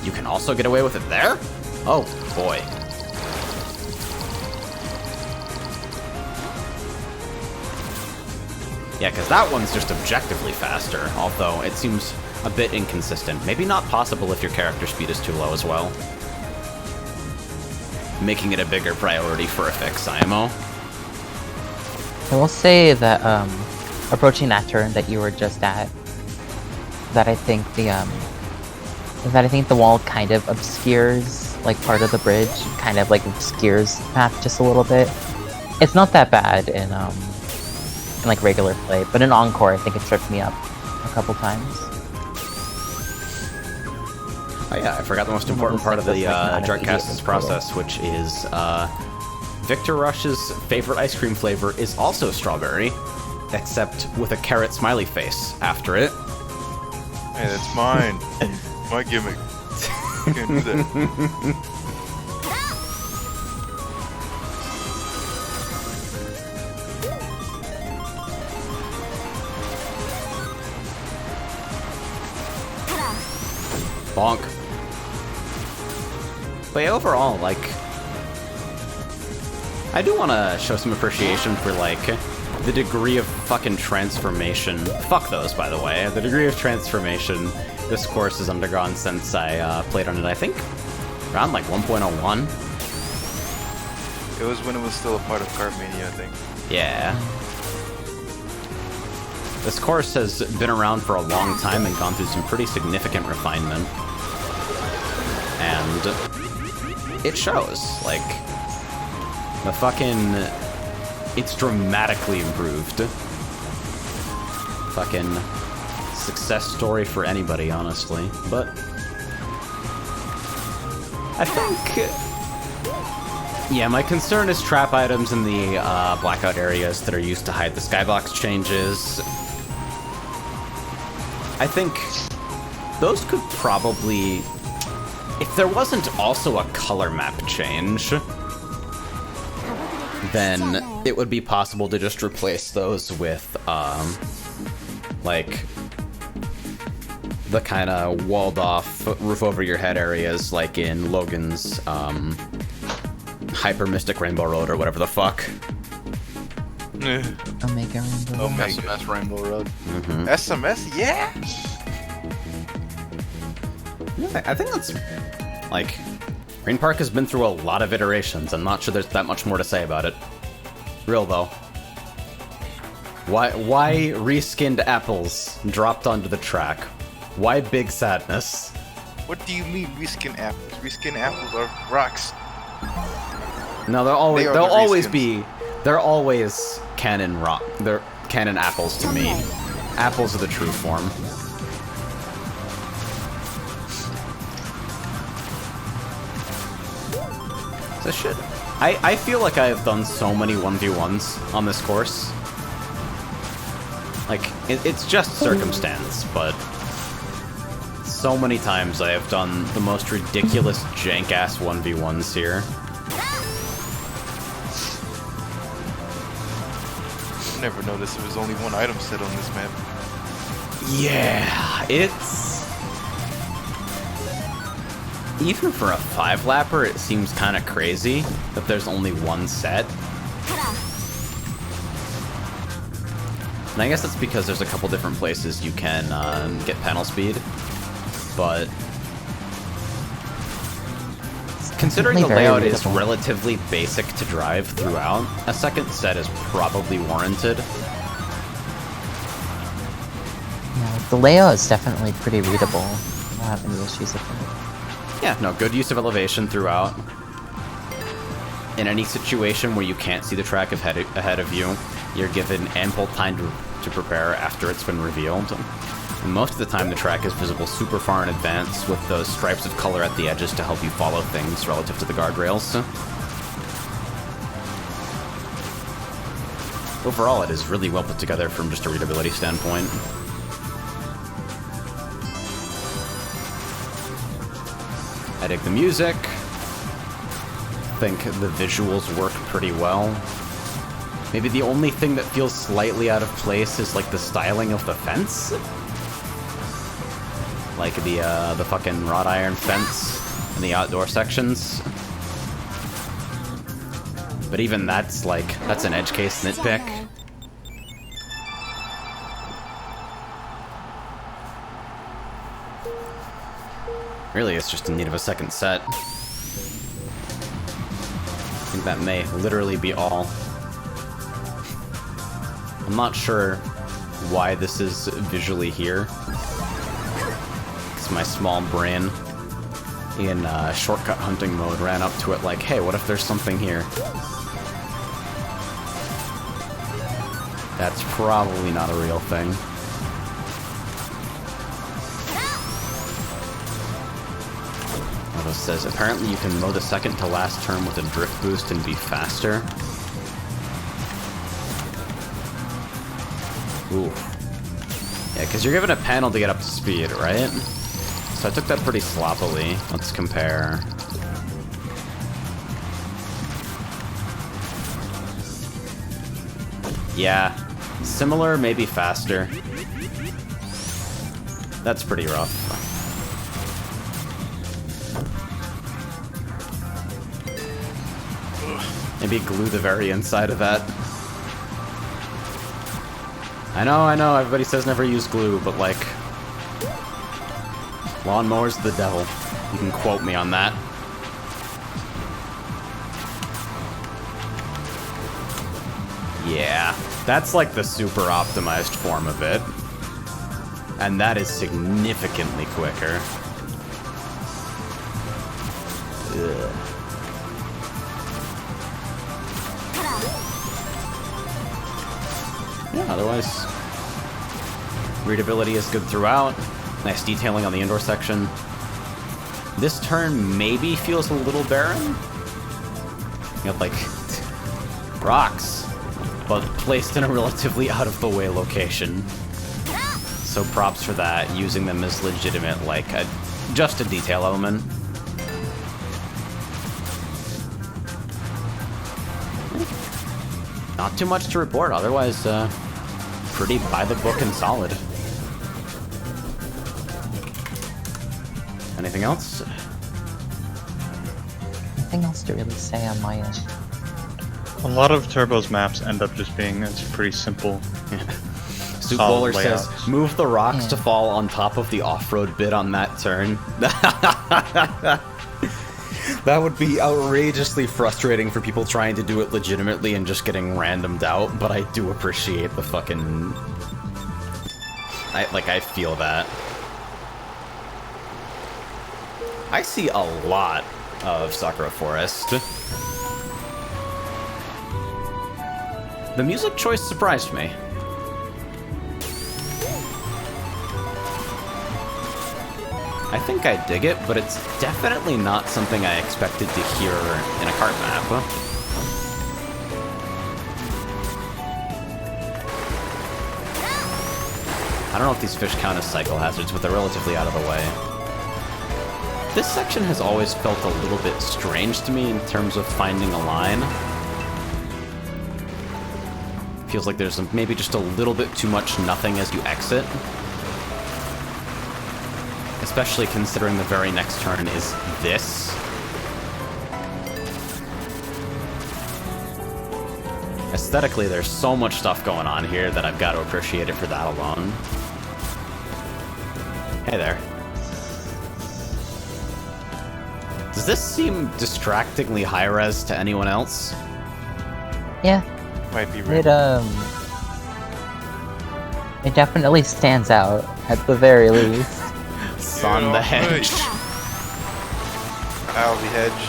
You can also get away with it there? Oh boy. Yeah, because that one's just objectively faster, although it seems a bit inconsistent. Maybe not possible if your character speed is too low as well. Making it a bigger priority for a fix, IMO. I will say that approaching that turn that you were just at, that I think the wall kind of obscures like part of the bridge, kind of like obscures the path just a little bit. It's not that bad in like regular play, but in Encore I think it tripped me up a couple times. Oh yeah, I forgot the most important part of the jartcast's process, which is Victor Rush's favorite ice cream flavor is also strawberry, except with a carrot smiley face after it. Hey, that's mine. My gimmick. You can't do that. Bonk. But yeah, overall, like, I do want to show some appreciation for, like, the degree of fucking transformation. Fuck those, by the way. The degree of transformation this course has undergone since I played on it, I think, around, like, 1.01. It was when it was still a part of Cartmania, I think. Yeah. This course has been around for a long time and gone through some pretty significant refinement. And it shows, like, the fucking... It's dramatically improved. Fucking success story for anybody, honestly. But I think... Yeah, my concern is trap items in the blackout areas that are used to hide the skybox changes. I think those could probably... If there wasn't also a color map change, then it would be possible to just replace those with, like, the kind of walled-off, roof-over-your-head areas, like in Logan's, Hyper Mystic Rainbow Road, or whatever the fuck. Omega Rainbow. SMS Rainbow Road. Mm-hmm. SMS? Yeah! I think that's, like, Green Park has been through a lot of iterations. I'm not sure there's that much more to say about it. Real, though. Why reskinned apples dropped onto the track? Why big sadness? What do you mean reskin apples? Reskin apples are rocks. No, they'll always be... They're always canon rock. They're canon apples to me. Apples are the true form. So shit. I feel like I have done so many 1v1s on this course. Like, it's just circumstance, but so many times I have done the most ridiculous jank-ass 1v1s here. I never noticed there was only one item set on this map. Yeah, it's... Even for a 5-lapper, it seems kind of crazy that there's only one set. And I guess that's because there's a couple different places you can get panel speed. But considering the layout is relatively basic to drive throughout, a second set is probably warranted. Yeah, the layout is definitely pretty readable. I don't have any issues with it. Yeah, no, good use of elevation throughout. In any situation where you can't see the track ahead of you, you're given ample time to prepare after it's been revealed. And most of the time the track is visible super far in advance with those stripes of color at the edges to help you follow things relative to the guardrails. overall it is really well put together from just a readability standpoint. I dig the music. I think the visuals work pretty well. Maybe the only thing that feels slightly out of place is like the styling of the fence. Like the fucking wrought iron fence in the outdoor sections. But even that's an edge case nitpick. Really, it's just in need of a second set. I think that may literally be all. I'm not sure why this is visually here. Because my small brain in shortcut hunting mode ran up to it like, hey, what if there's something here? That's probably not a real thing. It says, apparently you can mow the second to last turn with a drift boost and be faster. Ooh. Yeah, because you're given a panel to get up to speed, right? So I took that pretty sloppily. Let's compare. Yeah, similar, maybe faster. That's pretty rough. Maybe glue the very inside of that. I know, everybody says never use glue, but like... Lawnmower's the devil. You can quote me on that. Yeah, that's like the super optimized form of it. And that is significantly quicker. Ugh. Yeah, otherwise, readability is good throughout. Nice detailing on the indoor section. This turn maybe feels a little barren. You got, like, rocks, but placed in a relatively out-of-the-way location. So props for that, using them as legitimate, like, just a detail element. Not too much to report, otherwise, pretty by the book and solid. Anything else? Nothing else to really say on my end. A lot of Turbo's maps end up just being pretty simple. Soup Bowler says, move the rocks to fall on top of the off-road bit on that turn. That would be outrageously frustrating for people trying to do it legitimately and just getting randomed out, but I do appreciate the fucking... I feel that. I see a lot of Sakura Forest. The music choice surprised me. I think I dig it, but it's definitely not something I expected to hear in a cart map. I don't know if these fish count as cycle hazards, but they're relatively out of the way. This section has always felt a little bit strange to me in terms of finding a line. Feels like there's maybe just a little bit too much nothing as you exit. Especially considering the very next turn is this. Aesthetically, there's so much stuff going on here that I've got to appreciate it for that alone. Hey there. Does this seem distractingly high-res to anyone else? Yeah. Might be It definitely stands out, at the very least. On the hedge. Ow, the hedge.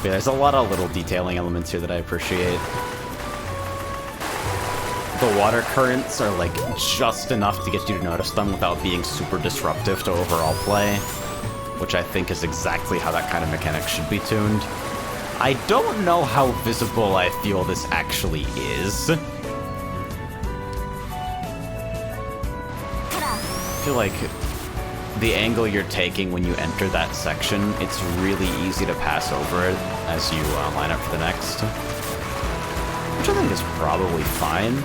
Yeah, there's a lot of little detailing elements here that I appreciate. The water currents are like just enough to get you to notice them without being super disruptive to overall play, which I think is exactly how that kind of mechanic should be tuned. I don't know how visible I feel this actually is. I feel like the angle you're taking when you enter that section, it's really easy to pass over it as you line up for the next. Which I think is probably fine.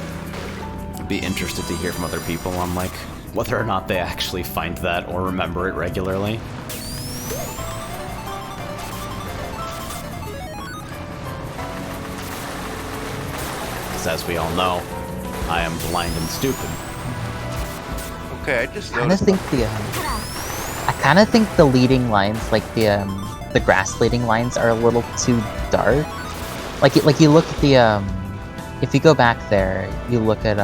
I'd be interested to hear from other people on, like, whether or not they actually find that or remember it regularly. Because as we all know, I am blind and stupid. Okay, I just I kind of noticed. think the leading lines, like the grass leading lines, are a little too dark. Like you look at the if you go back there, you look at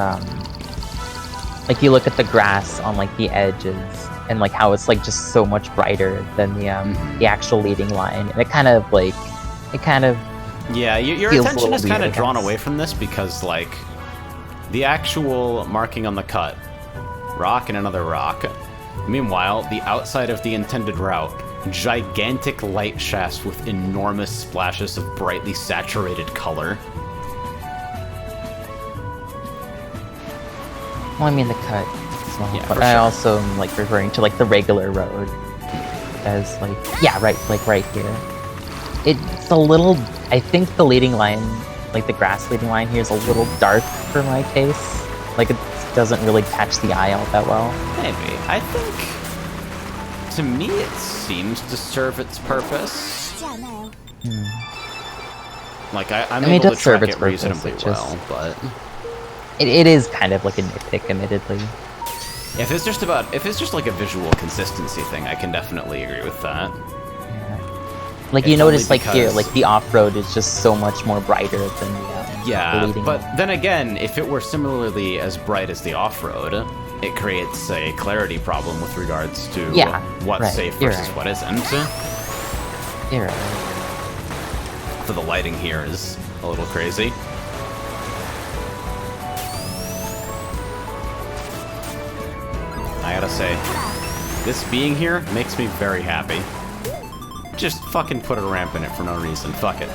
the grass on like the edges and like how it's like just so much brighter than the actual leading line, and it kind of Yeah, your feels a attention little is kind weird, of I drawn guess. away from this because, like, the actual marking on the cut, rock and another rock. Meanwhile, the outside of the intended route, gigantic light shafts with enormous splashes of brightly saturated color. Well, I mean the cut as well, Yeah, but for I sure. also am like referring to like the regular road as like right here. It's a little. I think the leading line, like the grass leading line here, is a little dark for my taste. Like it doesn't really catch the eye all that well. Maybe. I think, to me, it seems to serve its purpose. 쉽지 않아요. Like, I'm I mean, it able to does serve track its it purpose, reasonably it just- well, but It is kind of like a nitpick, admittedly. if it's just like a visual consistency thing, I can definitely agree with that. Like If you notice, only like here, because- like the off-road is just so much more brighter than the Yeah, leading but line. then again, if it were similarly as bright as the off-road, it creates a clarity problem with regards to Yeah, what's right, safe you're versus right. what isn't. You're right. So the lighting here is a little crazy. I gotta say, this being here makes me very happy. Just fucking put a ramp in it for no reason. Fuck it.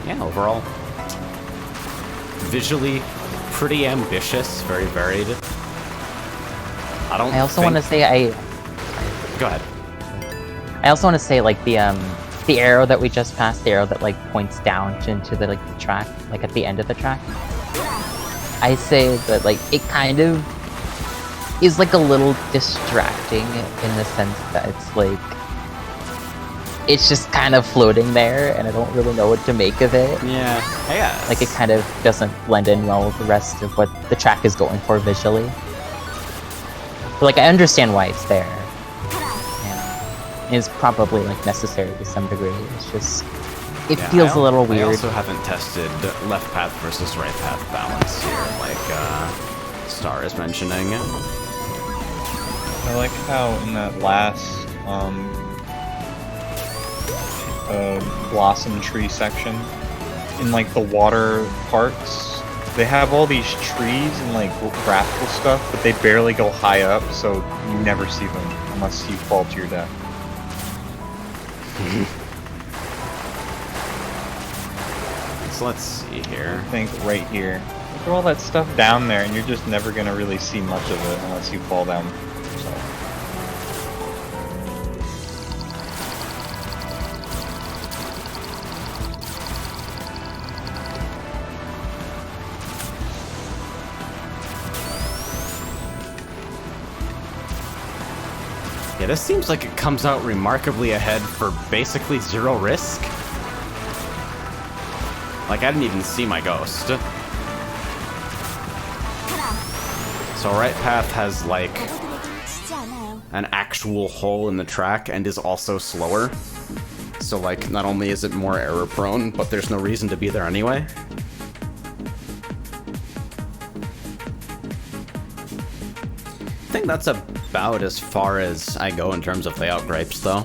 Yeah, overall, visually pretty ambitious, very varied. I also want to say Go ahead. I also want to say like the arrow that we just passed, the arrow that like points down into the like the track, like at the end of the track. I say that like it kind of is like a little distracting in the sense that it's like it's just kind of floating there, and I don't really know what to make of it. Yeah, I guess. Like it kind of doesn't blend in well with the rest of what the track is going for visually. But like I understand why it's there. And it's probably like necessary to some degree. It's just it Yeah, feels a little I weird. also haven't tested left path versus right path balance here, like Star is mentioning. I like how in that last blossom tree section, in like the water parts, they have all these trees and like graphical stuff, but they barely go high up, so you never see them unless you fall to your death. So let's see here. I think right here. Look at all that stuff down there, and you're just never gonna really see much of it unless you fall down yourself. Yeah, this seems like it comes out remarkably ahead for basically zero risk. Like, I didn't even see my ghost. So right path has, like, 쉽지 않아요. an actual hole in the track and is also slower. So, like, not only is it more error prone, but there's no reason to be there anyway. I think that's about as far as I go in terms of layout gripes, though.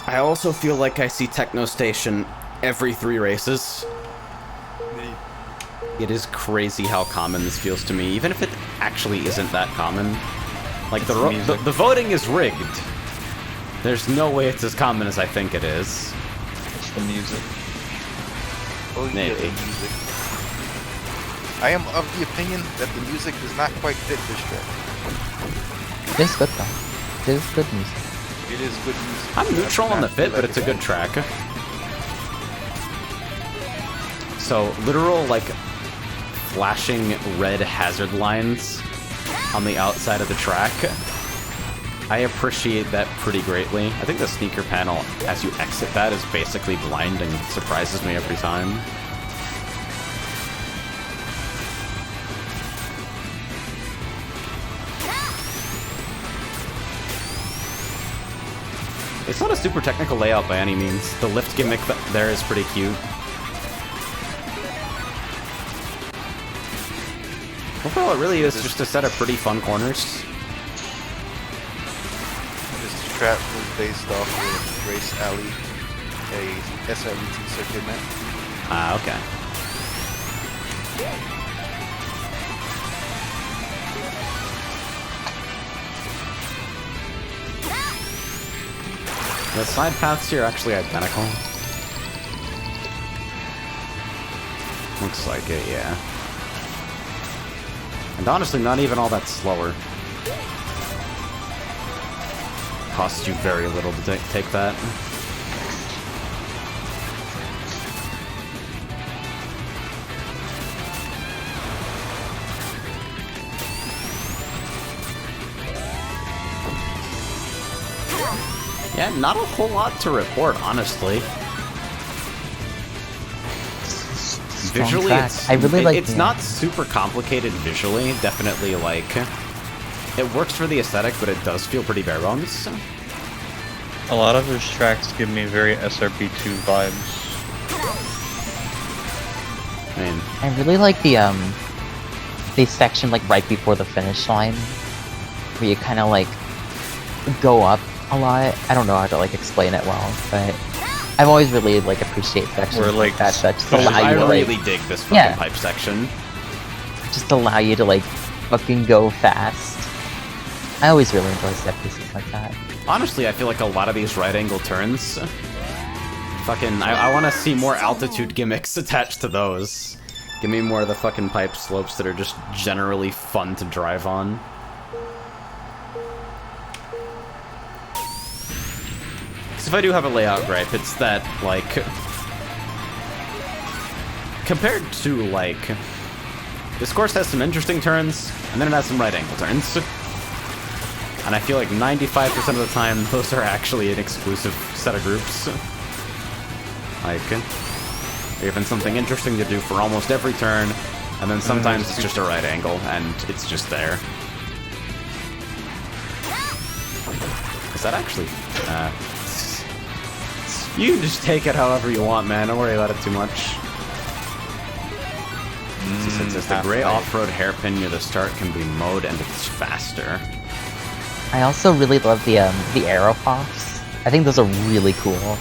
I also feel like I see Techno Station every 3 races. it is crazy how common this feels to me, even if it actually isn't that common. Like, the voting is rigged. There's no way it's as common as I think it is. It's the music. Oh, yeah, Maybe. the music. I am of the opinion that the music does not quite fit this track. It's good though. It is good music. It is good music. I'm neutral on the fit, but it's a good track. So, literal, like, flashing red hazard lines on the outside of the track. I appreciate that pretty greatly. I think the sneaker panel, as you exit that, is basically blind and surprises me every time. It's not a super technical layout by any means. The lift gimmick there is pretty cute. Overall, it really is just a set of pretty fun corners. This trap was based off of Race Alley, a SRET circuit map. Ah, okay. The side paths here are actually identical. Looks like it, yeah. And honestly, not even all that slower. Costs you very little to take that. Yeah, not a whole lot to report, honestly. Visually, track. I really like it's the- not super complicated visually. Definitely, like, it works for the aesthetic, but it does feel pretty bare bones. A lot of his tracks give me very SRP2 vibes. I mean, I really like the section like right before the finish line, where you kind of like go up a lot. I don't know how to like explain it well, but I've always really like appreciate sections Where, like, that just I allow you to like, really dig this fucking Yeah. pipe section. just allow you to like fucking go fast. I always really enjoy set pieces like that. Honestly, I feel like a lot of these right angle turns, fucking, I want to see more altitude gimmicks attached to those. Give me more of the fucking pipe slopes that are just generally fun to drive on. So if I do have a layout gripe, it's that, like, compared to, like, this course has some interesting turns, and then it has some right angle turns. And I feel like 95% of the time, those are actually an exclusive set of groups. Like, they're given something interesting to do for almost every turn, and then sometimes it's just a right angle, and it's just there. Is that actually... you can just take it however you want, man. Don't worry about it too much. It says the gray off-road hairpin near the start can be mowed, and it's faster. I also really love the arrow pops. I think those are really cool.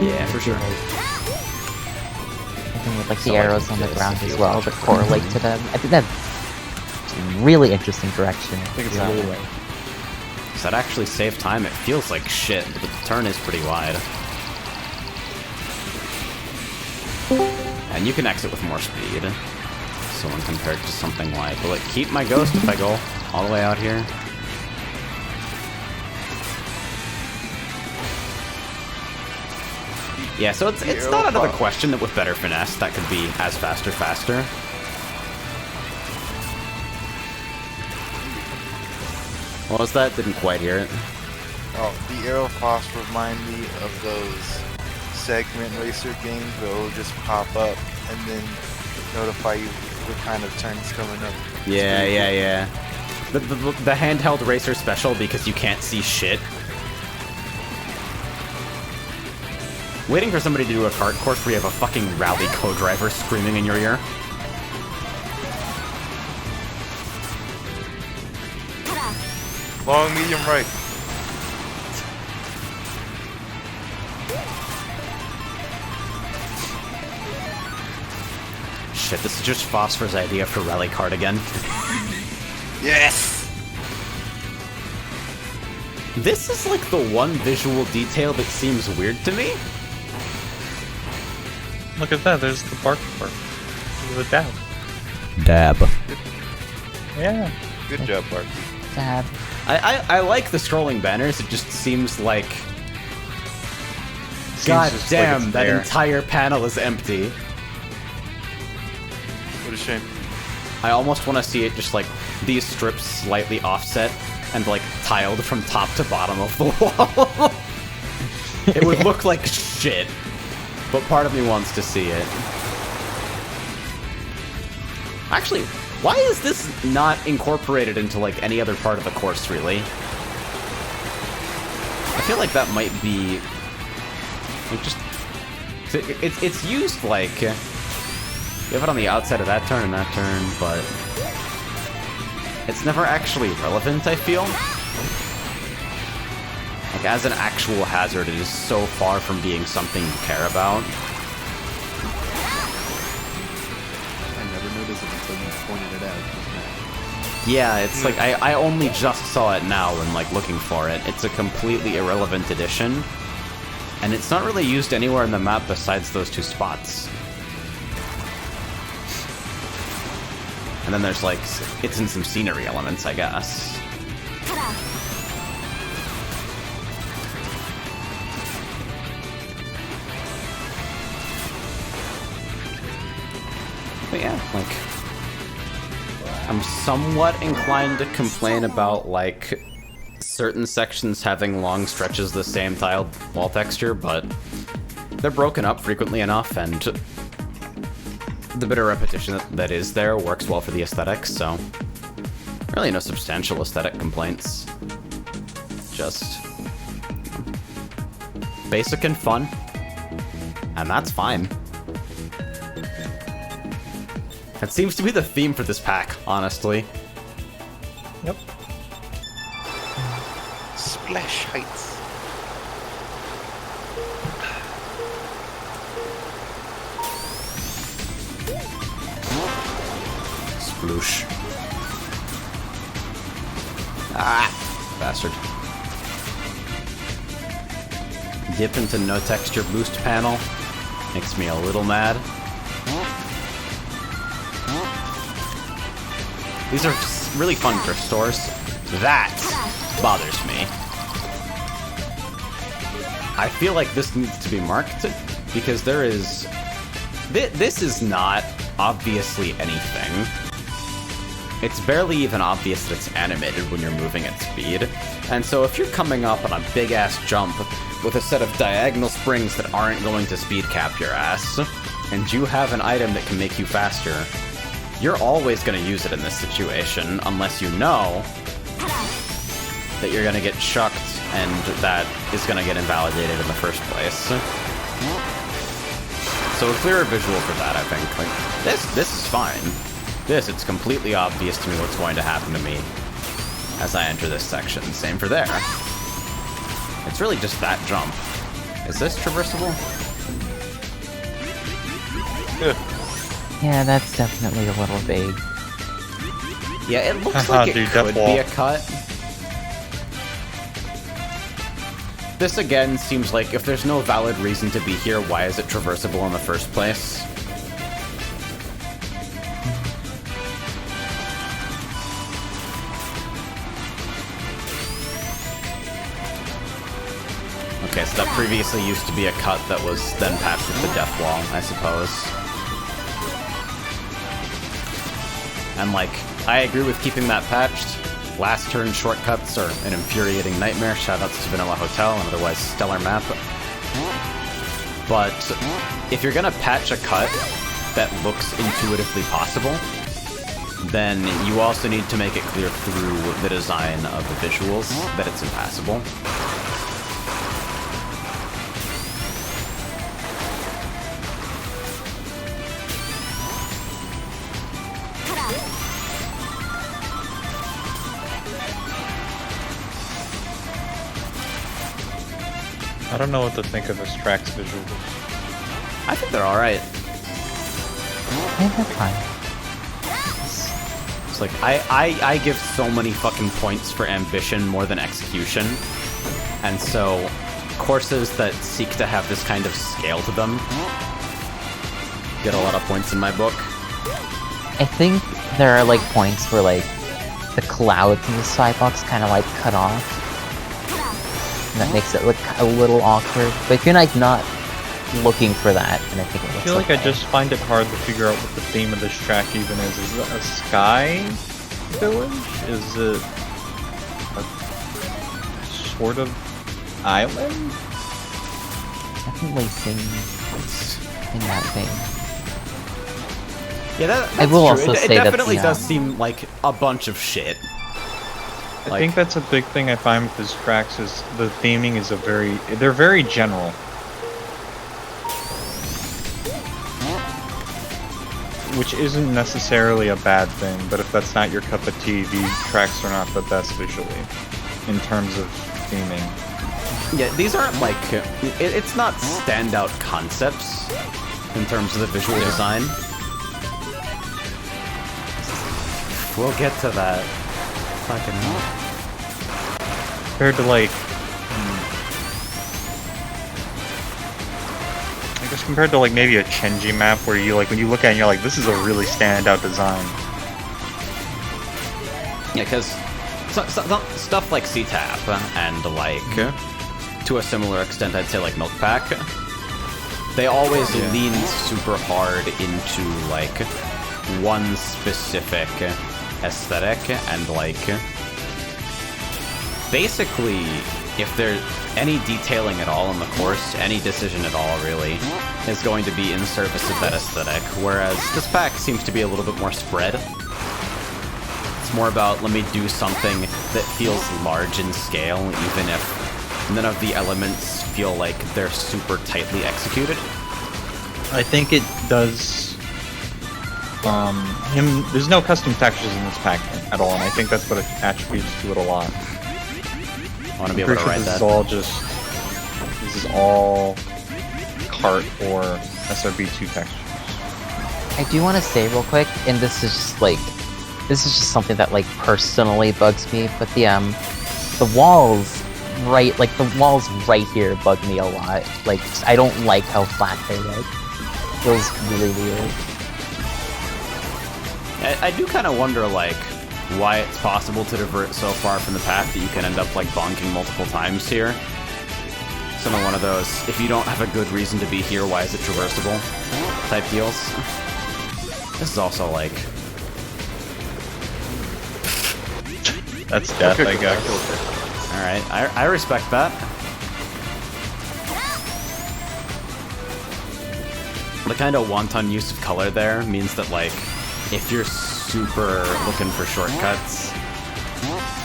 Yeah, for sure. I think with like So the I arrows think on the this ground as feels well like that correlate to them. I think that's a really interesting direction. I think it's really right. Does that actually save time? It feels like shit, but the turn is pretty wide. And you can exit with more speed. So when compared to something like, will it keep my ghost if I go all the way out here? Yeah, so it's not out of the question that with better finesse that could be as fast or faster. What was that? Didn't quite hear it. Oh, the arrow foss remind me of those segment racer games where it'll just pop up and then notify you what kind of turn's coming up. Yeah. The handheld racer special because you can't see shit. Waiting for somebody to do a kart course where you have a fucking rally co-driver screaming in your ear. Long, medium, right. shit, this is just Phosphor's idea for Rally Card again. Yes! This is like the one visual detail that seems weird to me. Look at that, there's the bark part. Look at the dab. Dab. Yeah. Good job, Barky. Dab. I like the scrolling banners, it just seems like... Seems God just like damn, it's that there. entire panel is empty. What a shame. I almost want to see it just like these strips slightly offset and like tiled from top to bottom of the wall. It would look like shit, but part of me wants to see it. Actually, why is this not incorporated into like any other part of the course, really? I feel like that might be like just it's used like you have it on the outside of that turn and that turn, but it's never actually relevant, I feel. Like, as an actual hazard, it is so far from being something you care about. I never noticed it until you pointed it out. Yeah, it's like, I only just saw it now when, like, looking for it. It's a completely irrelevant addition, and it's not really used anywhere in the map besides those two spots. And then there's like, it's in some scenery elements, I guess. But yeah, like, I'm somewhat inclined to complain about like certain sections having long stretches of the same tiled wall texture, but they're broken up frequently enough, and the bit of repetition that is there works well for the aesthetics, so really no substantial aesthetic complaints. Just basic and fun, and that's fine. That seems to be the theme for this pack, honestly. Yep. Splash Heights. Sploosh. Ah, bastard. Dip into no texture boost panel. Makes me a little mad. These are really fun thrift stores. That bothers me. I feel like this needs to be marked because there is... This is not obviously anything. It's barely even obvious that it's animated when you're moving at speed. And so if you're coming up on a big-ass jump with a set of diagonal springs that aren't going to speed cap your ass, and you have an item that can make you faster, you're always going to use it in this situation, unless you know that you're going to get chucked and that is going to get invalidated in the first place. So a clearer visual for that, I think. Like, this is fine. It's completely obvious to me what's going to happen to me as I enter this section. Same for there. It's really just that jump. Is this traversable? Yeah, that's definitely a little vague. Yeah, it looks like it Dude, could that be wall. a cut. This again seems like if there's no valid reason to be here, why is it traversable in the first place? Okay, so that previously used to be a cut that was then patched with the death wall, I suppose. And like, I agree with keeping that patched. Last turn shortcuts are an infuriating nightmare. Shoutouts to Vanilla Hotel, an otherwise stellar map. But if you're gonna patch a cut that looks intuitively possible, then you also need to make it clear through the design of the visuals that it's impassable. I don't know what to think of this track's visuals. I think they're alright. Yeah, that's fine. It's like, I give so many fucking points for ambition more than execution. And so, courses that seek to have this kind of scale to them get a lot of points in my book. I think there are like points where like the clouds in the skybox kind of like cut off. And that makes it look a little awkward. But if you're like not looking for that, then I think it looks I feel like okay. I just find it hard to figure out what the theme of this track even is. Is it a sky village? Is it a sort of island? Definitely things in that vein. Yeah, that's I will true. also It say that definitely the, does seem like a bunch of shit. I think that's a big thing I find with these tracks is the theming is they're very general. Which isn't necessarily a bad thing, but if that's not your cup of tea, these tracks are not the best visually, in terms of theming. Yeah, these aren't like... it's not standout concepts in terms of the visual design. We'll get to that. Fucking hell. Compared to like... I guess compared to like maybe a Chenji map where you like, when you look at it you're like, this is a really standout design. Yeah, because stuff like C-Tap and like, to a similar extent I'd say like Milk Pack, they always lean super hard into like one specific aesthetic and like basically if there's any detailing at all in the course, any decision at all really, is going to be in service of that aesthetic, whereas this pack seems to be a little bit more spread. It's more about, let me do something that feels large in scale, even if none of the elements feel like they're super tightly executed. I think it does... there's no custom textures in this pack at all, and I think that's what it attributes to it a lot. I want to be able to write that. This is all cart or SRB2 textures. I do want to say real quick, and this is just something that like personally bugs me, but the walls right here bug me a lot. Like, I don't like how flat they look. It feels really weird. I do kind of wonder, like, why it's possible to divert so far from the path that you can end up, like, bonking multiple times here. Some of one of those, if you don't have a good reason to be here, why is it traversable type deals. This is also, like... That's death, I guess. Alright, I respect that. The kind of wanton use of color there means that, like, if you're super looking for shortcuts,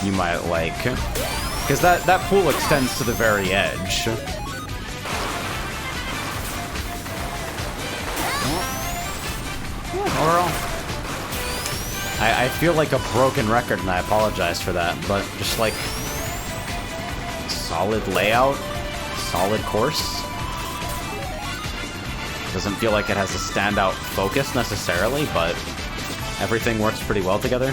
you might like... Because that pool extends to the very edge. Overall, I feel like a broken record, and I apologize for that, but just like... solid layout, solid course. Doesn't feel like it has a standout focus necessarily, but everything works pretty well together.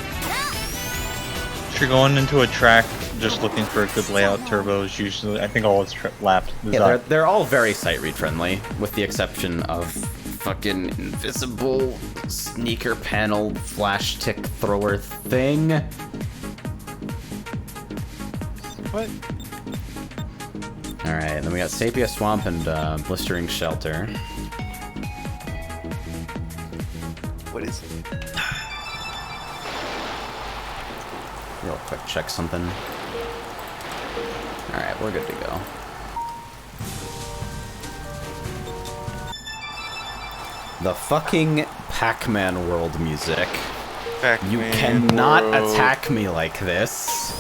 If you're going into a track just looking for a good layout, turbos usually, I think all its lapped. Yeah, they're all very sight read friendly, with the exception of fucking invisible sneaker panel flash tick thrower thing. What? Alright, then we got Sapia Swamp and Blistering Shelter. What is it? Real quick, check something. Alright, we're good to go. The fucking Pac-Man world music. You cannot attack me like this.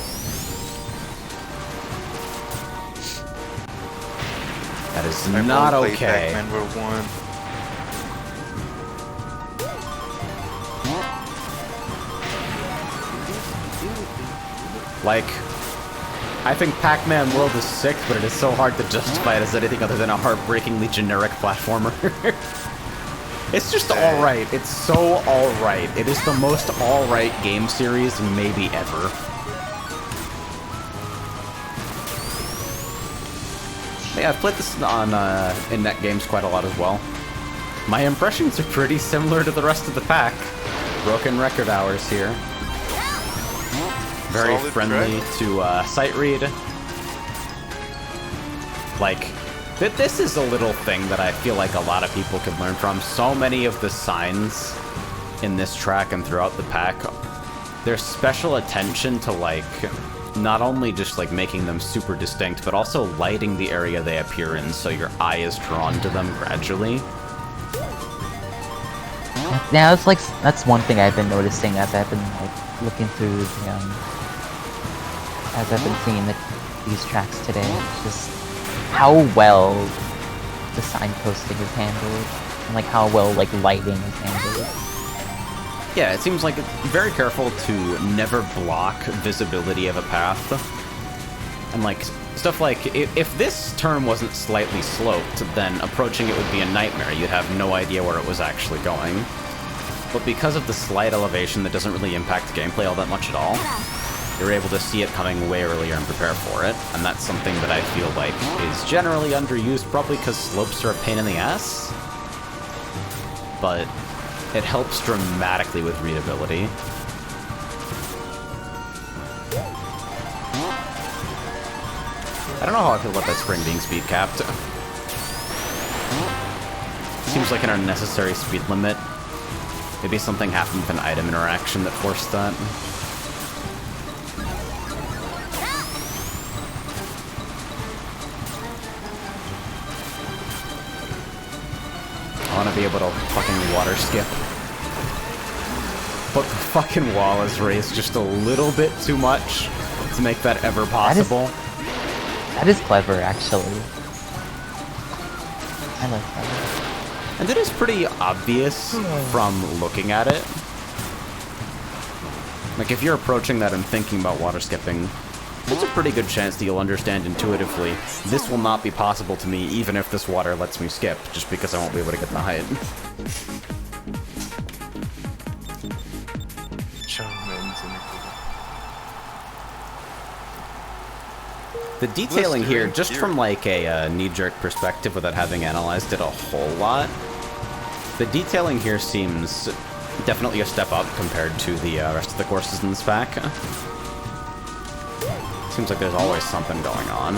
That is not okay. Pac-Man World 1. Like, I think Pac-Man World is sick, but it is so hard to justify it as anything other than a heartbreakingly generic platformer. It's just alright. It's so alright. It is the most alright game series maybe ever. Yeah, I've played this on in-net games quite a lot as well. My impressions are pretty similar to the rest of the pack. Broken record hours here. Very Solid friendly to sight read. Like, this is a little thing that I feel like a lot of people could learn from. So many of the signs in this track and throughout the pack, there's special attention to, like, not only just, like, making them super distinct, but also lighting the area they appear in so your eye is drawn to them gradually. Yeah, that's one thing I've been noticing as I've been like looking through the as I've been seeing these tracks today. Just how well the signposting is handled, and like how well like lighting is handled. Yeah, it seems like it's very careful to never block visibility of a path. And like, stuff like, if this turn wasn't slightly sloped, then approaching it would be a nightmare. You'd have no idea where it was actually going. But because of the slight elevation that doesn't really impact gameplay all that much at all, you're able to see it coming way earlier and prepare for it. And that's something that I feel like is generally underused, probably because slopes are a pain in the ass. But it helps dramatically with readability. I don't know how I feel about that spring being speed capped. Seems like an unnecessary speed limit. Maybe something happened with an item interaction that forced that. I want to be able to fucking water skip. But the fucking wall is raised just a little bit too much to make that ever possible. That is clever, actually. I like that. And it is pretty obvious from looking at it. Like, if you're approaching that and thinking about water skipping, there's a pretty good chance that you'll understand intuitively, this will not be possible to me even if this water lets me skip, just because I won't be able to get the height. The detailing here, just from like a knee-jerk perspective without having analyzed it a whole lot, the detailing here seems definitely a step up compared to the rest of the courses in this pack. Seems like there's always something going on.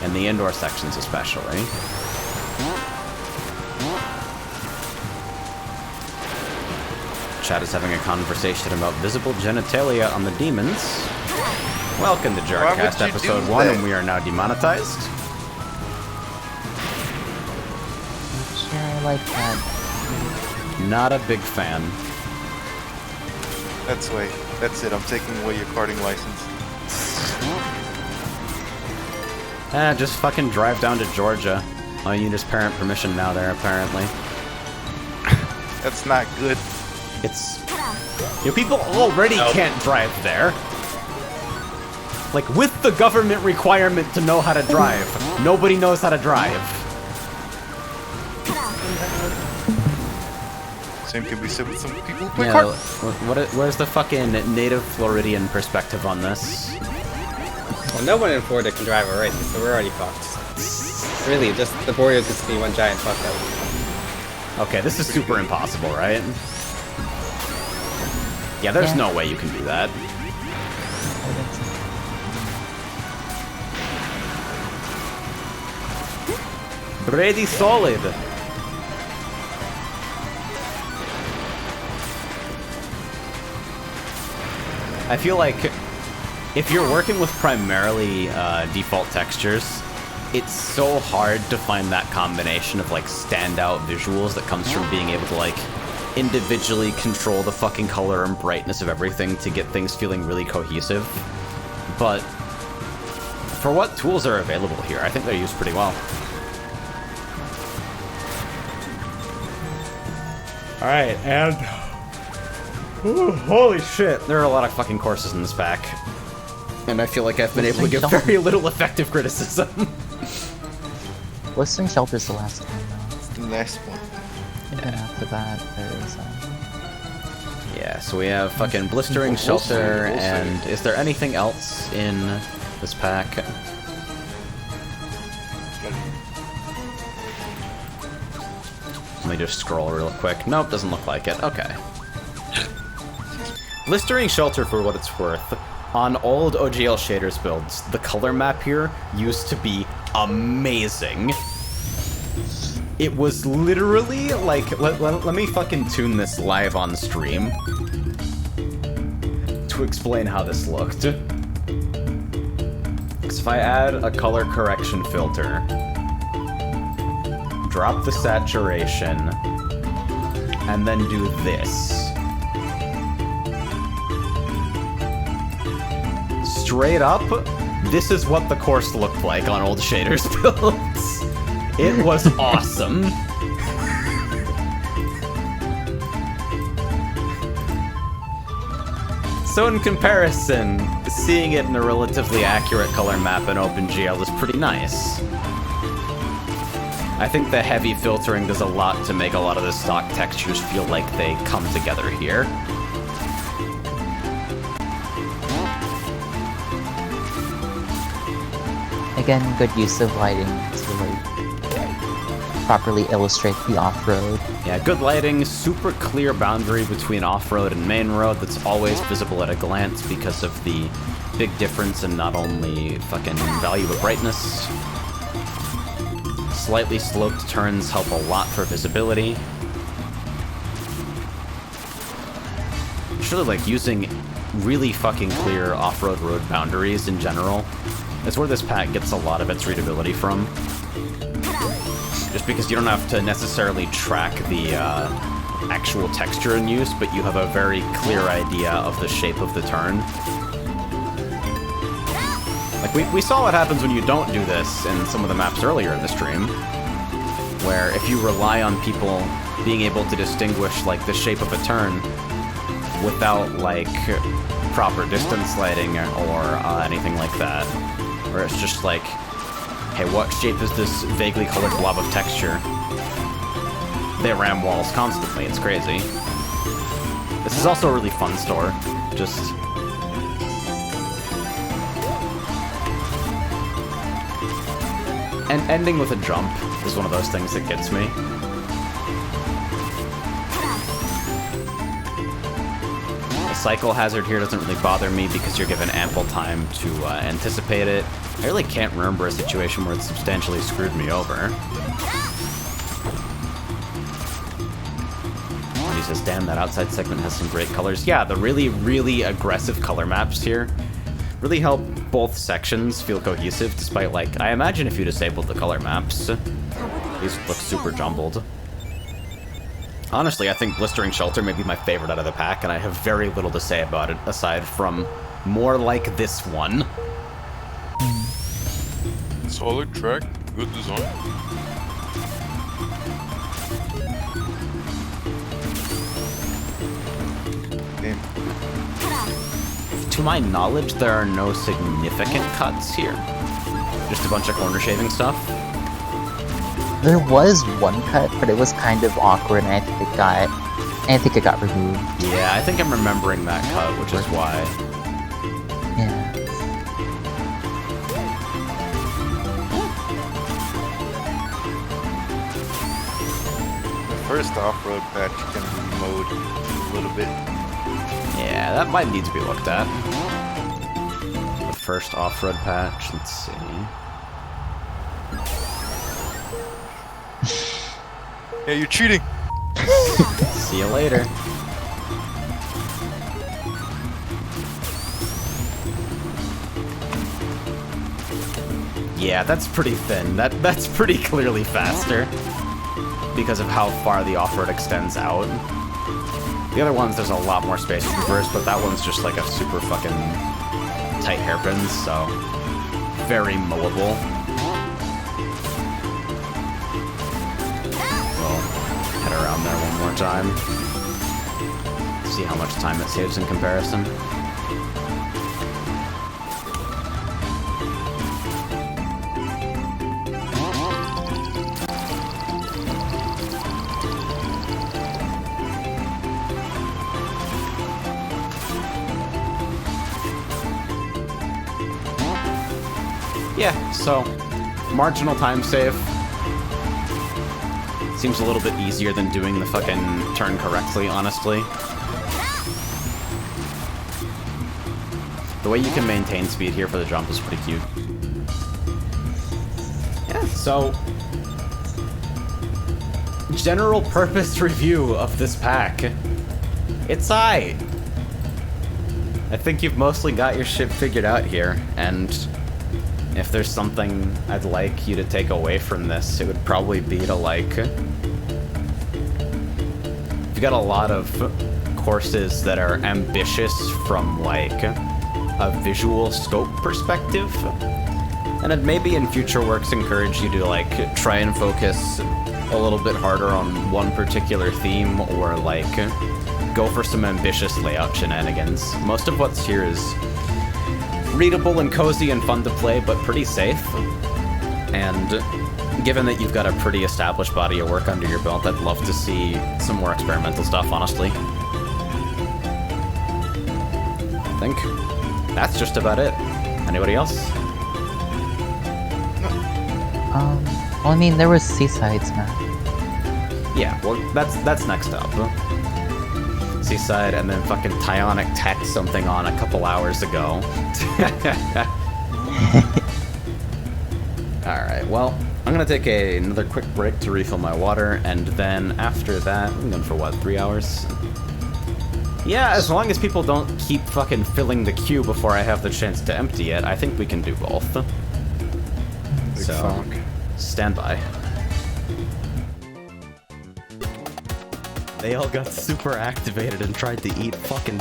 In the indoor sections especially. Chat is having a conversation about visible genitalia on the demons. Welcome to Jartcast episode 1, and we are now demonetized. Sure, I like that. Not a big fan. That's it. I'm taking away your karting license. Just fucking drive down to Georgia. Oh, you need his parent permission now there, apparently. That's not good. It's... You know, people already can't drive there. Like, with the government requirement to know how to drive, nobody knows how to drive. Same can be said with some people who play Yeah, karting. where's the fucking native Floridian perspective on this? Well, no one in Florida can drive a race, so we're already fucked. Really, just the Warriors just be one giant fuck up. Okay, this is super impossible, right? Yeah, there's no way you can do that. Pretty solid. I feel like if you're working with primarily default textures, it's so hard to find that combination of like standout visuals that comes from being able to like individually control the fucking color and brightness of everything to get things feeling really cohesive. But for what tools are available here, I think they're used pretty well. Alright, and... Ooh, holy shit. There are a lot of fucking courses in this pack. And I feel like I've been able to give very little effective criticism. Blistering Shelter's the last one, though. Nice one. And then after that, there's Yeah, so we have fucking Blistering Shelter, and is there anything else in this pack? Let me just scroll real quick. Nope, doesn't look like it. Okay. Blistering Shelter, for what it's worth, on old OGL shaders builds, the color map here used to be amazing. It was literally like, let me fucking tune this live on stream to explain how this looked. Because if I add a color correction filter, drop the saturation, and then do this. Straight up, this is what the course looked like on old shaders builds. It was awesome. So in comparison, seeing it in a relatively accurate color map in OpenGL is pretty nice. I think the heavy filtering does a lot to make a lot of the stock textures feel like they come together here. again good use of lighting to like properly illustrate the off-road. Yeah, good lighting, super clear boundary between off-road and main road that's always visible at a glance because of the big difference in not only fucking value of brightness. Slightly sloped turns help a lot for visibility. It's really like using really fucking clear off-road road boundaries in general. That's where this pack gets a lot of its readability from. Just because you don't have to necessarily track the actual texture in use, but you have a very clear idea of the shape of the turn. Like, we saw what happens when you don't do this in some of the maps earlier in the stream, where if you rely on people being able to distinguish, like, the shape of a turn without, like, proper distance lighting or anything like that, where it's just like, hey, what shape is this vaguely colored blob of texture? They ram walls constantly, it's crazy. This is also a really fun store, just... And ending with a jump is one of those things that gets me. The cycle hazard here doesn't really bother me because you're given ample time to anticipate it. I really can't remember a situation where it substantially screwed me over. He says, damn, that outside segment has some great colors. Yeah, the really, really aggressive color maps here really help both sections feel cohesive, despite, like, I imagine if you disabled the color maps, these look super jumbled. Honestly, I think Blistering Shelter may be my favorite out of the pack, and I have very little to say about it, aside from more like this one. Solid track, good design. Game. To my knowledge, there are no significant cuts here. Just a bunch of corner shaving stuff. There was one cut, but it was kind of awkward, and I think it got removed. Yeah, I think I'm remembering that cut, which is why. Yeah. The first off-road patch can be mowed a little bit. Yeah, that might need to be looked at. The first off-road patch, let's see. Yeah, you're cheating! See you later. Yeah, that's pretty thin. That's pretty clearly faster because of how far the off-road extends out. The other ones, there's a lot more space to reverse, but that one's just like a super fucking tight hairpin, so very mowable. We'll head around there one more time. See how much time it saves in comparison. Yeah, so marginal time save. Seems a little bit easier than doing the fucking turn correctly, honestly. The way you can maintain speed here for the jump is pretty cute. Yeah, so... general purpose review of this pack. It's aight. I think you've mostly got your shit figured out here, and if there's something I'd like you to take away from this, it would probably be to, like... you've got a lot of courses that are ambitious from, like, a visual scope perspective, and I'd maybe in future works encourage you to, like, try and focus a little bit harder on one particular theme, or, like, go for some ambitious layout shenanigans. Most of what's here is readable and cozy and fun to play, but pretty safe. And given that you've got a pretty established body of work under your belt, I'd love to see some more experimental stuff, honestly. I think that's just about it. Anybody else? Well, I mean, there was Seasides, man. Yeah, well, that's next up. Seaside, and then fucking Tyonic tacked something on a couple hours ago. Alright, well, I'm gonna take another quick break to refill my water, and then after that, I'm going for what, 3 hours? Yeah, as long as people don't keep fucking filling the queue before I have the chance to empty it, I think we can do both. So, stand by. They all got super activated and tried to eat fucking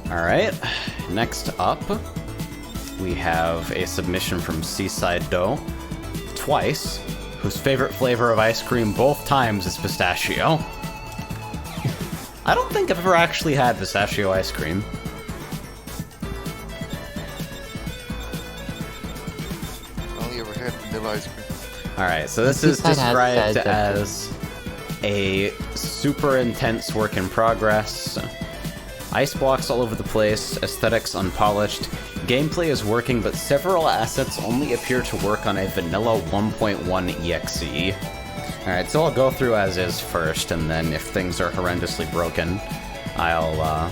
Alright, next up, we have a submission from Seaside Dough, twice, whose favorite flavor of ice cream both times is pistachio. I don't think I've ever actually had pistachio ice cream. Only ever had vanilla ice cream. Alright, so this is Seaside has described said that as a super intense work in progress. Ice blocks all over the place, aesthetics unpolished. Gameplay is working, but several assets only appear to work on a vanilla 1.1 EXE. Alright, so I'll go through as is first, and then if things are horrendously broken, I'll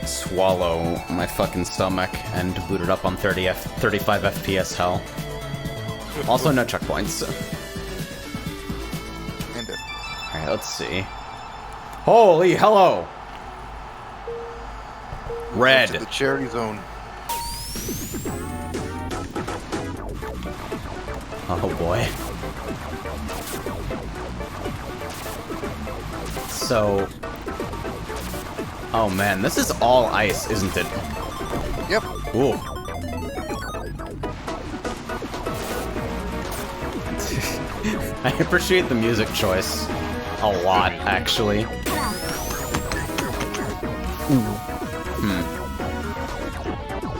swallow my fucking stomach and boot it up on 35 FPS hell. Also, no checkpoints. And Alright, let's see. Holy hello! Red. to the cherry zone. Oh boy. So... Oh man, this is all ice, isn't it? Yep. Ooh. I appreciate the music choice a lot, actually.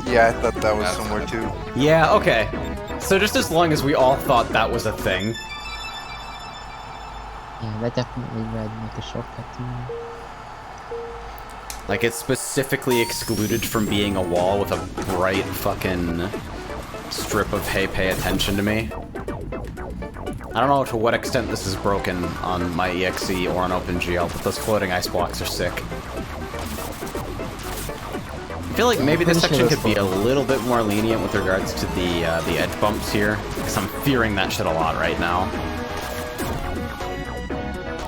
Yeah, I thought that was somewhere too. Yeah, okay. So just as long as we all thought that was a thing. Yeah, that definitely read like a shortcut to me. Like, it's specifically excluded from being a wall with a bright fucking strip of, hey, pay attention to me. I don't know to what extent this is broken on my EXE or on OpenGL, but those floating ice blocks are sick. I feel like maybe this section could be a little bit more lenient with regards to the edge bumps here, because I'm fearing that shit a lot right now.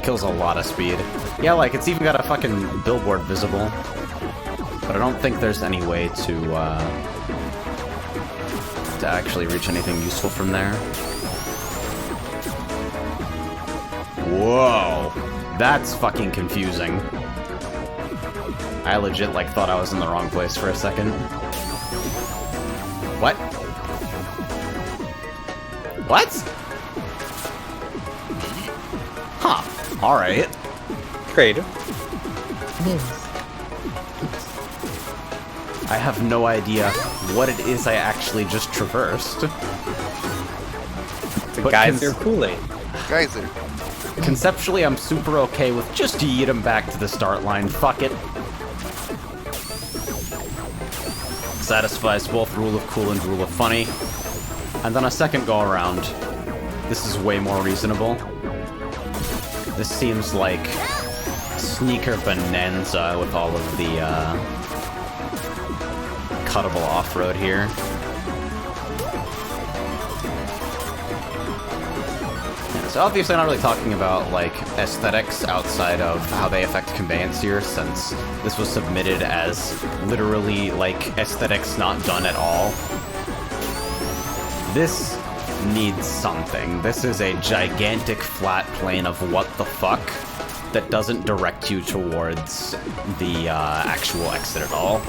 Kills a lot of speed. Yeah, like, it's even got a fucking billboard visible. But I don't think there's any way to actually reach anything useful from there. Whoa! That's fucking confusing. I legit, like, thought I was in the wrong place for a second. What? What? Huh. Alright. Creative. It is. I have no idea what it is I actually just traversed. It's a But geyser Kool-Aid. Geyser. Conceptually, I'm super okay with just yeet him back to the start line. Fuck it. Satisfies both rule of cool and rule of funny. And then a second go around, this is way more reasonable. This seems like sneaker bonanza with all of the cuttable off-road here. Yeah, so obviously I'm not really talking about like aesthetics outside of how they affect conveyance here, since this was submitted as literally like aesthetics not done at all. This needs something. This is a gigantic flat plane of what the fuck that doesn't direct you towards the actual exit at all.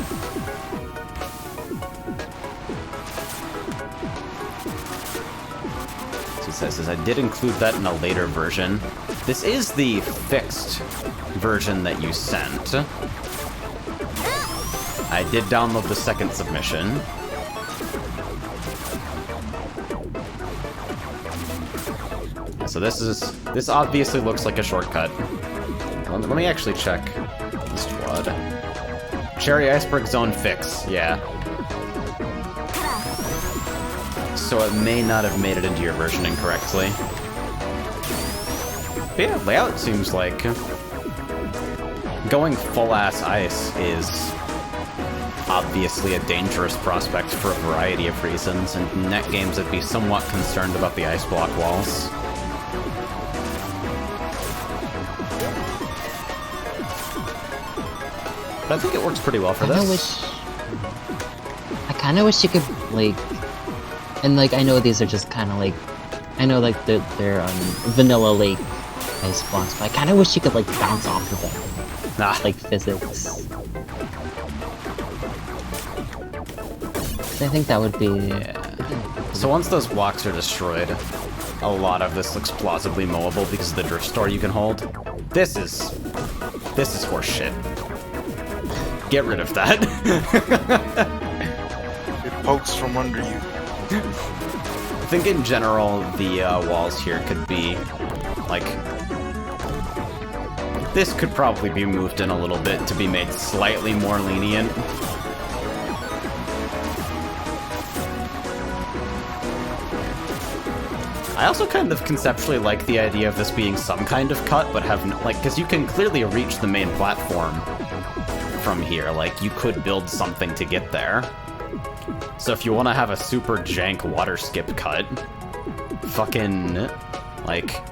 So it says, I did include that in a later version. This is the fixed version that you sent. I did download the second submission. So this obviously looks like a shortcut. Let me actually check this flood. Cherry Iceberg Zone fix, yeah. So it may not have made it into your version incorrectly. But yeah, layout seems like going full-ass ice is obviously a dangerous prospect for a variety of reasons, and in net games I'd be somewhat concerned about the ice block walls. But I think it works pretty well for this. I kind of wish you could, like... And, like, I know these are just kind of, like... I know, like, they're Vanilla Lake ice blocks, but I kind of wish you could, like, bounce off of them. Nah. Like, physics. So I think that would be... Yeah. So once those blocks are destroyed, a lot of this looks plausibly mowable because of the drift store you can hold. This is horse shit. Get rid of that. It pokes from under you. I think in general, the walls here could be, like... This could probably be moved in a little bit to be made slightly more lenient. I also kind of conceptually like the idea of this being some kind of cut, but have, like, because you can clearly reach the main platform from here. Like, you could build something to get there. So if you want to have a super jank water skip cut, fucking, like,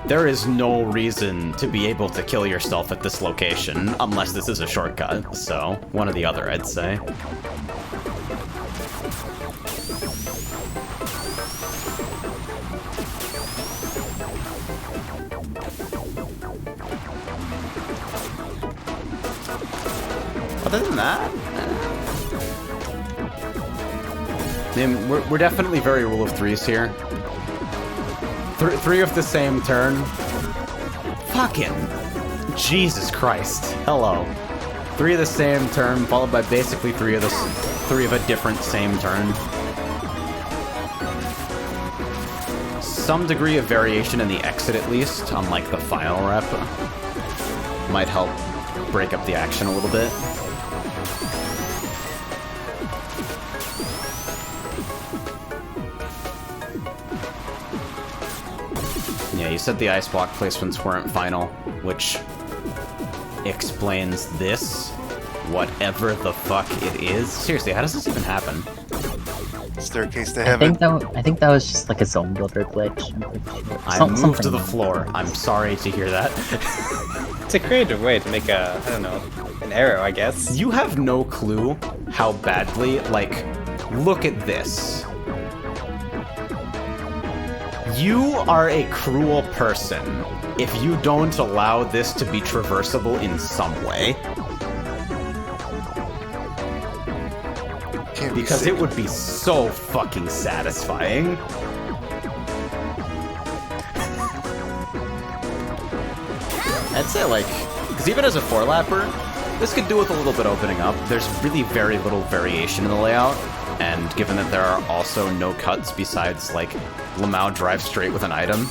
there is no reason to be able to kill yourself at this location, unless this is a shortcut, so one or the other, I'd say. Other than that, I mean, we're definitely very rule of threes here. Three of the same turn. Fucking Jesus Christ! Hello. 3 of the same turn, followed by basically 3 of a different same turn. Some degree of variation in the exit, at least, unlike the final rep, might help break up the action a little bit. Yeah, you said the ice block placements weren't final, which explains this, whatever the fuck it is. Seriously, how does this even happen? Staircase to I heaven. think that was just like a zone builder glitch. I'm pretty sure. I moved to the floor. I'm sorry to hear that. It's a creative way to make a, I don't know, an arrow, I guess. You have no clue how badly, like, look at this. You are a cruel person if you don't allow this to be traversable in some way. Because it would be so fucking satisfying. I'd say, like, because even as a 4-lapper, this could do with a little bit opening up. There's really very little variation in the layout, and given that there are also no cuts besides, like, Lamau drive straight with an item.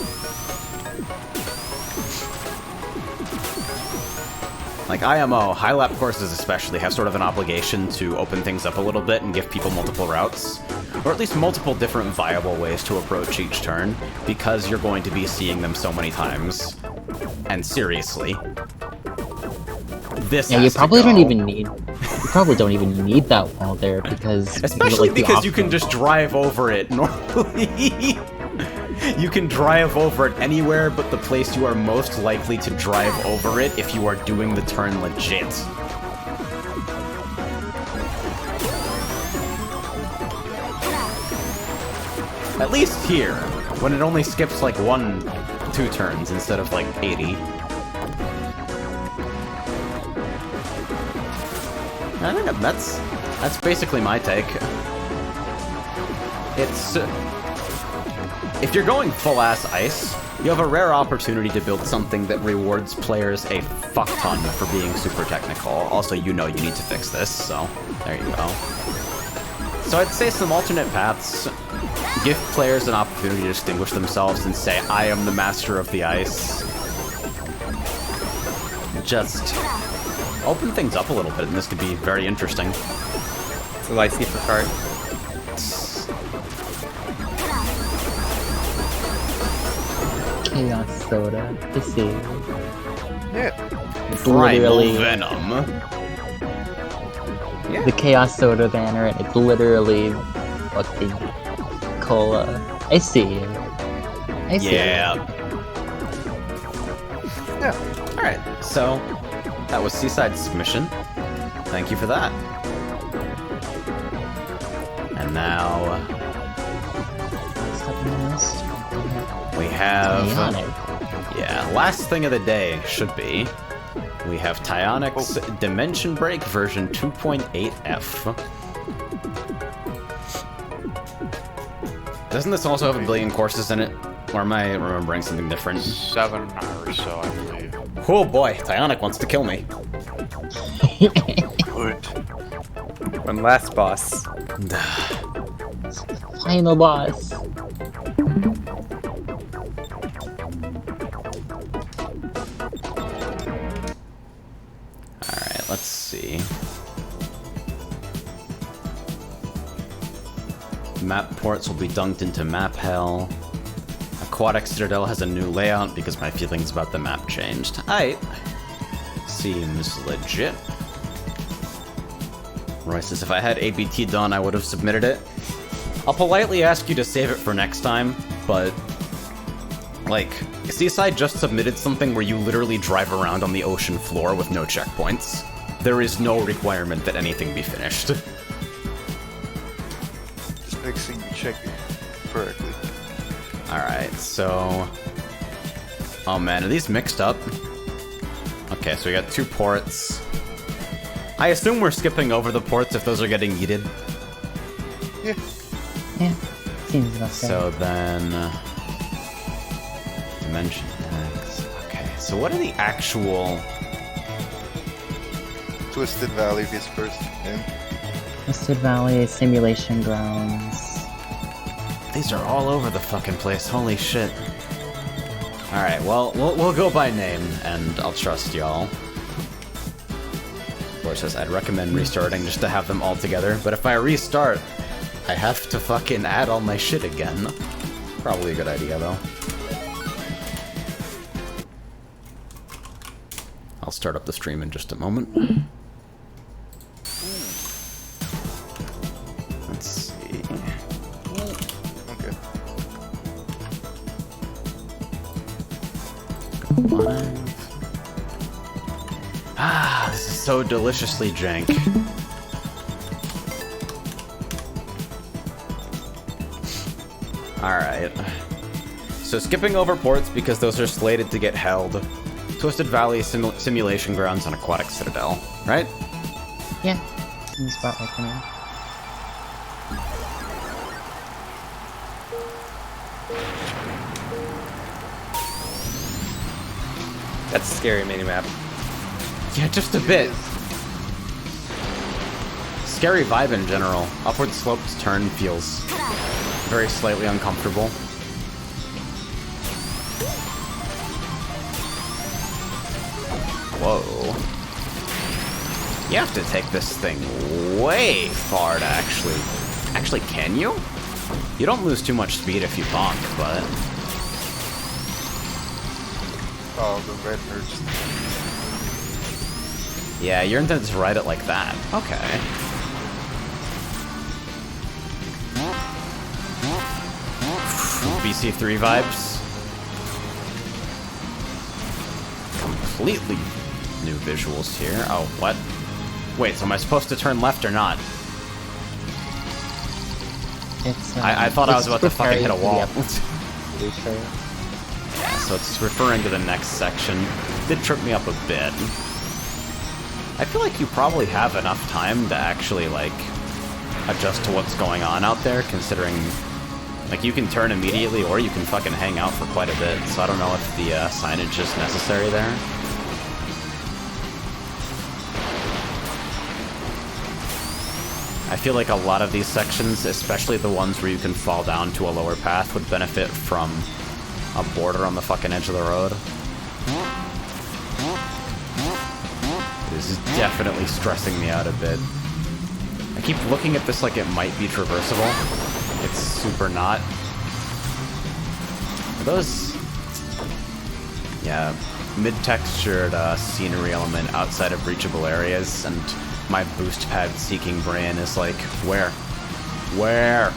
Like, IMO, high lap courses especially, have sort of an obligation to open things up a little bit and give people multiple routes. Or at least multiple different viable ways to approach each turn, because you're going to be seeing them so many times. And seriously. This Yeah, has you probably to go. don't even need... You probably don't even need that wall there, because... Especially like, because you can just drive over it normally. You can drive over it anywhere but the place you are most likely to drive over it if you are doing the turn legit. At least here, when it only skips like 1-2 turns instead of like 80. I think that's basically my take. It's... if you're going full-ass ice, you have a rare opportunity to build something that rewards players a fuck ton for being super technical. Also, you know you need to fix this, so there you go. So I'd say some alternate paths give players an opportunity to distinguish themselves and say, I am the master of the ice. Just open things up a little bit, and this could be very interesting. It's a lightsaber card. Chaos Soda. I see. Yeah. It's Primal literally Venom. the Chaos Soda banner, and it's literally fucking cola. I see. I see. Yeah. Alright, so that was Seaside's submission. Thank you for that. And now Stuff in the list. we have... Ionic. yeah, last thing of the day should be... we have Ptionic's Dimension Break version 2.8F. Doesn't this also have a billion courses in it? Or am I remembering something different? 7 or so, I believe. Oh boy, Tyonic wants to kill me. One last boss. Final boss. Alright, let's see. Map ports will be dunked into map hell. Aquatic Citadel has a new layout because my feelings about the map changed. Aight. Seems legit. Roy says if I had ABT done, I would have submitted it. I'll politely ask you to save it for next time, but... like, Seaside just submitted something where you literally drive around on the ocean floor with no checkpoints. There is no requirement that anything be finished. Just make sure you check it correctly. Alright, so... oh man, are these mixed up? Okay, so we got 2 ports. I assume we're skipping over the ports if those are getting yeeted. Yeah. Yeah, seems about fair. So then... Dimension X... okay, so what are the actual... Twisted Valley gets first in. Twisted Valley, Simulation Grounds. These are all over the fucking place, holy shit. Alright, well, we'll go by name, and I'll trust y'all. Boy says, I'd recommend restarting just to have them all together, but if I restart, I have to fucking add all my shit again. Probably a good idea, though. I'll start up the stream in just a moment. Let's see. Okay. Ah, this is so deliciously jank. Alright. So skipping over ports because those are slated to get held. Twisted Valley, Simulation Grounds, and Aquatic Citadel, right? Yeah, seems about right to me. That's a scary minimap. Yeah, just a bit. Scary vibe in general. Upward sloped turn feels very slightly uncomfortable. Whoa. You have to take this thing way far to actually... actually, can you? You don't lose too much speed if you bonk, but... Oh, the red hurts. yeah, you're intended to ride it like that. Okay. BC3 vibes. Completely new visuals here. Oh, what? Wait, so am I supposed to turn left or not? It's, I thought I was about to fucking hit a wall. Yeah, so it's referring to the next section. Did trip me up a bit. I feel like you probably have enough time to actually, like, adjust to what's going on out there, considering, like, you can turn immediately or you can fucking hang out for quite a bit, so I don't know if the signage is necessary there. I feel like a lot of these sections, especially the ones where you can fall down to a lower path, would benefit from a border on the fucking edge of the road. This is definitely stressing me out a bit. I keep looking at this like it might be traversable. It's super not. Are those... yeah, mid-textured scenery element outside of reachable areas, and my boost pad seeking brain is like, where? Where?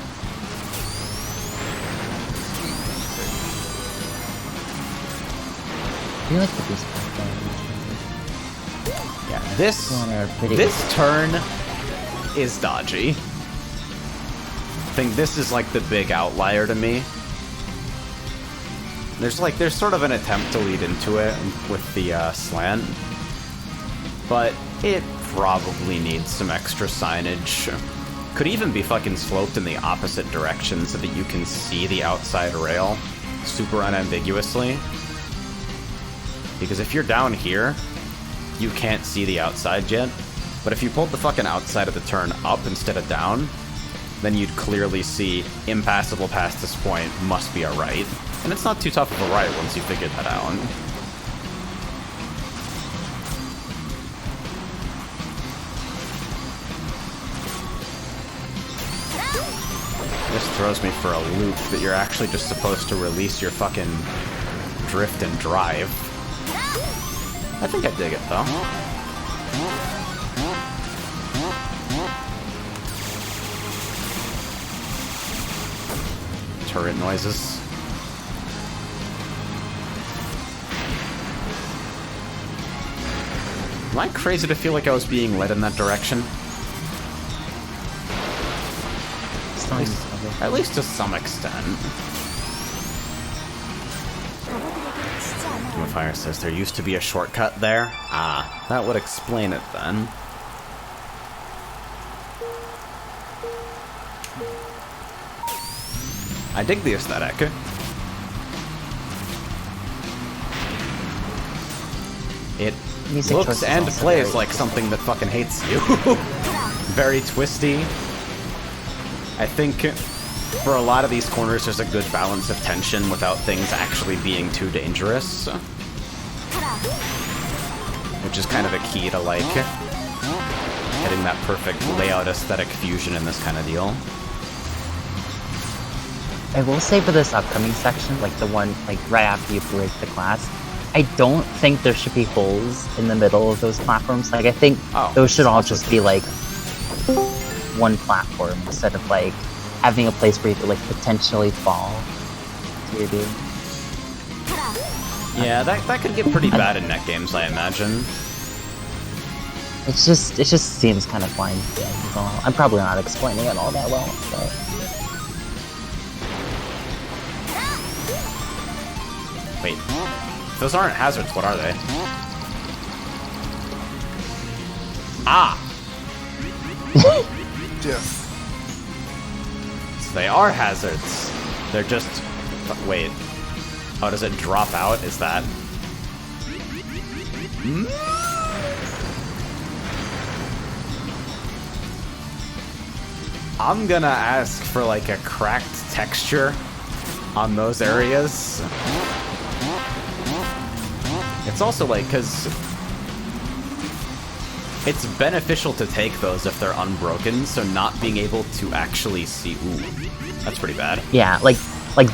I feel like the boost pad. Yeah, this turn is dodgy. I think this is like the big outlier to me. There's sort of an attempt to lead into it with the slant, but it probably needs some extra signage. could even be fucking sloped in the opposite direction so that you can see the outside rail super unambiguously. Because if you're down here, you can't see the outside yet. But if you pulled the fucking outside of the turn up instead of down, then you'd clearly see impassable past this point must be a right. And it's not too tough of a right once you figure that out. This throws me for a loop that you're actually just supposed to release your fucking drift and drive. I think I dig it, though. Turret noises. Am I crazy to feel like I was being led in that direction? At least to some extent. Fire says there used to be a shortcut there. Ah, that would explain it then. I dig the aesthetic. It looks and plays like something that fucking hates you. Very twisty. I think for a lot of these corners there's a good balance of tension without things actually being too dangerous. Which is kind of a key to, like, getting that perfect layout aesthetic fusion in this kind of deal. I will say for this upcoming section, like the one like right after you break the glass, I don't think there should be holes in the middle of those platforms. Like I think those should all just be like one platform instead of like having a place where you could like potentially fall to your doom. Yeah, that could get pretty bad in net games, I imagine. It just seems kind of blind. I'm probably not explaining it all that well, but. Wait, if those aren't hazards, what are they? Ah! Yes. So they are hazards. They're just... Wait. Oh, does it drop out? Is that... I'm gonna ask for, like, a cracked texture on those areas. It's also, like, because... it's beneficial to take those if they're unbroken, so not being able to actually see... Ooh, that's pretty bad. Yeah, like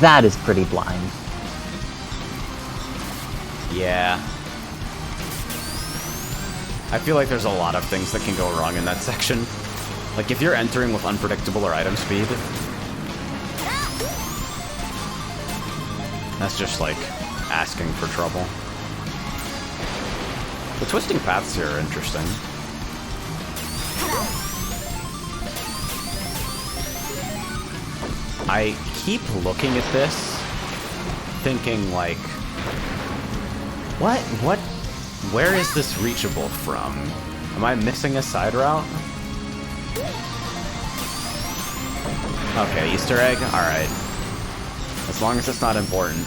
that is pretty blind. Yeah. I feel like there's a lot of things that can go wrong in that section. Like, if you're entering with unpredictable or item speed, that's just, like, asking for trouble. The twisting paths here are interesting. I keep looking at this, thinking, like, where is this reachable from? Am I missing a side route? Okay, Easter egg? Alright. As long as it's not important.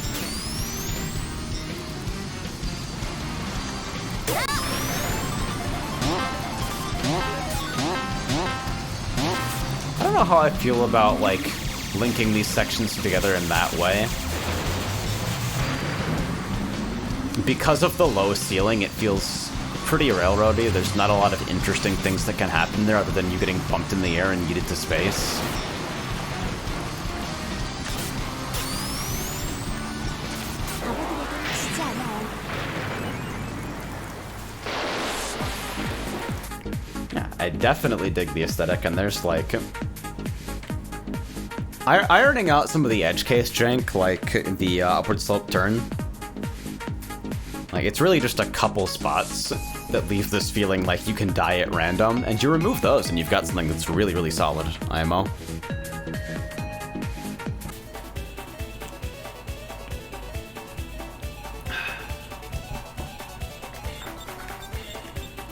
I don't know how I feel about, like, linking these sections together in that way. Because of the low ceiling, it feels pretty railroady. There's not a lot of interesting things that can happen there other than you getting bumped in the air and yeeted to space. Yeah, I definitely dig the aesthetic, and there's, like... ironing out some of the edge case jank, like the upward slope turn. Like, it's really just a couple spots that leave this feeling like you can die at random, and you remove those and you've got something that's really, really solid, IMO.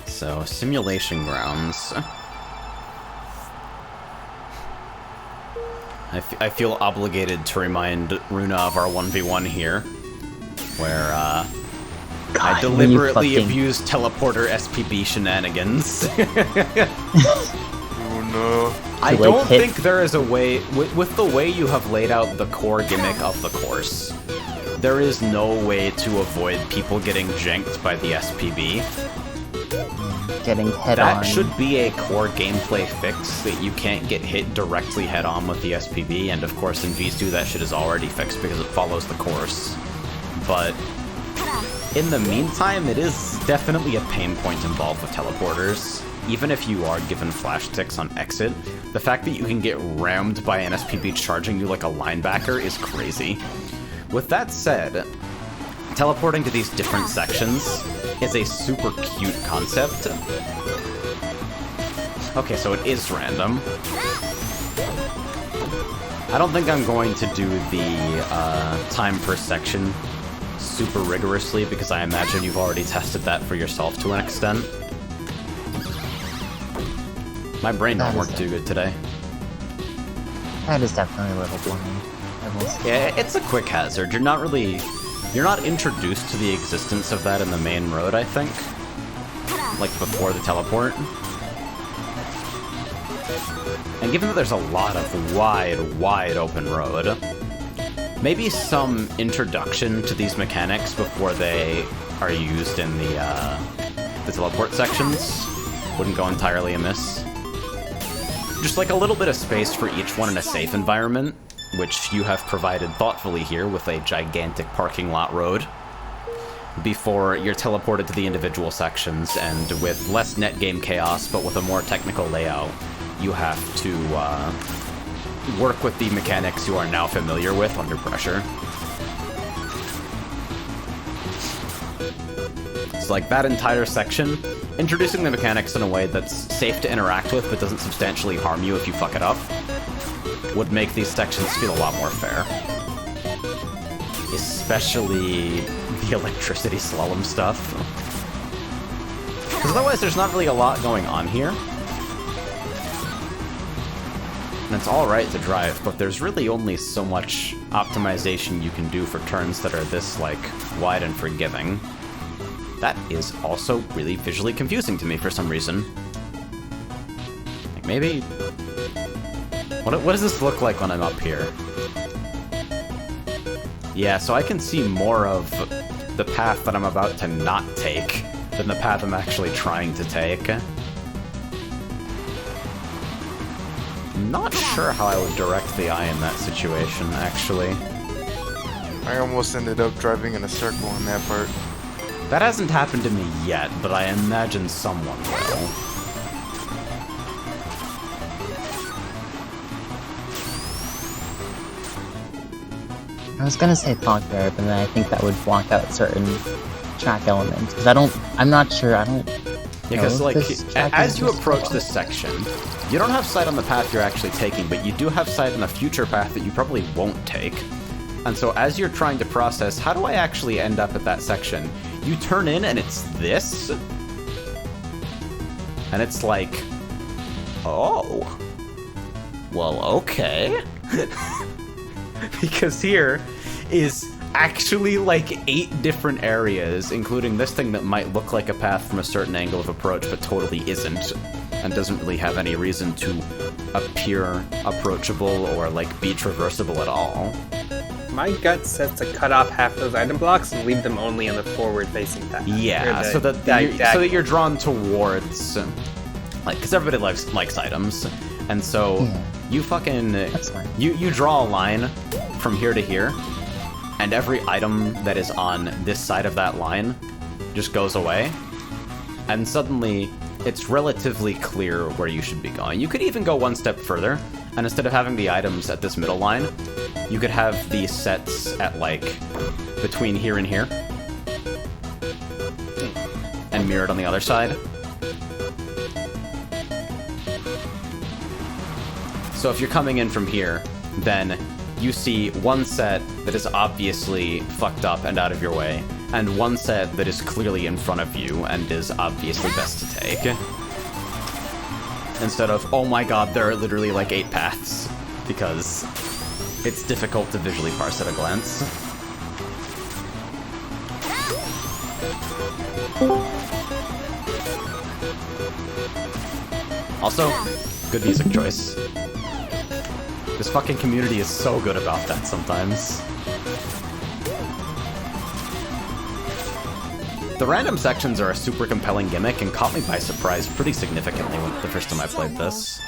So, simulation grounds. I feel obligated to remind Runa of our 1v1 here, where I deliberately abused teleporter SPB shenanigans. Oh no. I don't think there is a way, with the way you have laid out the core gimmick of the course, there is no way to avoid people getting janked by the SPB. Getting head on. That should be a core gameplay fix, that you can't get hit directly head on with the SPB, and of course in V2 that shit is already fixed because it follows the course. But in the meantime, it is definitely a pain point involved with teleporters. Even if you are given flash ticks on exit, the fact that you can get rammed by an SPB charging you like a linebacker is crazy. With that said, teleporting to these different sections is a super cute concept. Okay, so it is random. I don't think I'm going to do the time per section super rigorously, because I imagine you've already tested that for yourself to an extent. My brain don't work too good today. That is definitely a little blind. Yeah, it's a quick hazard. You're not introduced to the existence of that in the main road, I think. Like before the teleport. And given that there's a lot of wide open road, maybe some introduction to these mechanics before they are used in the teleport sections wouldn't go entirely amiss. Just like a little bit of space for each one in a safe environment, which you have provided thoughtfully here with a gigantic parking lot road, before you're teleported to the individual sections, and with less net game chaos, but with a more technical layout, you have to work with the mechanics you are now familiar with under pressure. So like that entire section, introducing the mechanics in a way that's safe to interact with but doesn't substantially harm you if you fuck it up, would make these sections feel a lot more fair. Especially the electricity slalom stuff. Because otherwise there's not really a lot going on here. And it's alright to drive, but there's really only so much optimization you can do for turns that are this, like, wide and forgiving. That is also really visually confusing to me for some reason. Like, maybe... What does this look like when I'm up here? Yeah, so I can see more of the path that I'm about to not take than the path I'm actually trying to take. Not sure how I would direct the eye in that situation, actually. I almost ended up driving in a circle in that part. That hasn't happened to me yet, but I imagine someone will. I was gonna say Thought Bear, but then I think that would block out certain track elements, because I'm not sure, I don't... Yeah, because like, as you approach this section, you don't have sight on the path you're actually taking, but you do have sight on a future path that you probably won't take. And so as you're trying to process, how do I actually end up at that section? You turn in and it's this? And it's like, oh, well, okay. Because here is actually like 8 different areas, including this thing that might look like a path from a certain angle of approach, but totally isn't, and doesn't really have any reason to appear approachable or like be traversable at all. My gut says to cut off half those item blocks and leave them only on the forward-facing path. Yeah, so that you're drawn towards, like, because everybody likes items, and so you fucking you draw a line from here to here, and every item that is on this side of that line just goes away, and suddenly it's relatively clear where you should be going. You could even go one step further, and instead of having the items at this middle line, you could have these sets at, like, between here and here, and mirrored on the other side. So if you're coming in from here, then you see one set that is obviously fucked up and out of your way, and one set that is clearly in front of you and is obviously best to take. Instead of, oh my god, there are literally like 8 paths. because it's difficult to visually parse at a glance. Also, good music choice. This fucking community is so good about that sometimes. The random sections are a super compelling gimmick and caught me by surprise pretty significantly the first time I played this.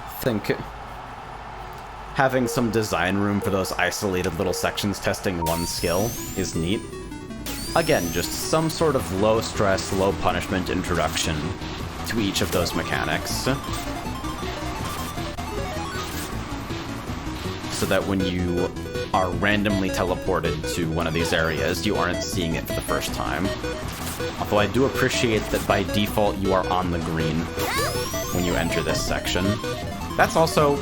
I think having some design room for those isolated little sections testing one skill is neat. Again, just some sort of low-stress, low-punishment introduction to each of those mechanics. So that when you are randomly teleported to one of these areas, you aren't seeing it for the first time. Although I do appreciate that by default you are on the green when you enter this section. That's also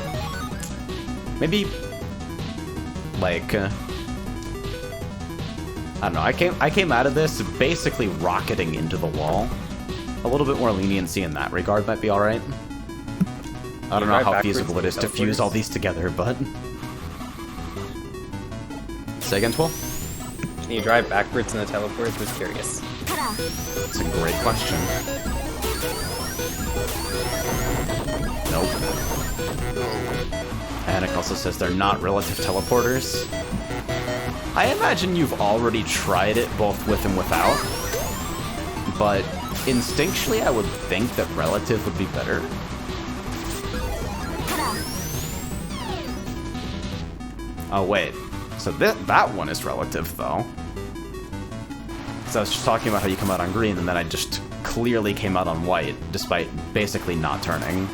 maybe like I don't know. I came out of this basically rocketing into the wall. A little bit more leniency in that regard might be all right. I don't know how feasible it is to fuse all these together, but. Say again, Twil? Can you drive backwards in the teleport? Just curious. That's a great question. Nope. Anik also says they're not relative teleporters. I imagine you've already tried it both with and without, but instinctually I would think that relative would be better. Oh wait, so that one is relative though. Because I was just talking about how you come out on green and then I just clearly came out on white, despite basically not turning.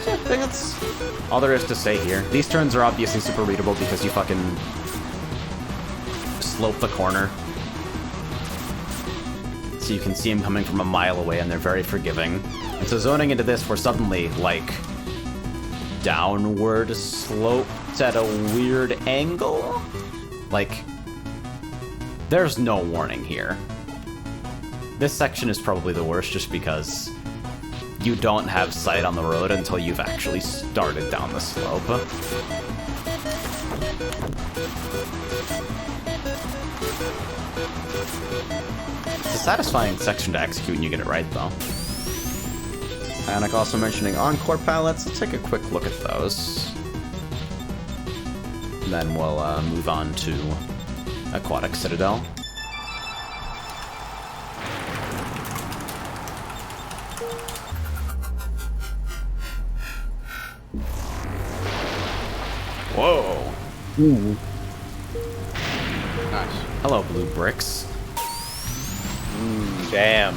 So I think that's all there is to say here. These turns are obviously super readable because you fucking slope the corner. So you can see them coming from a mile away and they're very forgiving. And so zoning into this, we're suddenly, like, downward sloped at a weird angle? Like, there's no warning here. This section is probably the worst just because you don't have sight on the road until you've actually started down the slope. It's a satisfying section to execute when you get it right, though. Anik also mentioning Encore palettes. Let's take a quick look at those. And then we'll move on to Aquatic Citadel. Whoa! Ooh. Nice. Hello, blue bricks. Jam.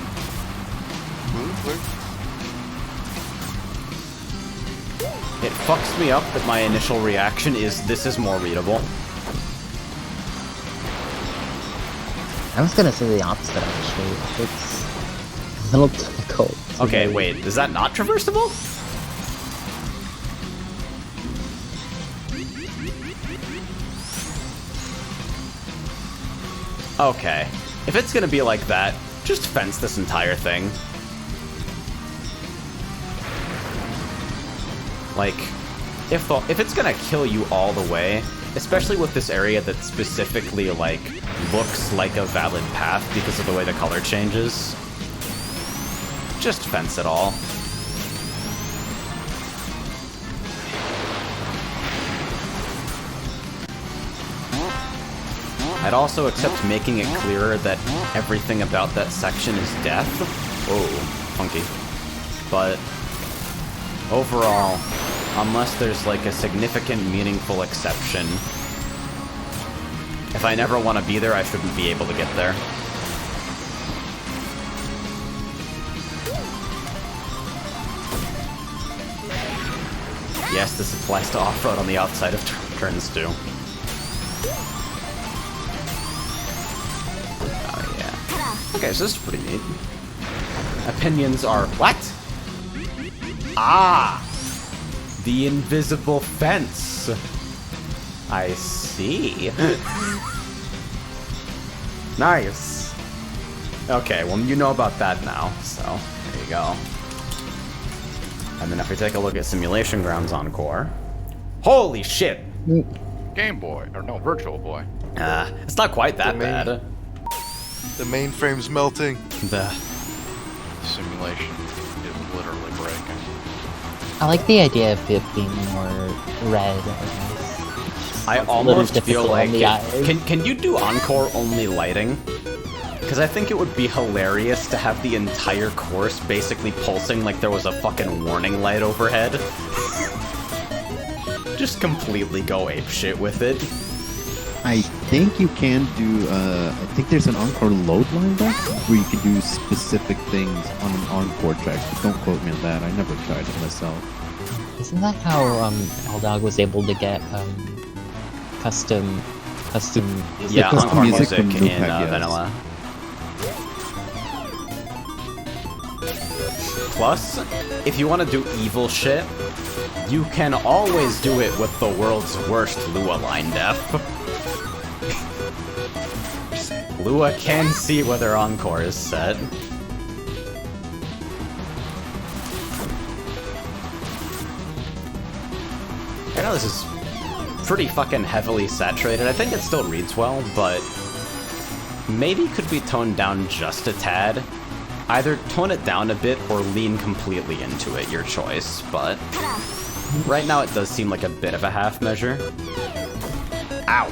It fucks me up that my initial reaction is this is more readable. I was gonna say the opposite actually. It's a little difficult. Okay, wait, is that not traversable? Okay. If it's gonna be like that, just fence this entire thing. Like, if it's gonna kill you all the way, especially with this area that specifically, like, looks like a valid path because of the way the color changes, just fence it all. I'd also accept making it clearer that everything about that section is death. Whoa, funky. But overall, unless there's like a significant, meaningful exception, if I never want to be there, I shouldn't be able to get there. Yes, this applies to off-road on the outside of turns too. Oh yeah. Okay, so this is pretty neat. Opinions are what? Ah! The invisible fence. I see. Nice. Okay, well, you know about that now, so there you go. And then if we take a look at Simulation Grounds Encore, holy shit! Game Boy, or no, Virtual Boy. It's not quite that bad. The mainframe's melting. The simulation is literally breaking. I like the idea of it being more red, I guess. I A little almost feel difficult like on the eyes. can you do Encore only lighting? Because I think it would be hilarious to have the entire course basically pulsing like there was a fucking warning light overhead. Just completely go apeshit with it. I think you can do, I think there's an Encore load line there, where you can do specific things on an Encore track, but don't quote me on that, I never tried it myself. Isn't that how L-Dog was able to get custom Yeah, custom Encore music music from in Loopback, yes. Vanilla. Plus, if you want to do evil shit, you can always do it with the world's worst Lua line def. Lua can see whether Encore is set. I know this is pretty fucking heavily saturated. I think it still reads well, but maybe could be toned down just a tad. Either tone it down a bit or lean completely into it, your choice, but right now it does seem like a bit of a half measure. Ow!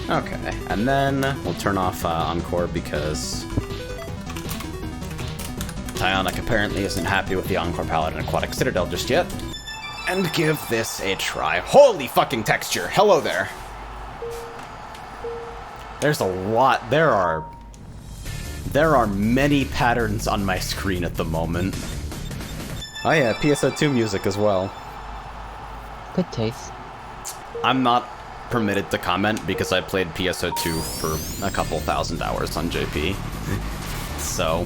Okay, and then we'll turn off Encore because Tyonic apparently isn't happy with the Encore palette in Aquatic Citadel just yet. And give this a try. Holy fucking texture! Hello there! There's a lot. There are many patterns on my screen at the moment. Oh yeah, PSO2 music as well. Good taste. I'm not permitted to comment because I played PSO2 for a couple thousand hours on JP. So,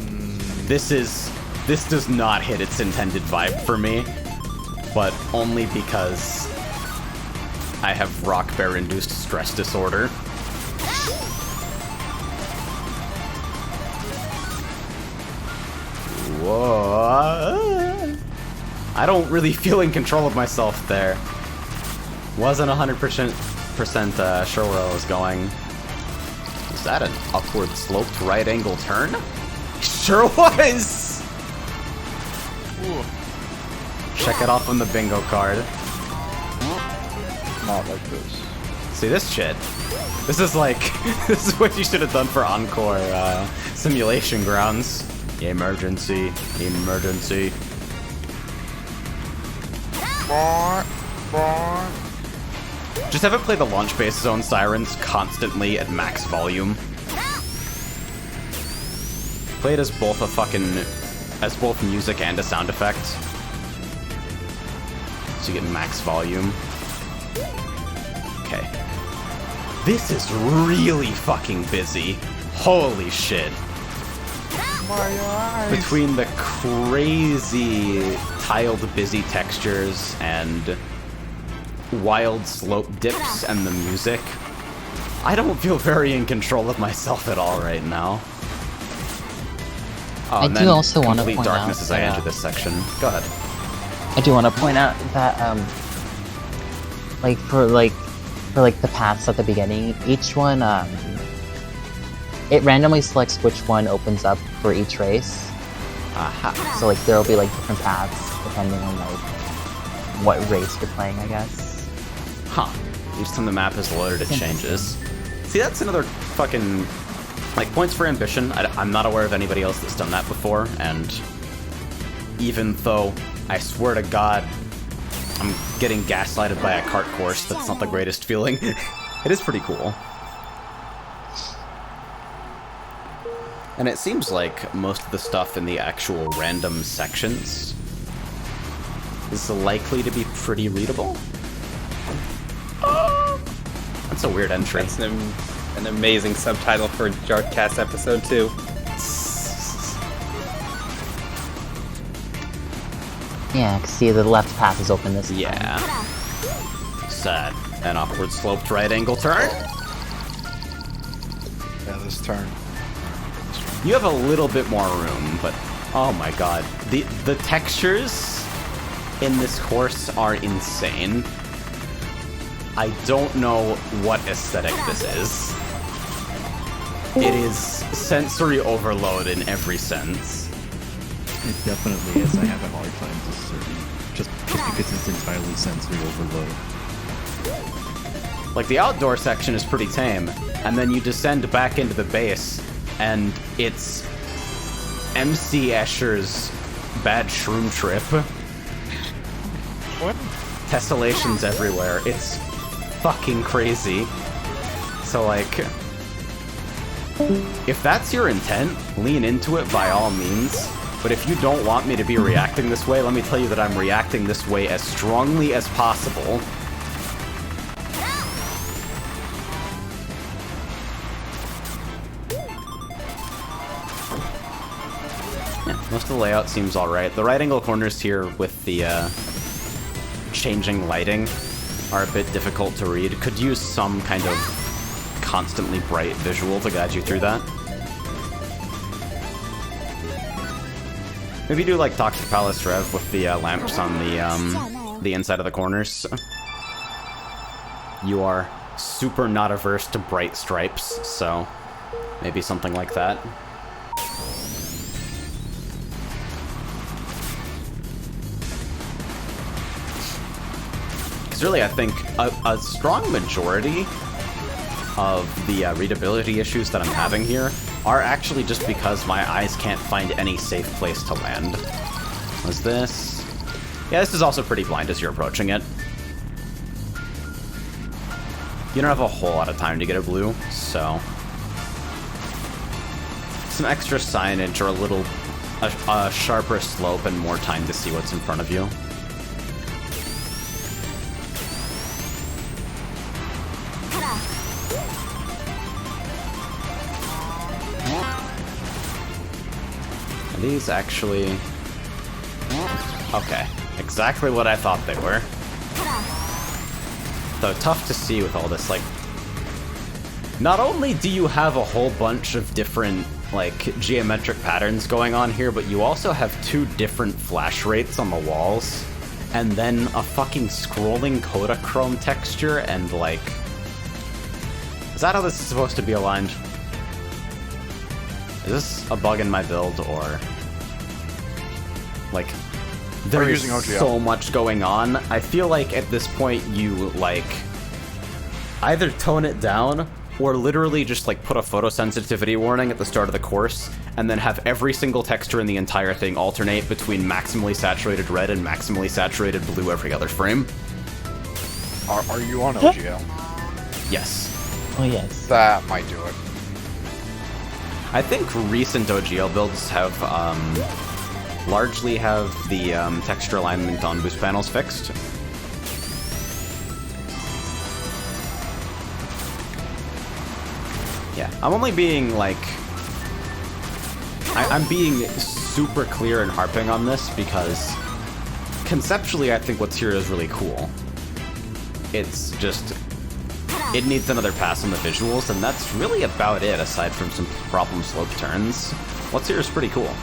this does not hit its intended vibe for me, but only because I have Rock Bear-induced stress disorder. Whoa. I don't really feel in control of myself there. Wasn't 100% sure where I was going. Is that an upward sloped right angle turn? Sure was! Ooh. Check it off on the bingo card. Not like this. See this shit? This is like, this is what you should have done for Encore Simulation Grounds. Emergency, emergency. Just have it play the launch base zone sirens constantly at max volume. Play it as both both music and a sound effect. So you get max volume. Okay. This is really fucking busy. Holy shit. Between the crazy tiled busy textures and wild slope dips and the music, I don't feel very in control of myself at all right now. Oh, I and do then also want to complete point darkness out as I that, enter this section. Go ahead. I do want to point out that for the paths at the beginning, each one it randomly selects which one opens up for each race. Aha. So like there'll be like different paths depending on like what race you're playing, I guess. Huh. Each time the map is loaded, it changes. See, that's another fucking... Like, points for ambition. I'm not aware of anybody else that's done that before, and even though I swear to God I'm getting gaslighted by a cart course that's not the greatest feeling, it is pretty cool. And it seems like most of the stuff in the actual random sections is likely to be pretty readable. That's a weird entry. That's an amazing subtitle for Jartcast episode 2. Yeah, I can see the left path is open this time. Yeah. Set an upward sloped right angle turn. Yeah, this turn. You have a little bit more room, but oh my god. The textures in this course are insane. I don't know what aesthetic this is. It is sensory overload in every sense. It definitely is. I have a hard time discerning. Just because it's entirely sensory overload. Like, the outdoor section is pretty tame, and then you descend back into the base, and it's MC Escher's Bad Shroom Trip. What? Tessellations everywhere. It's fucking crazy. So, like, if that's your intent, lean into it by all means. But if you don't want me to be reacting this way, let me tell you that I'm reacting this way as strongly as possible. Yeah, most of the layout seems alright. The right angle corners here with the changing lighting are a bit difficult to read. Could use some kind of constantly bright visual to guide you through that. Maybe do like Toxic Palace Rev with the lamps on the inside of the corners. You are super not averse to bright stripes, so maybe something like that. Because really, I think a strong majority of the readability issues that I'm having here are actually just because my eyes can't find any safe place to land. Was this? Yeah, this is also pretty blind as you're approaching it. You don't have a whole lot of time to get a blue, so some extra signage or a sharper slope and more time to see what's in front of you. Are these actually... Okay, exactly what I thought they were. Though tough to see with all this, like... Not only do you have a whole bunch of different, like, geometric patterns going on here, but you also have 2 different flash rates on the walls, and then a fucking scrolling Kodachrome texture, and, like... Is that how this is supposed to be aligned? Is this a bug in my build, or... Like, there is so much going on. I feel like at this point you, like, either tone it down, or literally just, like, put a photosensitivity warning at the start of the course, and then have every single texture in the entire thing alternate between maximally saturated red and maximally saturated blue every other frame. Are you on OGL? Yes. Oh, yes. That might do it. I think recent OGL builds have, largely have the texture alignment on boost panels fixed. Yeah, I'm only being, like... I'm being super clear and harping on this because conceptually I think what's here is really cool. It's just... It needs another pass on the visuals, and that's really about it, aside from some problem slope turns. What's here is pretty cool.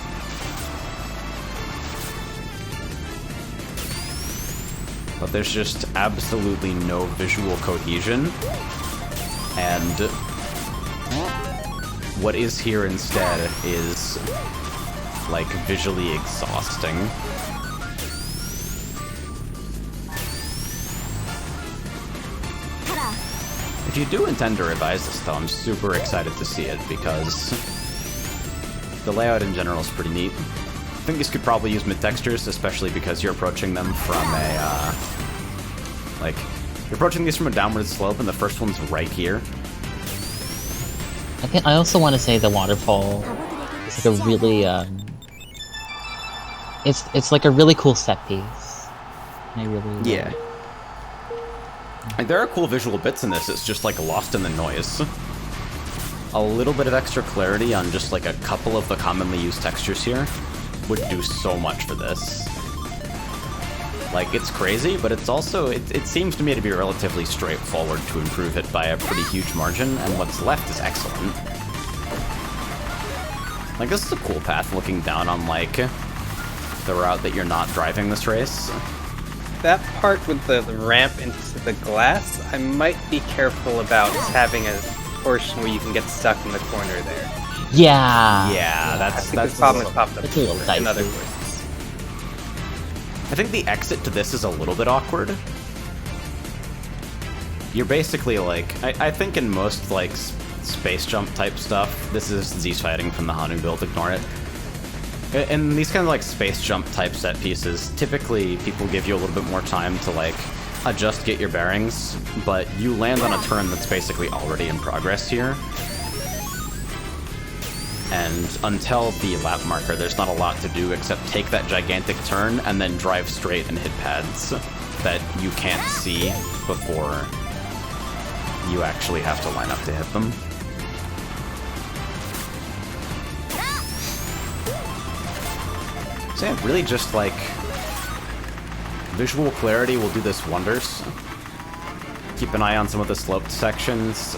But there's just absolutely no visual cohesion, and what is here instead is, like, visually exhausting. If you do intend to revise this, though, I'm super excited to see it, because the layout in general is pretty neat. I think this could probably use mid-textures, especially because you're approaching them from a, like, you're approaching these from a downward slope, and the first one's right here. I also want to say the waterfall is like a really, it's like a really cool set piece. I really Yeah. Like, there are cool visual bits in this, it's just, like, lost in the noise. A little bit of extra clarity on just, like, a couple of the commonly used textures here would do so much for this. Like, it's crazy, but it's also, it seems to me to be relatively straightforward to improve it by a pretty huge margin, and what's left is excellent. Like, this is a cool path looking down on, like, the route that you're not driving this race. That part with the ramp into the glass, I might be careful about having a portion where you can get stuck in the corner there. Yeah. Yeah, I think this problem has popped up It's a little before in other dicey. courses. I think the exit to this is a little bit awkward. You're basically, like, I think in most, like, space jump type stuff, this is Z's fighting from the Hanu build, ignore it. In these kind of like space jump type set pieces, typically people give you a little bit more time to like adjust, get your bearings, but you land on a turn that's basically already in progress here. And until the lap marker, there's not a lot to do except take that gigantic turn and then drive straight and hit pads that you can't see before you actually have to line up to hit them. So yeah, really just like visual clarity will do this wonders. Keep an eye on some of the sloped sections.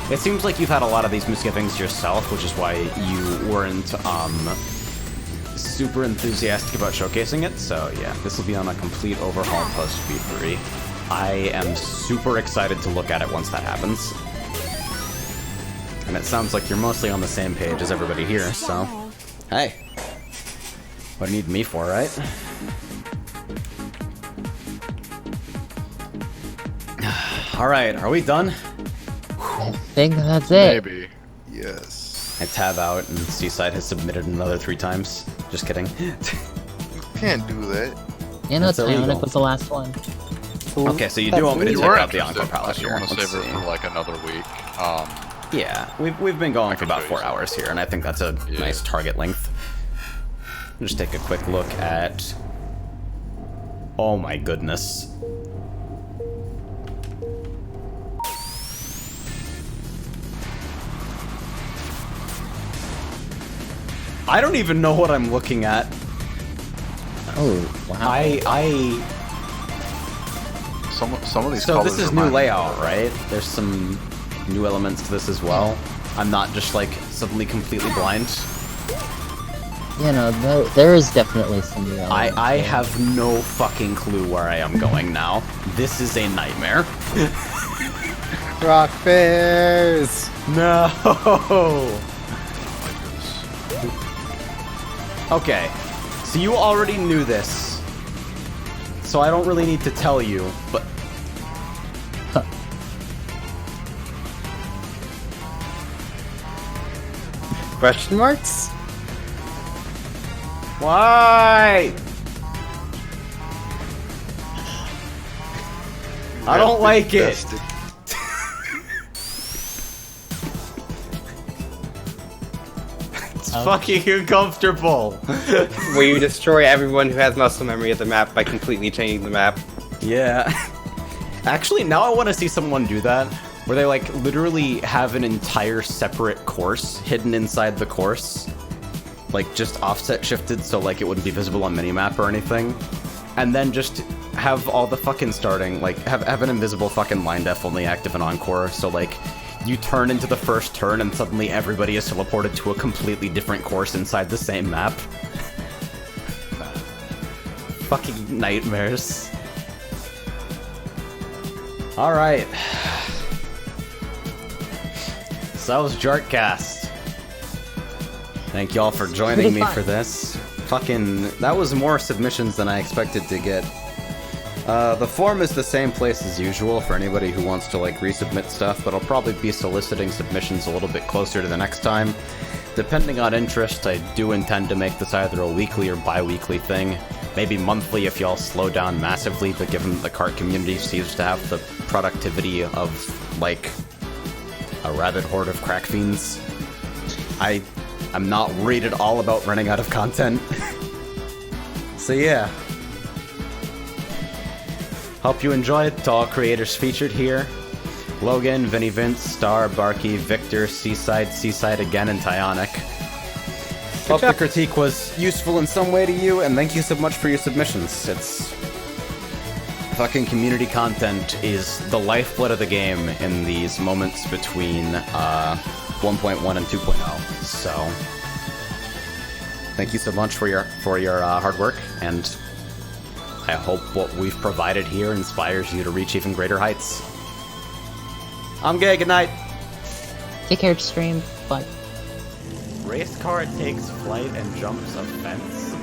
It seems like you've had a lot of these misgivings yourself, which is why you weren't super enthusiastic about showcasing it. So yeah, this will be on a complete overhaul post V3. I am super excited to look at it once that happens. And it sounds like you're mostly on the same page as everybody here, so hey. What do you need me for, right? Alright, are we done? I think that's it. Maybe. Yes. I tab out and Seaside has submitted another 3 times. Just kidding. Can't do that. You know, That's illegal. Ionic was the last one. Okay, so you do want me to You check were out the interested, Encore Palace unless you here. want to Let's save it see. for like another week. Yeah, we've been going for about show you 4 some. hours here, and I think that's a nice target length. Just take a quick look at... Oh my goodness. I don't even know what I'm looking at. Oh, wow. Some of these. So colors this is new remind me layout, of- right? There's some new elements to this as well. I'm not just like suddenly completely blind. You know, there is definitely some new elements I there. have no fucking clue where I am going now. This is a nightmare. Rock bears! No. Okay, so you already knew this, so I don't really need to tell you, but... Question marks? Why? I don't like it. Invested. It's fucking uncomfortable. Where you destroy everyone who has muscle memory of the map by completely changing the map. Yeah. Actually, now I want to see someone do that, where they like literally have an entire separate course hidden inside the course. Like just offset shifted so like it wouldn't be visible on minimap or anything. And then just have all the fucking starting, like have an invisible fucking line def only active in Encore, so like you turn into the first turn and suddenly everybody is teleported to a completely different course inside the same map. Fucking nightmares. Alright. So that was jartcast. Thank y'all for joining me for this. Fucking, that was more submissions than I expected to get. The form is the same place as usual for anybody who wants to like resubmit stuff, but I'll probably be soliciting submissions a little bit closer to the next time. Depending on interest, I do intend to make this either a weekly or bi-weekly thing. Maybe monthly if y'all slow down massively, but given that the cart community seems to have the productivity of, like, a rabid horde of crack fiends, I'm not worried at all about running out of content. So yeah. Hope you enjoyed. To all creators featured here: Logan, Vinny Vince, Star, Barky, Victor, Seaside again, and Tyonic. Hope the critique was useful in some way to you, and thank you so much for your submissions. It's... fucking community content is the lifeblood of the game in these moments between 1.1 and 2.0. So, thank you so much for your hard work, and I hope what we've provided here inspires you to reach even greater heights. I'm gay. Good night. Take care, stream. Bye. Race car takes flight and jumps a fence.